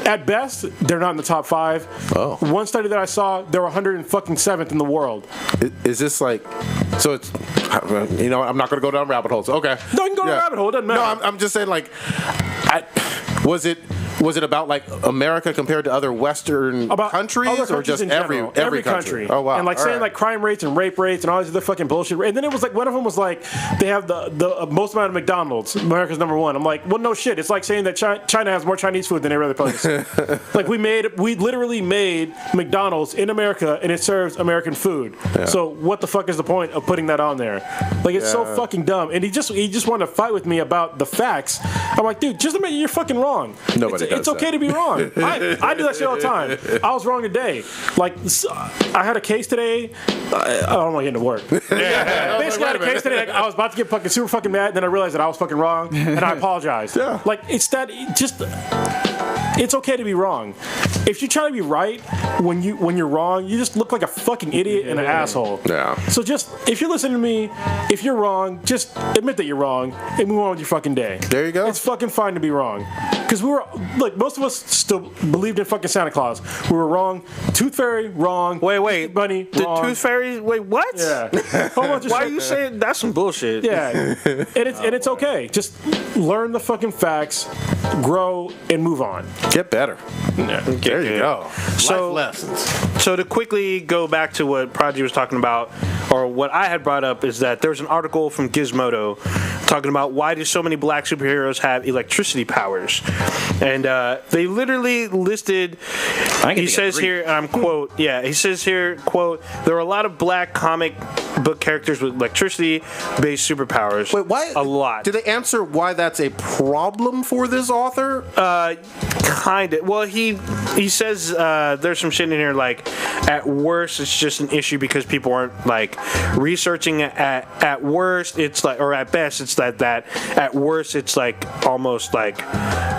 At best, they're not in the top 5. Oh. One study that I saw, they were 107th in the world. Is this like? So it's. I'm not going to go down rabbit holes. Okay. No, you can go down rabbit hole. It doesn't matter. No, I'm just saying like, was it Was it about like America compared to other Western countries, other or just in general. every country? Oh wow! And like saying like crime rates and rape rates and all these other fucking bullshit. And then it was like one of them was like they have the most amount of McDonald's. America's number one. I'm like, well, no shit. It's like saying that China has more Chinese food than every other place. Like we literally made McDonald's in America and it serves American food. Yeah. So what the fuck is the point of putting that on there? Like it's so fucking dumb. And he just wanted to fight with me about the facts. I'm like, dude, just admit you're fucking wrong. It's okay to be wrong. I do that shit all the time. I was wrong today. Like I had a case today. I don't want to get into work. Basically, I had a case today. Like, I was about to get fucking super fucking mad. Then I realized that I was fucking wrong, and I apologized. Yeah. Like it's okay to be wrong. If you try to be right when you're wrong, you just look like a fucking idiot and an asshole. Yeah. So just if you're listening to me, if you're wrong, just admit that you're wrong and move on with your fucking day. There you go. It's fucking fine to be wrong. Because we were like most of us still believed in fucking Santa Claus. We were wrong. Tooth Fairy wrong. Wait. Bunny the wrong. Tooth Fairy. Wait, what? Yeah. Why are you saying that's some bullshit? Yeah. And it's okay. Just learn the fucking facts, grow, and move on. Get better. Yeah. There you go. So, life lessons. So to quickly go back to what Prodigy was talking about, or what I had brought up, is that there was an article from Gizmodo talking about why do so many black superheroes have electricity powers, and they literally listed. He says here, and I'm quote, he says here, quote, there are a lot of black comic book characters with electricity-based superpowers. Wait, why? A lot. Did they answer why that's a problem for this author? Kind of. Well, he says there's some shit in here like at worst it's just an issue because people aren't like researching it. At worst it's like, or at best it's that at worst it's like almost like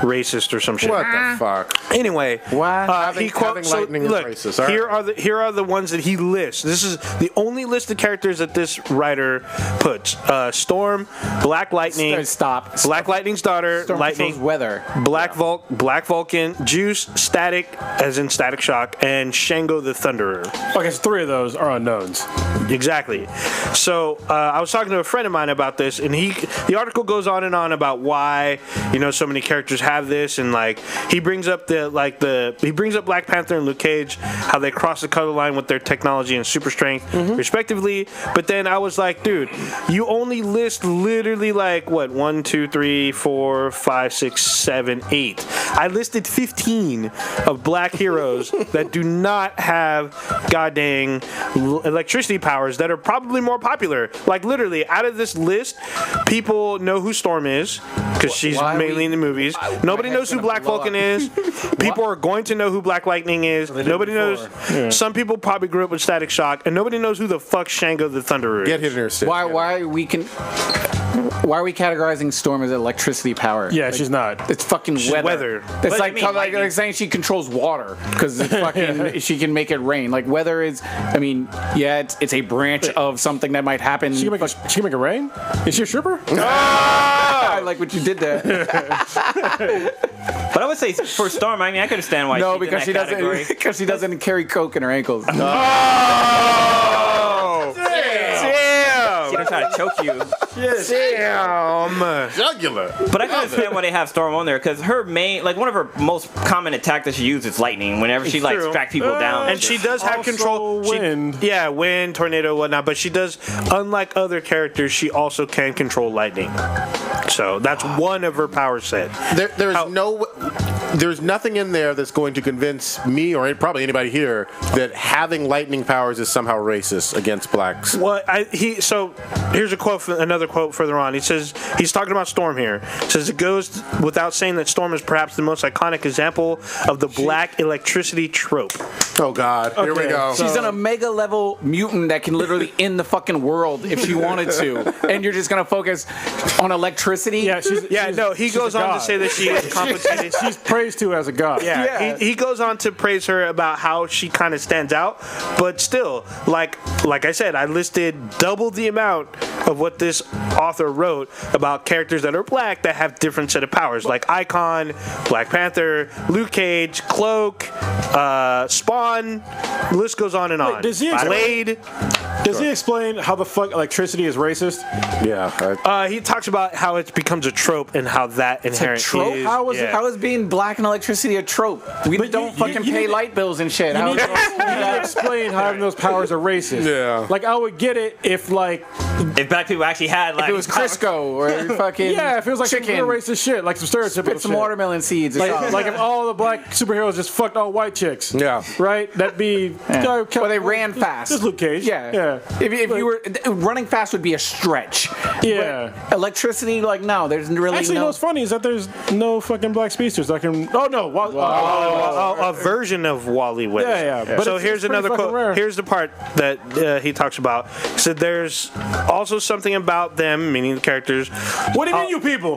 racist or some shit. What the fuck? Anyway, having lightning is racist. Right. Here are the ones that he lists. This is the only list of characters that this writer puts. Storm, Black Lightning. Stop. Black Lightning's daughter, Storm Lightning. Weather. Black Vulcan, Juice, Static, as in Static Shock, and Shango the Thunderer. Okay, so 3 of those are unknowns. Exactly. So I was talking to a friend of mine about this, and the article goes on and on about why so many characters have this, and like he brings up Black Panther and Luke Cage, how they cross the color line with their technology and super strength, respectively. But then I was like, dude, you only list literally like what 1, 2, 3, 4, 5, 6, 7, 8. I listed 15 of black heroes that do not have goddamn electricity powers that are probably more popular. Like literally, out of this list, people know who Storm is because she's mainly in the movies. Nobody knows who Black Vulcan is. People are going to know who Black Lightning is. Nobody knows. Yeah. Some people probably grew up with Static Shock, and nobody knows who the fuck Shango the Thunderer is. Get hit in her stick. Why are we categorizing Storm as electricity power? Yeah, she's not. It's fucking weather. It's like saying she controls water because it's fucking she can make it rain. Like weather is, it's a branch of something that might happen. She can make it rain? Is she a stripper? I like what you did there. But I would say for Storm, I could understand why. No, because she doesn't carry coke in her ankles. She don't try to choke you. Damn. Jugular. But I can understand why they have Storm on there because her main, like one of her most common attack that she uses is lightning. Whenever she like strike people down, and she does have control. Wind. Wind, tornado, whatnot. But she does, unlike other characters, she also can control lightning. So that's one of her power set. There's nothing in there that's going to convince me or probably anybody here that having lightning powers is somehow racist against blacks. Well, so here's another quote further on. He says he's talking about Storm here. He says it goes without saying that Storm is perhaps the most iconic example of the black electricity trope. Oh God, here we go. She's an omega level mutant that can literally end the fucking world if she wanted to, and you're just gonna focus on electricity. He goes on to say that she is compensated. She's praised to as a god. He goes on to praise her about how she kind of stands out, but still, like I said, I listed double the amount of what this author wrote about characters that are black that have different set of powers, like Icon, Black Panther, Luke Cage, Cloak, Spawn. The list goes on and on. Does he Blade. Does he explain how the fuck electricity is racist? Yeah. He talks about how it becomes a trope and how that inherent trope? is. How yeah. How is being black and electricity a trope? We But don't fucking you pay need- light bills and shit. You How need to explain how having those powers are racist. Yeah. Like, I would get it if, like, If black people actually had like if it was Crisco or fucking yeah, if it was like some chicken, real racist shit, like some stereotypical spit some shit. watermelon seeds. Or something. Like if all the black superheroes just fucked all white chicks. Yeah. Right? That'd be. Yeah. Or they ran just- fast. Just Luke Cage. Yeah. Yeah. If you were running fast would be a stretch. Yeah. But electricity, like no, there's really Actually, no. what's funny is that there's no fucking black speedsters that can. Oh no! A version of Wally West. Yeah, yeah. But So it's here's pretty another fucking quote. rare. Here's the part that he talks about. He said, "There's also something about them, meaning the characters, What do you mean, you people?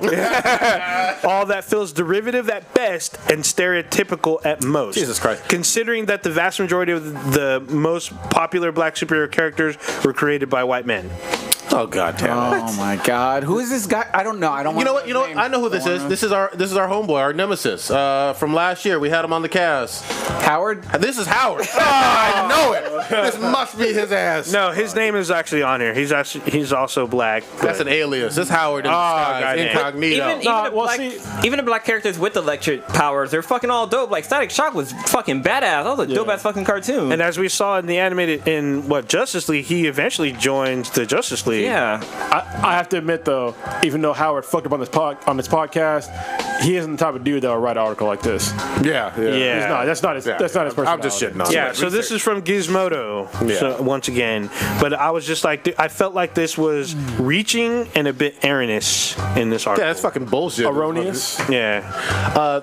all that feels derivative at best and stereotypical at most. Jesus Christ. Considering that the vast majority of the most popular black superhero characters were created by white men." Oh god damn it. Oh my god, who is this guy? I don't know. I don't. You know want what? You know what? I know who this is. This is our homeboy, our nemesis from last year. We had him on the cast. Howard. This is Howard. Oh, I know it. This must be his ass. No, his name is actually on here. He's also black. That's an alias. This Howard in disguise, goddamn. incognito. Even the black characters with electric powers, they're fucking all dope. Like Static Shock was fucking badass. That was a dope ass fucking cartoon. And as we saw in the animated in Justice League, he eventually joins the Justice League. yeah. I have to admit though, even though Howard fucked up on this podcast, he isn't the type of dude that will write an article like this. Yeah. Yeah. He's not. That's not his. Yeah. That's not his personality. I'm just shitting on him. Yeah, so this is from Gizmodo. Yeah. So once again, but I was just like, I felt like this was reaching and a bit erroneous in this article. Yeah, that's fucking bullshit. Erroneous. Yeah,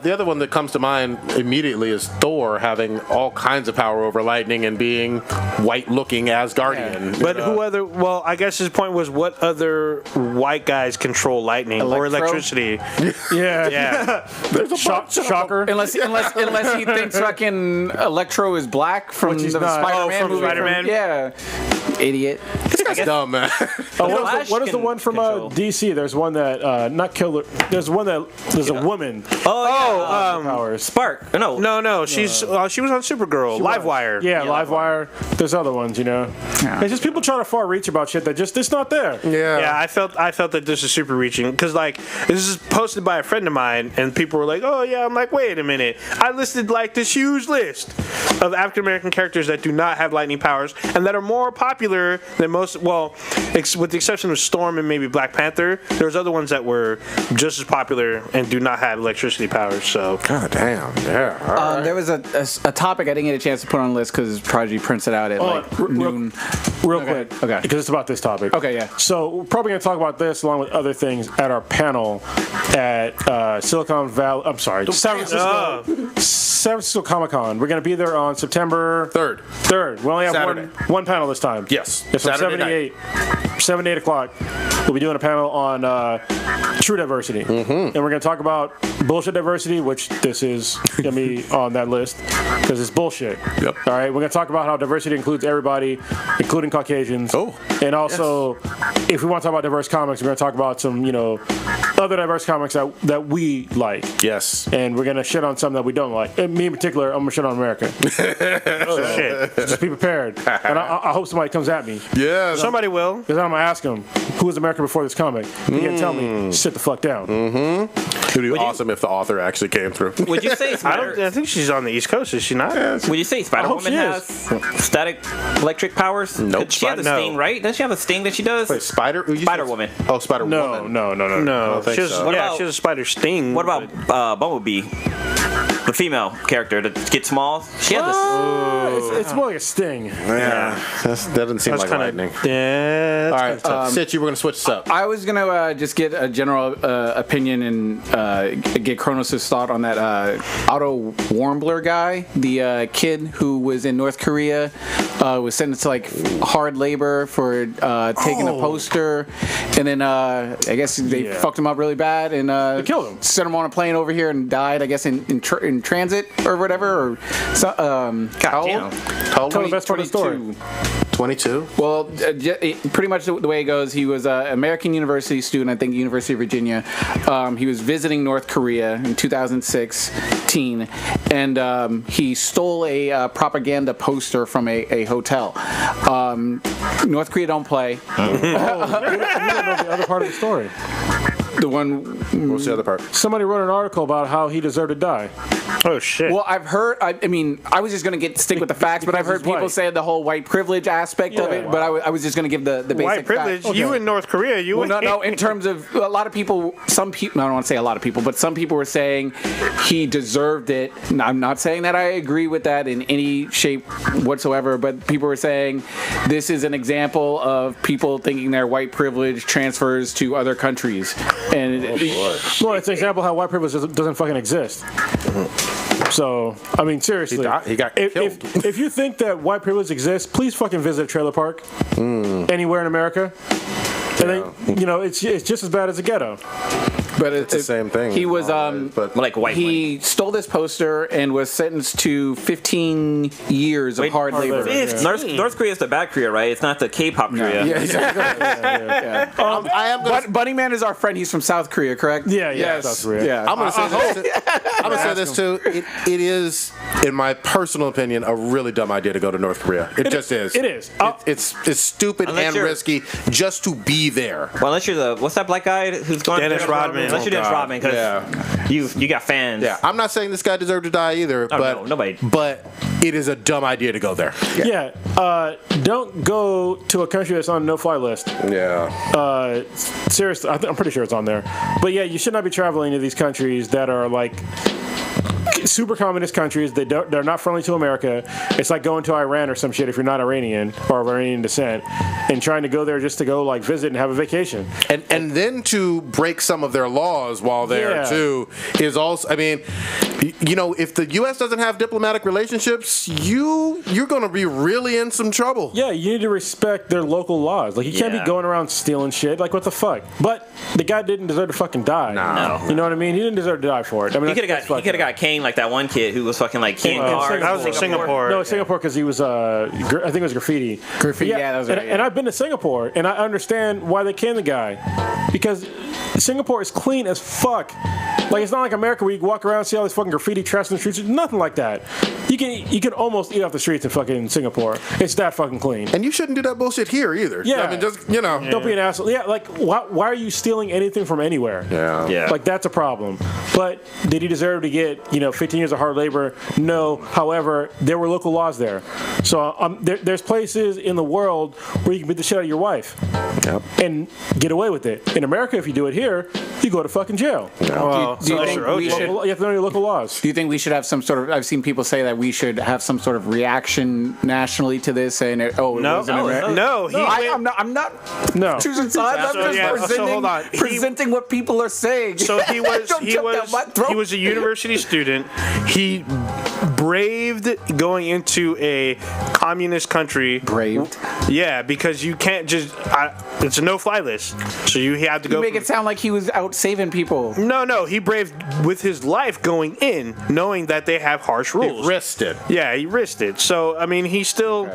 The other one that comes to mind immediately is Thor having all kinds of power over lightning and being white-looking Asgardian. but who other? Well, I guess his point was, what other white guys control lightning or Electro? electricity? Yeah. Yeah, There's a Shocker. Unless he thinks fucking Electro is black from Which he's the not. Spider-Man from movie. Spider-Man? Yeah, idiot. This guy's dumb, man. What is the one from control. DC? There's one that not Killer. There's one that there's a woman. Powers. Spark. No. no, she was on Supergirl, Livewire. Yeah, Livewire. There's other ones, you know. Yeah. It's just people trying to far reach about shit that just it's not there. Yeah, I felt that this is super reaching because like this is posted by a friend of mine and people were like, oh yeah, I'm like, wait a minute, I listed like this huge list of African American characters that do not have lightning powers and that are more popular than most. Well, with the exception of Storm and maybe Black Panther, there's other ones that were just as popular and do not have electricity powers. So God damn. Yeah. All right. There was a topic I didn't get a chance to put on the list because Prodigy prints it out at like noon. Real quick. Okay. Because it's about this topic. Okay, yeah. So we're probably going to talk about this along with other things at our panel at Silicon Valley. I'm sorry, San Francisco Comic Con. We're going to be there on September 3rd. We only have Saturday. one panel this time. Yes. It's from Saturday 7 to 8 o'clock. We'll be doing a panel on true diversity. And we're going to talk about bullshit diversity, which this is going to be on that list because it's bullshit. Yep. All right. We're going to talk about how diversity includes everybody, including Caucasians. Oh. And also, if we want to talk about diverse comics, we're going to talk about some, other diverse comics that we like. Yes. And we're going to shit on some that we don't like. And me in particular, I'm going to shit on America. oh shit, Just be prepared. And I hope somebody comes at me. Yeah. somebody will. Because I'm going to ask them, who was America before this comic? He can tell me, sit the fuck down. It'd be awesome if the author actually came through. Would you say I think she's on the East Coast. Is she not? Would you say Spider-Woman she has static electric powers? Nope. She has a No. sting, right? Doesn't she have a sting that she does? Wait, Spider-Woman. Oh, Spider-Woman. No. No, think she has, so. What yeah, about- she has a spider sting. What about Bumblebee? The female character that gets small. She has this. It's more like a sting. Yeah. That doesn't seem That's like kind lightning. of yeah. All right, Sitch, you were going to switch this up. I was gonna just get a general opinion and get Kronos' thought on that Otto Warmbler guy, the kid who was in North Korea, was sentenced to like hard labor for taking a poster, and then I guess they fucked him up really bad and killed him. sent him on a plane over here and died. I guess in in transit or whatever. Or so, how old? How old? Tell the best part of the story. 22. Well, pretty much the way it goes, he was an American University student, I think University of Virginia. He was visiting North Korea in 2016, and he stole a propaganda poster from a hotel. North Korea don't play. You don't know the other part of the story. The one. What's the other part? Somebody wrote an article about how he deserved to die. Oh shit. Well, I've heard. I mean, I was just gonna stick with the facts, but I've heard people say the whole white privilege aspect of it. But I was just gonna give the basic White privilege. facts. You in North Korea? You? Well, no. In terms of a lot of people, some people. I don't want to say a lot of people, but some people were saying he deserved it. Now, I'm not saying that I agree with that in any shape whatsoever, but people were saying this is an example of people thinking their white privilege transfers to other countries, and Well, it's an example of how white privilege doesn't fucking exist. So, I mean, seriously. He got killed. If you think that white privilege exists, please fucking visit a trailer park anywhere in America. And then, you know, it's just as bad as a ghetto. But It's the same thing. He was but Like white he stole this poster and was sentenced to 15 years of hard labor. North Korea is the bad Korea, right? It's not the K-pop Korea. Yeah, exactly. I am gonna, Bunny Man is our friend. He's from South Korea, correct? Yeah, Yes. South Korea. Yeah. I'm gonna say this. I'm gonna say this too. It is, in my personal opinion, a really dumb idea to go to North Korea. It just is. It is. It's stupid Unless and you're- risky just to be there. Well, unless you're the what's that black guy who's going? Dennis Rodman. Unless you're Dennis God. Rodman, because you got fans. Yeah, I'm not saying this guy deserved to die either, Oh, but no, nobody. But it is a dumb idea to go there. Yeah. Don't go to a country that's on a no-fly list. Yeah. Seriously, I'm pretty sure it's on there. But yeah, you should not be traveling to these countries that are like super communist countries. They're not friendly to America. It's like going to Iran or some shit if you're not Iranian or of Iranian descent, and trying to go there just to go like visit and have a vacation. And then to break some of their laws while there Yeah. too is also. I mean, you know, if the U.S. doesn't have diplomatic relationships, you're going to be really in some trouble. Yeah, you need to respect their local laws. Like, you can't be Yeah. going around stealing shit. Like, what the fuck? But the guy didn't deserve to fucking die. No. You know what I mean? He didn't deserve to die for it. I mean, He could have got caned like that one kid who was fucking like keying cars. That was in Singapore. No, Singapore, because he was, I think it was graffiti. Graffiti, yeah, that was right, and, yeah. and I've been to Singapore, and I understand why they can the guy. Because Singapore is clean as fuck. Like, it's not like America where you walk around and see all this fucking graffiti trash in the streets. Nothing like that. You can almost eat off the streets in fucking Singapore. It's that fucking clean. And you shouldn't do that bullshit here either. Yeah. I mean, just, you know. Don't be an asshole. Yeah, like, why are you stealing anything from anywhere? Yeah. Yeah. Like, that's a problem. But did he deserve to get, 15 years of hard labor? No. However, there were local laws there. So there's places in the world where you can beat the shit out of your wife Yep. and get away with it. In America, if you do it here, you go to fucking jail. Well, Do you unless think you're we OJ. should? You have to know your local laws. Do you think we should have some sort of? I've seen people say that we should have some sort of reaction nationally to this, saying, "Oh, it No, wasn't America." no, he went- I'm not No. choosing sides. I'm So, just yeah, so presenting, hold on. presenting what people are saying. So he was Don't jump down my throat. he was a university student. He braved going into a communist country. braved. Yeah, because you can't just it's a no-fly list. So you have to You go. make it sound like he was out saving people. No, he braved with his life going in, knowing that they have harsh rules. Risked it. Yeah, he risked it. So I mean, he still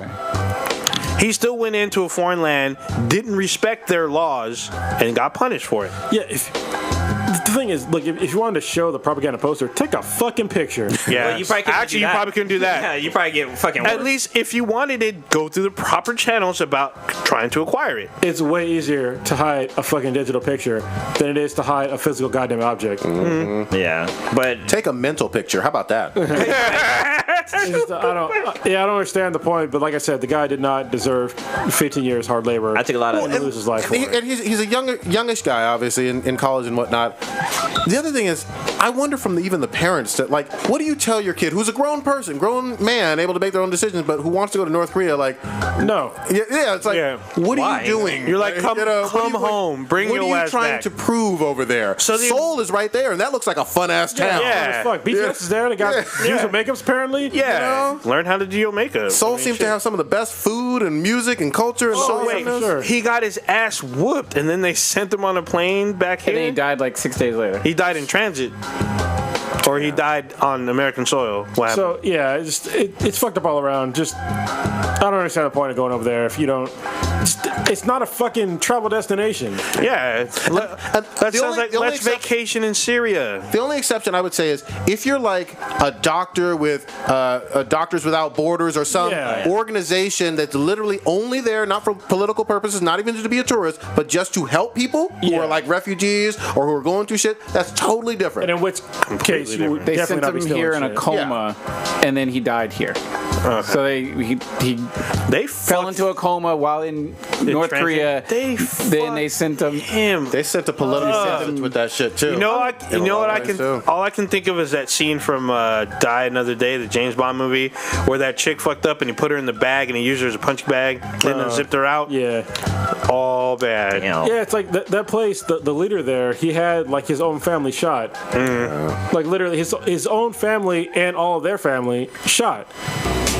went into a foreign land, didn't respect their laws, and got punished for it. Yeah, the thing is, look, if you wanted to show the propaganda poster, take a fucking picture. Yeah, Well, you probably couldn't actually, do you that. probably couldn't do that. Yeah, you probably get fucking At worse. least if you wanted it, go through the proper channels about trying to acquire it. It's way easier to hide a fucking digital picture than it is to hide a physical goddamn object. Yeah, but Take a mental picture. How about that? It's just, I don't understand the point, but like I said, the guy did not deserve 15 years hard labor. I took a lot of. to lose his life for it. And he's a youngish guy, obviously, in college and whatnot. The other thing is, I wonder from even the parents that, like, what do you tell your kid who's a grown person, grown man, able to make their own decisions, but who wants to go to North Korea? Like, No. yeah, it's like, Yeah. what Why? are you doing? You're like, come what are you- home, bring what your are you ass trying back. to prove over there? So the- Seoul is right there, and that looks like a fun ass town. Yeah. Fuck. BTS is there. They got views of makeups apparently. Yeah, You know? learn how to do your makeup. Seoul I mean, seems to shit. have some of the best food and music and culture and So wait, awesomeness. sure. he got his ass whooped, and then they sent him on a plane back And then here. he died like 6 days later. He died in transit. Or he died on American soil. What happened? So yeah, it's fucked up all around. Just I don't understand the point of going over there if you don't. It's not a fucking travel destination. Yeah, that sounds like let's vacation in Syria. The only exception I would say is if you're like a doctor with Doctors Without Borders or some organization that's literally only there, not for political purposes, not even to be a tourist, but just to help people who are like refugees or who are going through shit, that's totally different. And in which case, you would they definitely sent not be him stealing here in a shit. coma, and then he died here. Okay. So he fell into a coma while in North Korea. Then they sent him. They sent a political message with that shit too. You know what I can. All I can think of is that scene from Die Another Day, the James Bond movie, where that chick fucked up and he put her in the bag and he used her as a punch bag, then zipped her out. Yeah. All bad. Yeah, it's like that place. The leader there, he had like his own family shot. Like literally, his own family and all of their family shot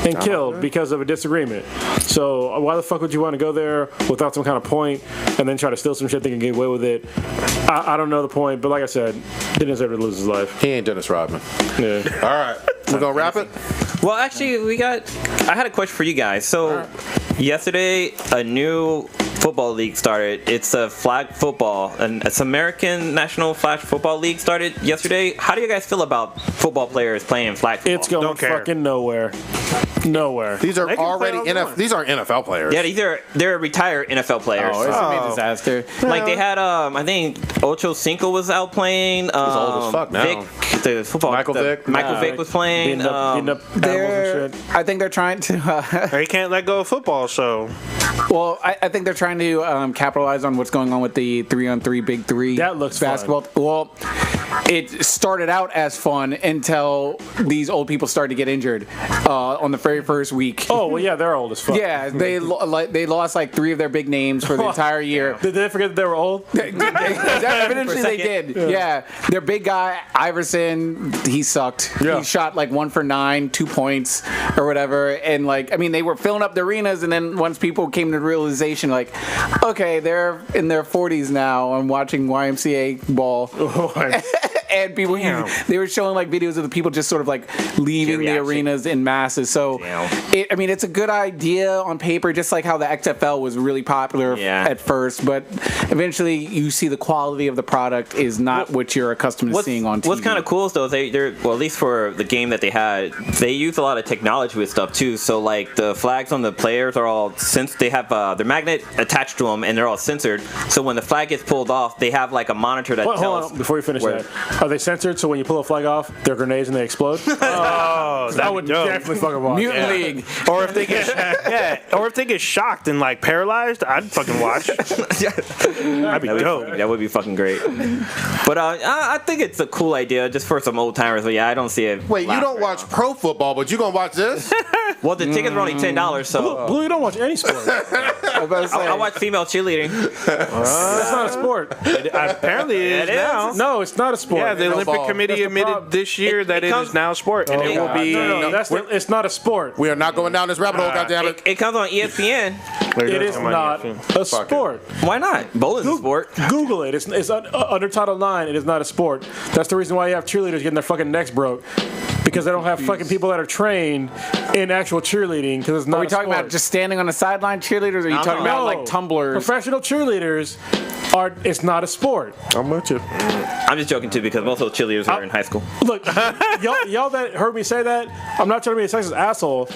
and killed because of a disagreement. So why the fuck would you want to go there without some kind of point and then try to steal some shit, thinking get away with it? I don't know the point, but like I said, didn't deserve to lose his life. He ain't Dennis Rodman. Yeah. All right, we're gonna wrap it. Well, actually, I had a question for you guys. So, yesterday, a new football league started. It's a flag football, and it's American National Flag Football League started yesterday. How do you guys feel about football players playing flag football? It's going fucking nowhere. Nowhere. These are already these aren't NFL players. Yeah, they're retired NFL players. Oh, it's gonna be a disaster. Like they had, I think Ocho Cinco was out playing. He's old as fuck now. Vic, the football. Michael Vick was playing. I think they're trying to. They can't let go of football, so. Well, I think they're trying to capitalize on what's going on with the 3-on-3 Big Three. That looks basketball. fun. Well, it started out as fun until these old people started to get injured on the very first week. Oh well, yeah, they're old as fuck. Yeah, they lost like 3 of their big names for the entire year. Did they forget that they were old? Eventually they did. Yeah. Their big guy Iverson, he sucked. Yeah. He shot like 1 for 9, 2 points or whatever, and like I mean they were filling up the arenas, and then once people came to the realization like, okay, they're in their 40s now. I'm watching YMCA ball. And people, they were showing like videos of the people just sort of like leaving the arenas in masses. So, it's a good idea on paper, just like how the XFL was really popular at first, but eventually you see the quality of the product is not what you're accustomed to seeing on TV. What's kind of cool is though, they're well, at least for the game that they had, they use a lot of technology with stuff too. So like the flags on the players are all they have their magnet attached to them and they're all censored. So when the flag gets pulled off, they have like a monitor that tells. Hold on, before you finish that. Are they censored so when you pull a flag off, they're grenades and they explode? Oh, that would definitely fucking watch. Mutant League. Or if they get shocked and like paralyzed, I'd fucking watch. That'd be dope. That would be fucking great. But I think it's a cool idea just for some old timers. But yeah, I don't see it. Wait, you don't watch pro football, but you gonna watch this? Well, the tickets are only $10, so. Blue, you don't watch any sport. I watch female cheerleading. That's not a sport. Apparently it is now. No, it's not a sport. Yeah, the Olympic Committee admitted this year that it is now a sport, and it will be. It's not a sport. We are not going down this rabbit hole, goddammit. It comes on ESPN. It is not a sport. Why not? Bowling's a sport. Google it. It's under Title IX. It is not a sport. That's the reason why you have cheerleaders getting their fucking necks broke. Because they don't have fucking people that are trained in actual cheerleading. Because it's not. Are we a talking sport. about just standing on the sideline cheerleaders? Or are you talking about like tumblers? Professional cheerleaders it's not a sport. I'm with you. I'm just joking too because most of those cheerleaders are in high school. Look, y'all that heard me say that, I'm not trying to be a sexist asshole.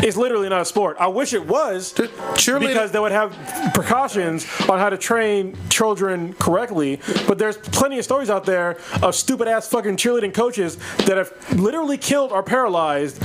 It's literally not a sport. I wish it was, because they would have precautions on how to train children correctly. But there's plenty of stories out there of stupid ass fucking cheerleading coaches that have literally killed or paralyzed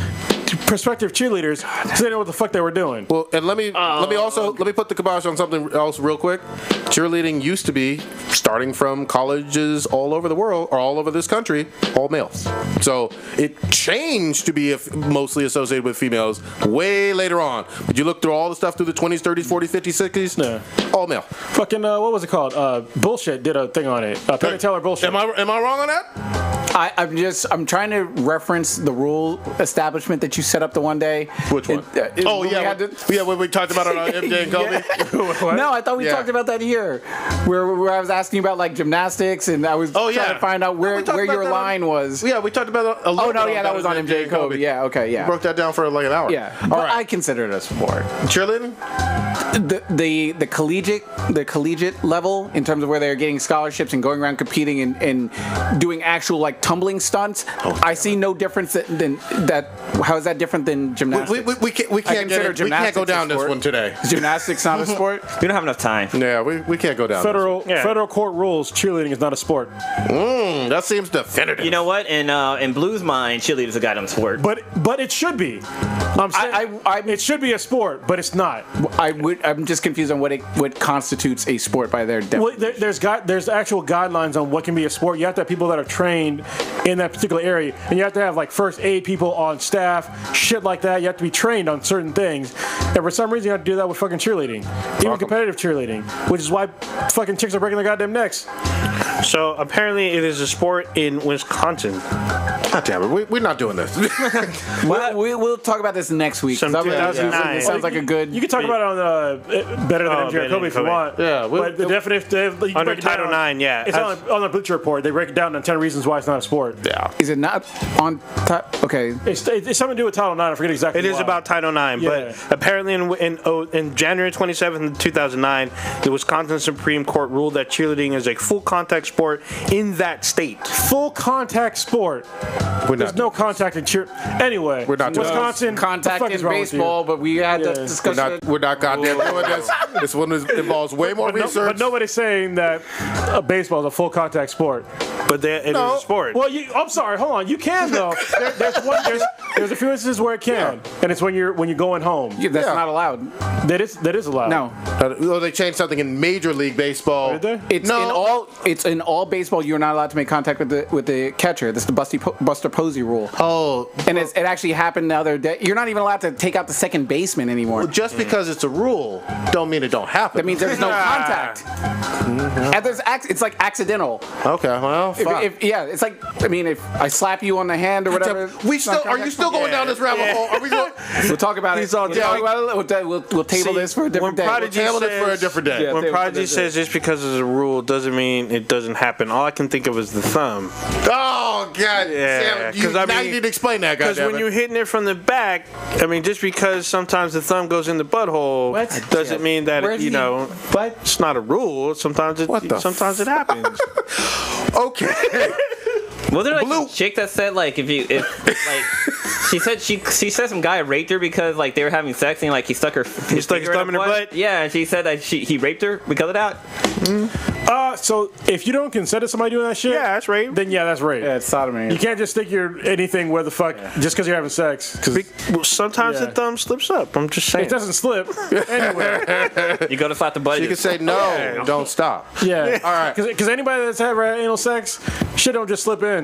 prospective cheerleaders because they didn't know what the fuck they were doing. Well, and let me put the kibosh on something else real quick. Cheerleading used to be, starting from colleges all over the world or all over this country, all males. So it changed to be mostly associated with females way later on. But you look through all the stuff through the 20s, 30s, 40s, 50s, 60s, all male. Fucking what was it called? Bullshit did a thing on it. Penn and Teller Bullshit. Am I wrong on that? I'm trying to reference the rule establishment that you set up the one day. Which one? When we talked about it on MJ and Kobe. No, I thought we talked about that here, where I was asking you about like gymnastics, and I was trying to find out where your line was. Yeah, we talked about it a little bit. That was on MJ and Kobe. Yeah, okay, yeah. We broke that down for like an hour. Yeah, but I consider it a sport. Cheerleading? The collegiate level, in terms of where they're getting scholarships and going around competing and doing actual like tumbling stunts, I see no difference than that. How is that different than gymnastics? We can't go down this one today. Is gymnastics not a sport? We don't have enough time. Yeah, we can't go down. Federal court rules: cheerleading is not a sport. That seems definitive. You know what? In Blue's mind, cheerleading is a goddamn sport. But it should be. I'm saying it should be a sport, but it's not. I'm just confused on what constitutes a sport by their definition. Well, there's actual guidelines on what can be a sport. You have to have people that are trained in that particular area, and you have to have like first aid people on staff, shit like that. You have to be trained on certain things, and for some reason you have to do that with fucking cheerleading, even competitive cheerleading, which is why fucking chicks are breaking their goddamn necks. So apparently it is a sport in Wisconsin. God damn it, we're not doing this. We'll talk about this next week. Some 2009. It sounds like a good. You can talk about it on Better Than MJ and Kobe if you want. Yeah, but the definition under Title IX, yeah. It's on the Bleacher Report. They break it down in 10 reasons why it's not a sport. Yeah. Is it not on top? Okay. It's something to do with Title IX. I forget exactly. It is about Title IX, but apparently in January 27th, 2009, the Wisconsin Supreme Court ruled that cheerleading is a full contact sport in that state. Full contact sport. There's no contact in cheer. Anyway, we're not Wisconsin. Contact in baseball, but we had the discussion. We're not goddamn doing this. This one involves way more research. But nobody's saying that baseball is a full contact sport. But it is a sport. Well, I'm sorry. Hold on. You can though. There's a few instances where it can, and it's when you're going home. Yeah, that's not allowed. That is allowed. No. They changed something in Major League Baseball. Did they? It's in all baseball. You're not allowed to make contact with the catcher. That's the Buster Posey rule. Oh, and it actually happened the other day. You're not even allowed to take out the second baseman anymore. Well, just because it's a rule, don't mean it don't happen. That means there's no contact. And it's like accidental. Okay, well, it's like if I slap you on the hand or whatever. Are you still going down this rabbit hole? Are we going? We'll talk about it. We'll table this for a different day. We'll table it for a different day. Yeah, when Prodigy says just because it's a rule doesn't mean it doesn't happen. All I can think of is the thumb. Oh God! Yeah, now you need to explain that, because when you're hitting it from the back, just because sometimes the thumb goes in the butthole doesn't mean that it's not a rule. Sometimes it happens. Okay. Was there a chick that said she said some guy raped her because they were having sex and he stuck his thumb in her butt? Yeah, and she said that he raped her because of that. So if you don't consent to somebody doing that shit, that's rape. Then that's rape. Yeah, it's sodomy. You can't just stick anything where the fuck just because you're having sex. Sometimes the thumb slips up. I'm just saying. It doesn't slip anywhere. You go to slap the butt. You can say no. Don't stop. Yeah. All right. Because anybody that's ever had anal sex, shit don't just slip in.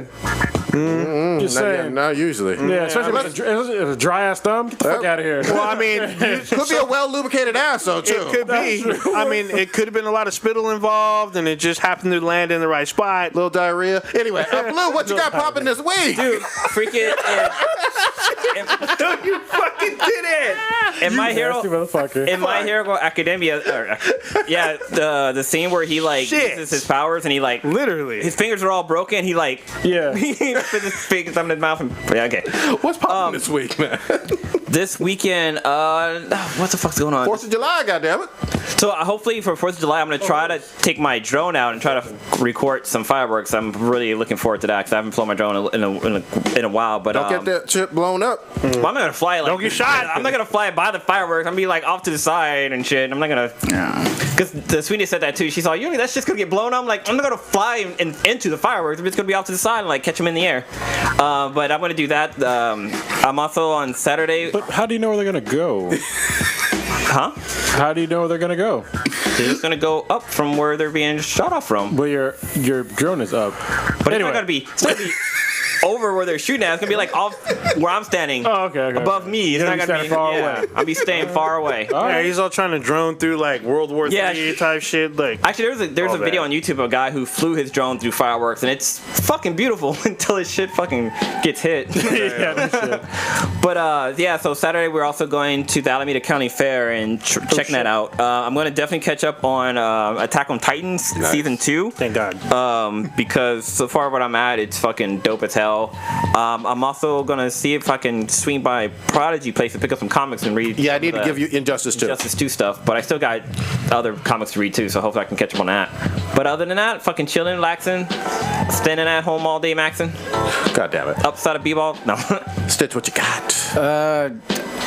Just saying. Not usually. Yeah, especially if it's a dry ass thumb. Get the fuck out of here. Well, it could be a well lubricated ass though too. It could be. It could have been a lot of spittle involved, and it just happened to land in the right spot. Little diarrhea. Anyway, Blue, what you got popping this week? Dude, freaking. Dude, you fucking did it. In My Hero Academia, the scene where he uses his powers and he literally his fingers are all broken. He he put his fingers in his mouth and okay. What's popping this week, man? This weekend, what the fuck's going on? 4th of July, goddammit. So hopefully for 4th of July, I'm gonna try to take my drone out and try to record some fireworks. I'm really looking forward to that because I haven't flown my drone in a while. But don't get that shit blown up. Well, I'm not gonna fly it. Don't get shot. I'm not gonna fly it by the fireworks. I'm gonna be off to the side and shit. I'm not gonna. Because the Sweeney said that too. She's like, that's just gonna get blown up. I'm like, I'm not gonna fly into the fireworks. I'm just gonna be off to the side and catch them in the air. But I'm gonna do that. I'm also on Saturday. But how do you know where they're gonna go? Huh? How do you know where they're gonna go? They're just gonna go up from where they're being shot off from. Well, your drone is up. But anyway. It's not gonna be over where they're shooting at. It's gonna be like off where I'm standing. Oh, okay. Above me. It's You're not gonna gonna be be standing far away. I'll be staying far away. Yeah, he's all trying to drone through like World War III type shit. Like, actually, there's a video on YouTube of a guy who flew his drone through fireworks, and it's fucking beautiful until his shit fucking gets hit. But yeah, so Saturday we're also going to the Alameda County Fair and checking that out. I'm gonna definitely catch up on Attack on Titans season 2. Thank God. Because so far what I'm at, it's fucking dope as hell. I'm also gonna see if I can swing by Prodigy place to pick up some comics and read. Yeah, I need to give you Injustice 2. Injustice 2 stuff, but I still got other comics to read too, so hopefully I can catch up on that. But other than that, fucking chilling, relaxing, standing at home all day maxing. God damn it. Upside of b-ball. No. Stitch, what you got?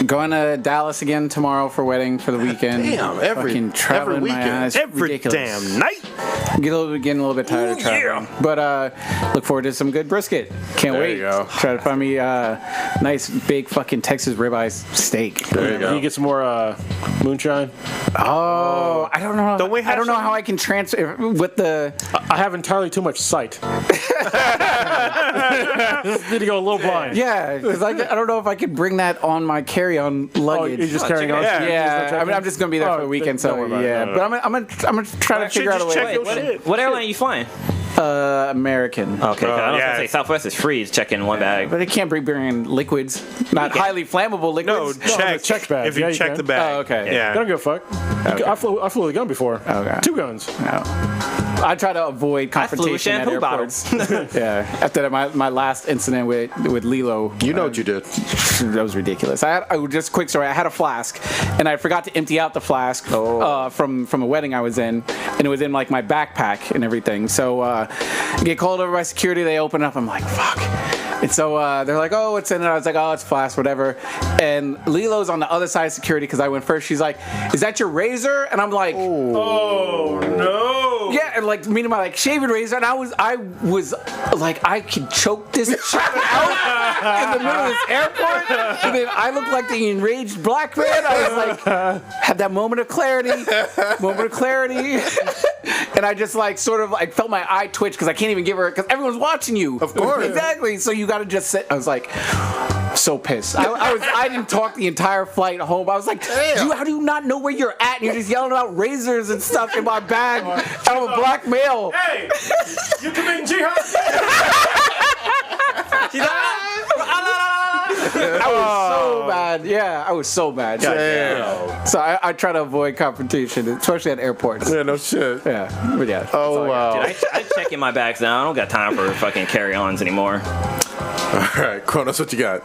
Going to Dallas again tomorrow for wedding for the weekend. Damn, fucking traveling every my weekend. ass. Every Ridiculous. damn night. Getting a little bit tired of traveling. But look forward to some good brisket. Can't There wait. you go. Try to find me nice big fucking Texas ribeye steak. There you go. You get some more moonshine. Oh, I don't know. I don't know how I can transfer with the. I have entirely too much sight. Need to go a little blind. Yeah, because I don't know if I could bring that on my carry-on luggage. You're just carrying on. Yeah, I'm just gonna be there for the weekend, so yeah. But I'm gonna try to figure out a way. What airline are you flying? American. Okay, I was yeah. gonna say Southwest is free. Just check in one bag. But they can't bring liquids, not highly flammable No, liquids. check. check bag. If you Yeah, you check can. the bag. Oh, okay. Yeah. I don't give a fuck. I flew with a gun before. Okay. 2 guns. No. I try to avoid I flew with confrontation at shampoo airports. bottles. Yeah, after my last incident with Lilo. You know what you did. That was ridiculous. Just a quick story. I had a flask, and I forgot to empty out the flask from a wedding I was in, and it was in like my backpack and everything. So get called over by security. They open up. I'm like, fuck. And so they're like, oh, what's in it? I was like, oh, it's flask, whatever. And Lilo's on the other side of security because I went first. She's like, is that your razor? And I'm like, Oh no. yeah, and like meaning my like shaving razor, and I was like, I could choke this shit out in the middle of this airport, and then I looked like the enraged black man. I was like, had that moment of clarity, and I just like sort of like felt my eye twitch because I can't even give her because everyone's watching you. Of course, exactly. So you got to just sit. I was like. So pissed. I didn't talk the entire flight home. I was like, how do you not know where you're at? And you're just yelling about razors and stuff in my bag. I'm a black male. Hey, you committing jihad? She's like, I was so mad. Yeah, I was so mad. Damn. So I try to avoid confrontation, especially at airports. Yeah, no shit. Yeah, but yeah. Oh, wow. Dude, I check in my bags now. I don't got time for fucking carry-ons anymore. All right, Kronos, what you got?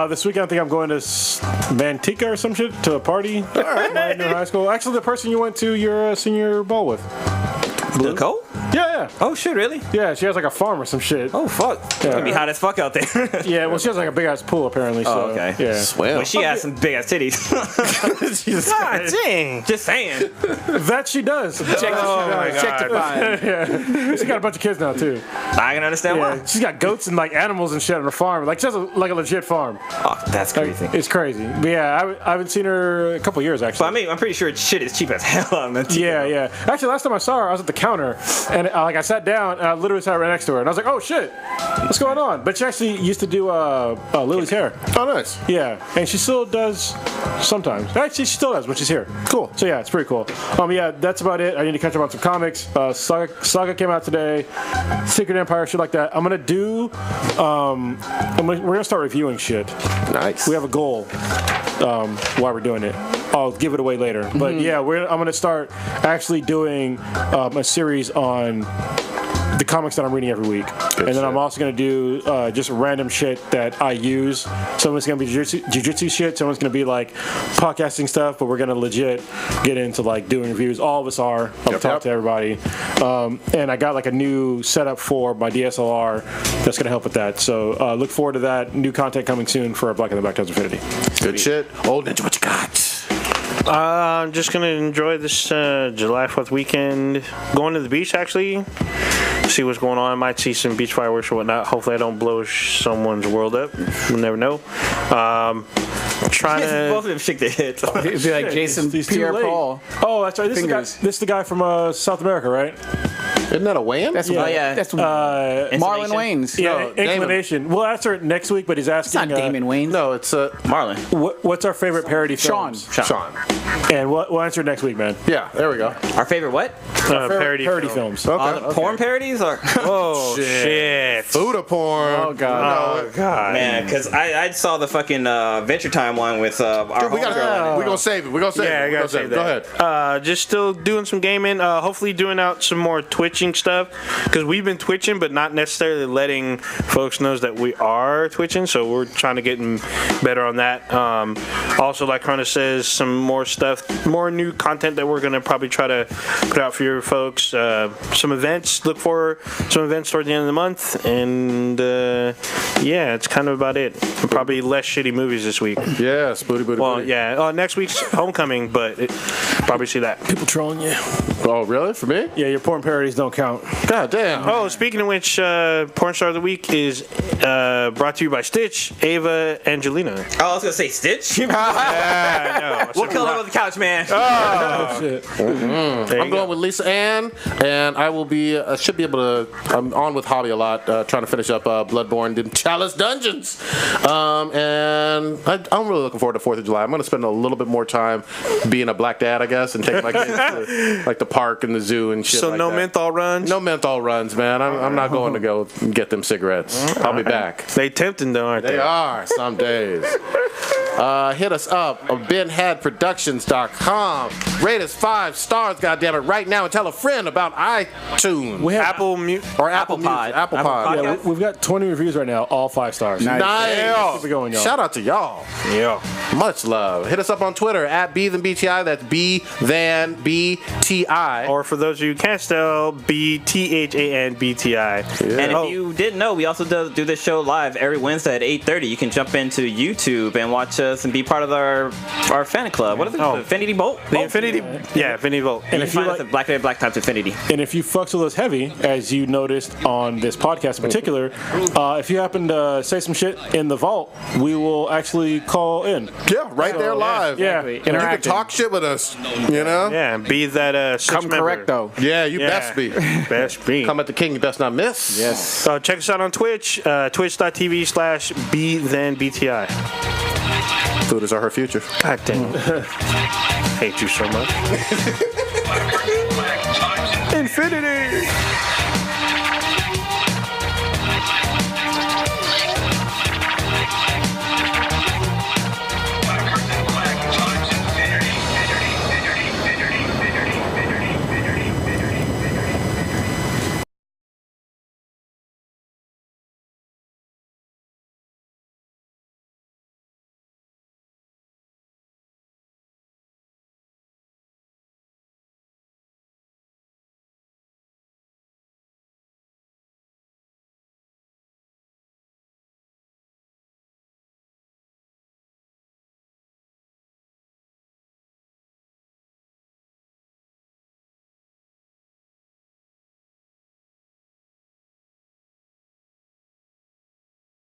This weekend, I think I'm going to Manteca or some shit to a party. All right. In high school. Actually, the person you went to your senior ball with. Blue Cole? Yeah. Oh shit, really? Yeah, she has like a farm or some shit. Oh fuck. It's gonna be hot as fuck out there. Yeah, well, she has like a big ass pool apparently. So, Oh, okay. Yeah. Swell. Well, she has some big ass titties. God dang. Just saying. That she does. Check to find. Yeah. She got a bunch of kids now too. I can understand Yeah. why. She's got goats and like animals and shit on her farm. Like she has like a legit farm. Oh, that's Like, crazy. it's crazy. But yeah, I haven't seen her a couple years actually. But I mean, I'm pretty sure shit is cheap as hell on the Yeah. Actually, last time I saw her, I was at the counter, and I sat down, and I literally sat right next to her, and I was like, "Oh shit, what's going on?" But she actually used to do Lily's hair. Oh, nice. Yeah, and she still does sometimes. Actually, she still does when she's here. Cool. So yeah, it's pretty cool. Yeah, that's about it. I need to catch up on some comics. Saga came out today. Secret Empire, shit like that. I'm gonna do. We're gonna start reviewing shit. Nice. We have a goal while we're doing it. I'll give it away later. But yeah, I'm going to start actually doing a series on the comics that I'm reading every week. And then I'm also going to do just random shit that I use. Some of it's going to be jiu-jitsu shit. Some of it's going to be like podcasting stuff. But we're going to legit get into like doing reviews. All of us are. I'll talk to everybody. And I got like a new setup for my DSLR that's going to help with that. So look forward to that. New content coming soon for Black and the Black Toes Infinity. Good shit. Old Ninja, what you got? I'm just gonna enjoy this July 4th weekend. Going to the beach, actually. See what's going on. I might see some beach fireworks or whatnot. Hopefully, I don't blow someone's world up. We'll never know. Trying to. Both of them shake their heads. It'd be like Jason He's too Pierre late. Paul. Oh, that's right. This is Fingers. the guy from South America, right? Isn't that a Wayne? That's Oh, yeah. That's Installation. Marlon Wayans. Yeah, No, Damon. inclination. We'll answer it next week, but he's It's asking. not Damon Wayans. No, it's Marlon. What's our favorite parody Sean. films? Sean. And we'll answer it next week, man. Yeah, there we go. Our favorite what? Parody films. Okay. The porn parodies? Or Oh, shit. Fuda porn. Oh, God. Oh, God. Man, because I saw the fucking Adventure Time one with our Dude, we homegirl. we're gonna save it. We're gonna save it. Yeah, I We're gotta gonna say save it. that. Go ahead. Just still doing some gaming. Hopefully doing out some more twitching stuff because we've been twitching, but not necessarily letting folks know that we are twitching. So we're trying to get better on that. Also, like Rona says, some more stuff, more new content that we're gonna probably try to put out for your folks. Some events. Look for some events toward the end of the month, and yeah, it's kind of about it. Probably less shitty movies this week. Yeah, spooty booty. Well, booty. yeah. Next week's Homecoming, but probably see that. People trolling you. Oh, really? For me? Yeah, your porn parodies don't count. God damn. Oh, speaking of which, Porn Star of the Week is brought to you by Stitch, Ava, Angelina. Oh, I was gonna say Stitch. Yeah, What color was the couch, man? Oh, shit. I'm going with Lisa Ann, and I will be. Should be able to. I'm on with Hobby a lot, trying to finish up Bloodborne and Chalice Dungeons, and I'm really looking forward to 4th of July. I'm going to spend a little bit more time being a black dad, I guess, and take my kids to like the park and the zoo and shit. So like no that. menthol runs. No menthol runs, man. I'm not going to go get them cigarettes. I'll be back. They tempting though, aren't they? They are some days. Hit us up at BenHadProductions.com. Rate us 5 stars, goddammit, right now, and tell a friend about iTunes. We have Apple or Apple Pod. Music, Apple Apple Pod. Pod. Yeah, we've got 20 reviews right now, all 5 stars. Nice. Keep it going, y'all. Shout out to y'all. Yeah. Much love. Hit us up on Twitter at BThanBTI. That's BThanBTI. Or for those of you who can't spell, BTHANBTI. And Oh. if you didn't know, we also do this show live every Wednesday at 8:30. You can jump into YouTube and watch us and be part of our fan club. What is it? Oh. The Infinity Bolt? The Infinity, yeah, Infinity Volt. And if if you you find us like- at Black Day Black Times Infinity. And if you fucks with us heavy, as you noticed on this podcast in particular, if you happen to say some shit in the vault, we will actually call in. Yeah, right there live. Yeah. Exactly. You can Interacting. talk shit with us, you know? Yeah, be that Come member. correct, though. Yeah, you Yeah. best be. Best be. Come at the king, you best not miss. Yes. Check us out on Twitch, twitch.tv/BThanBTI. Food is our future. God damn. Hate you so much. Infinity.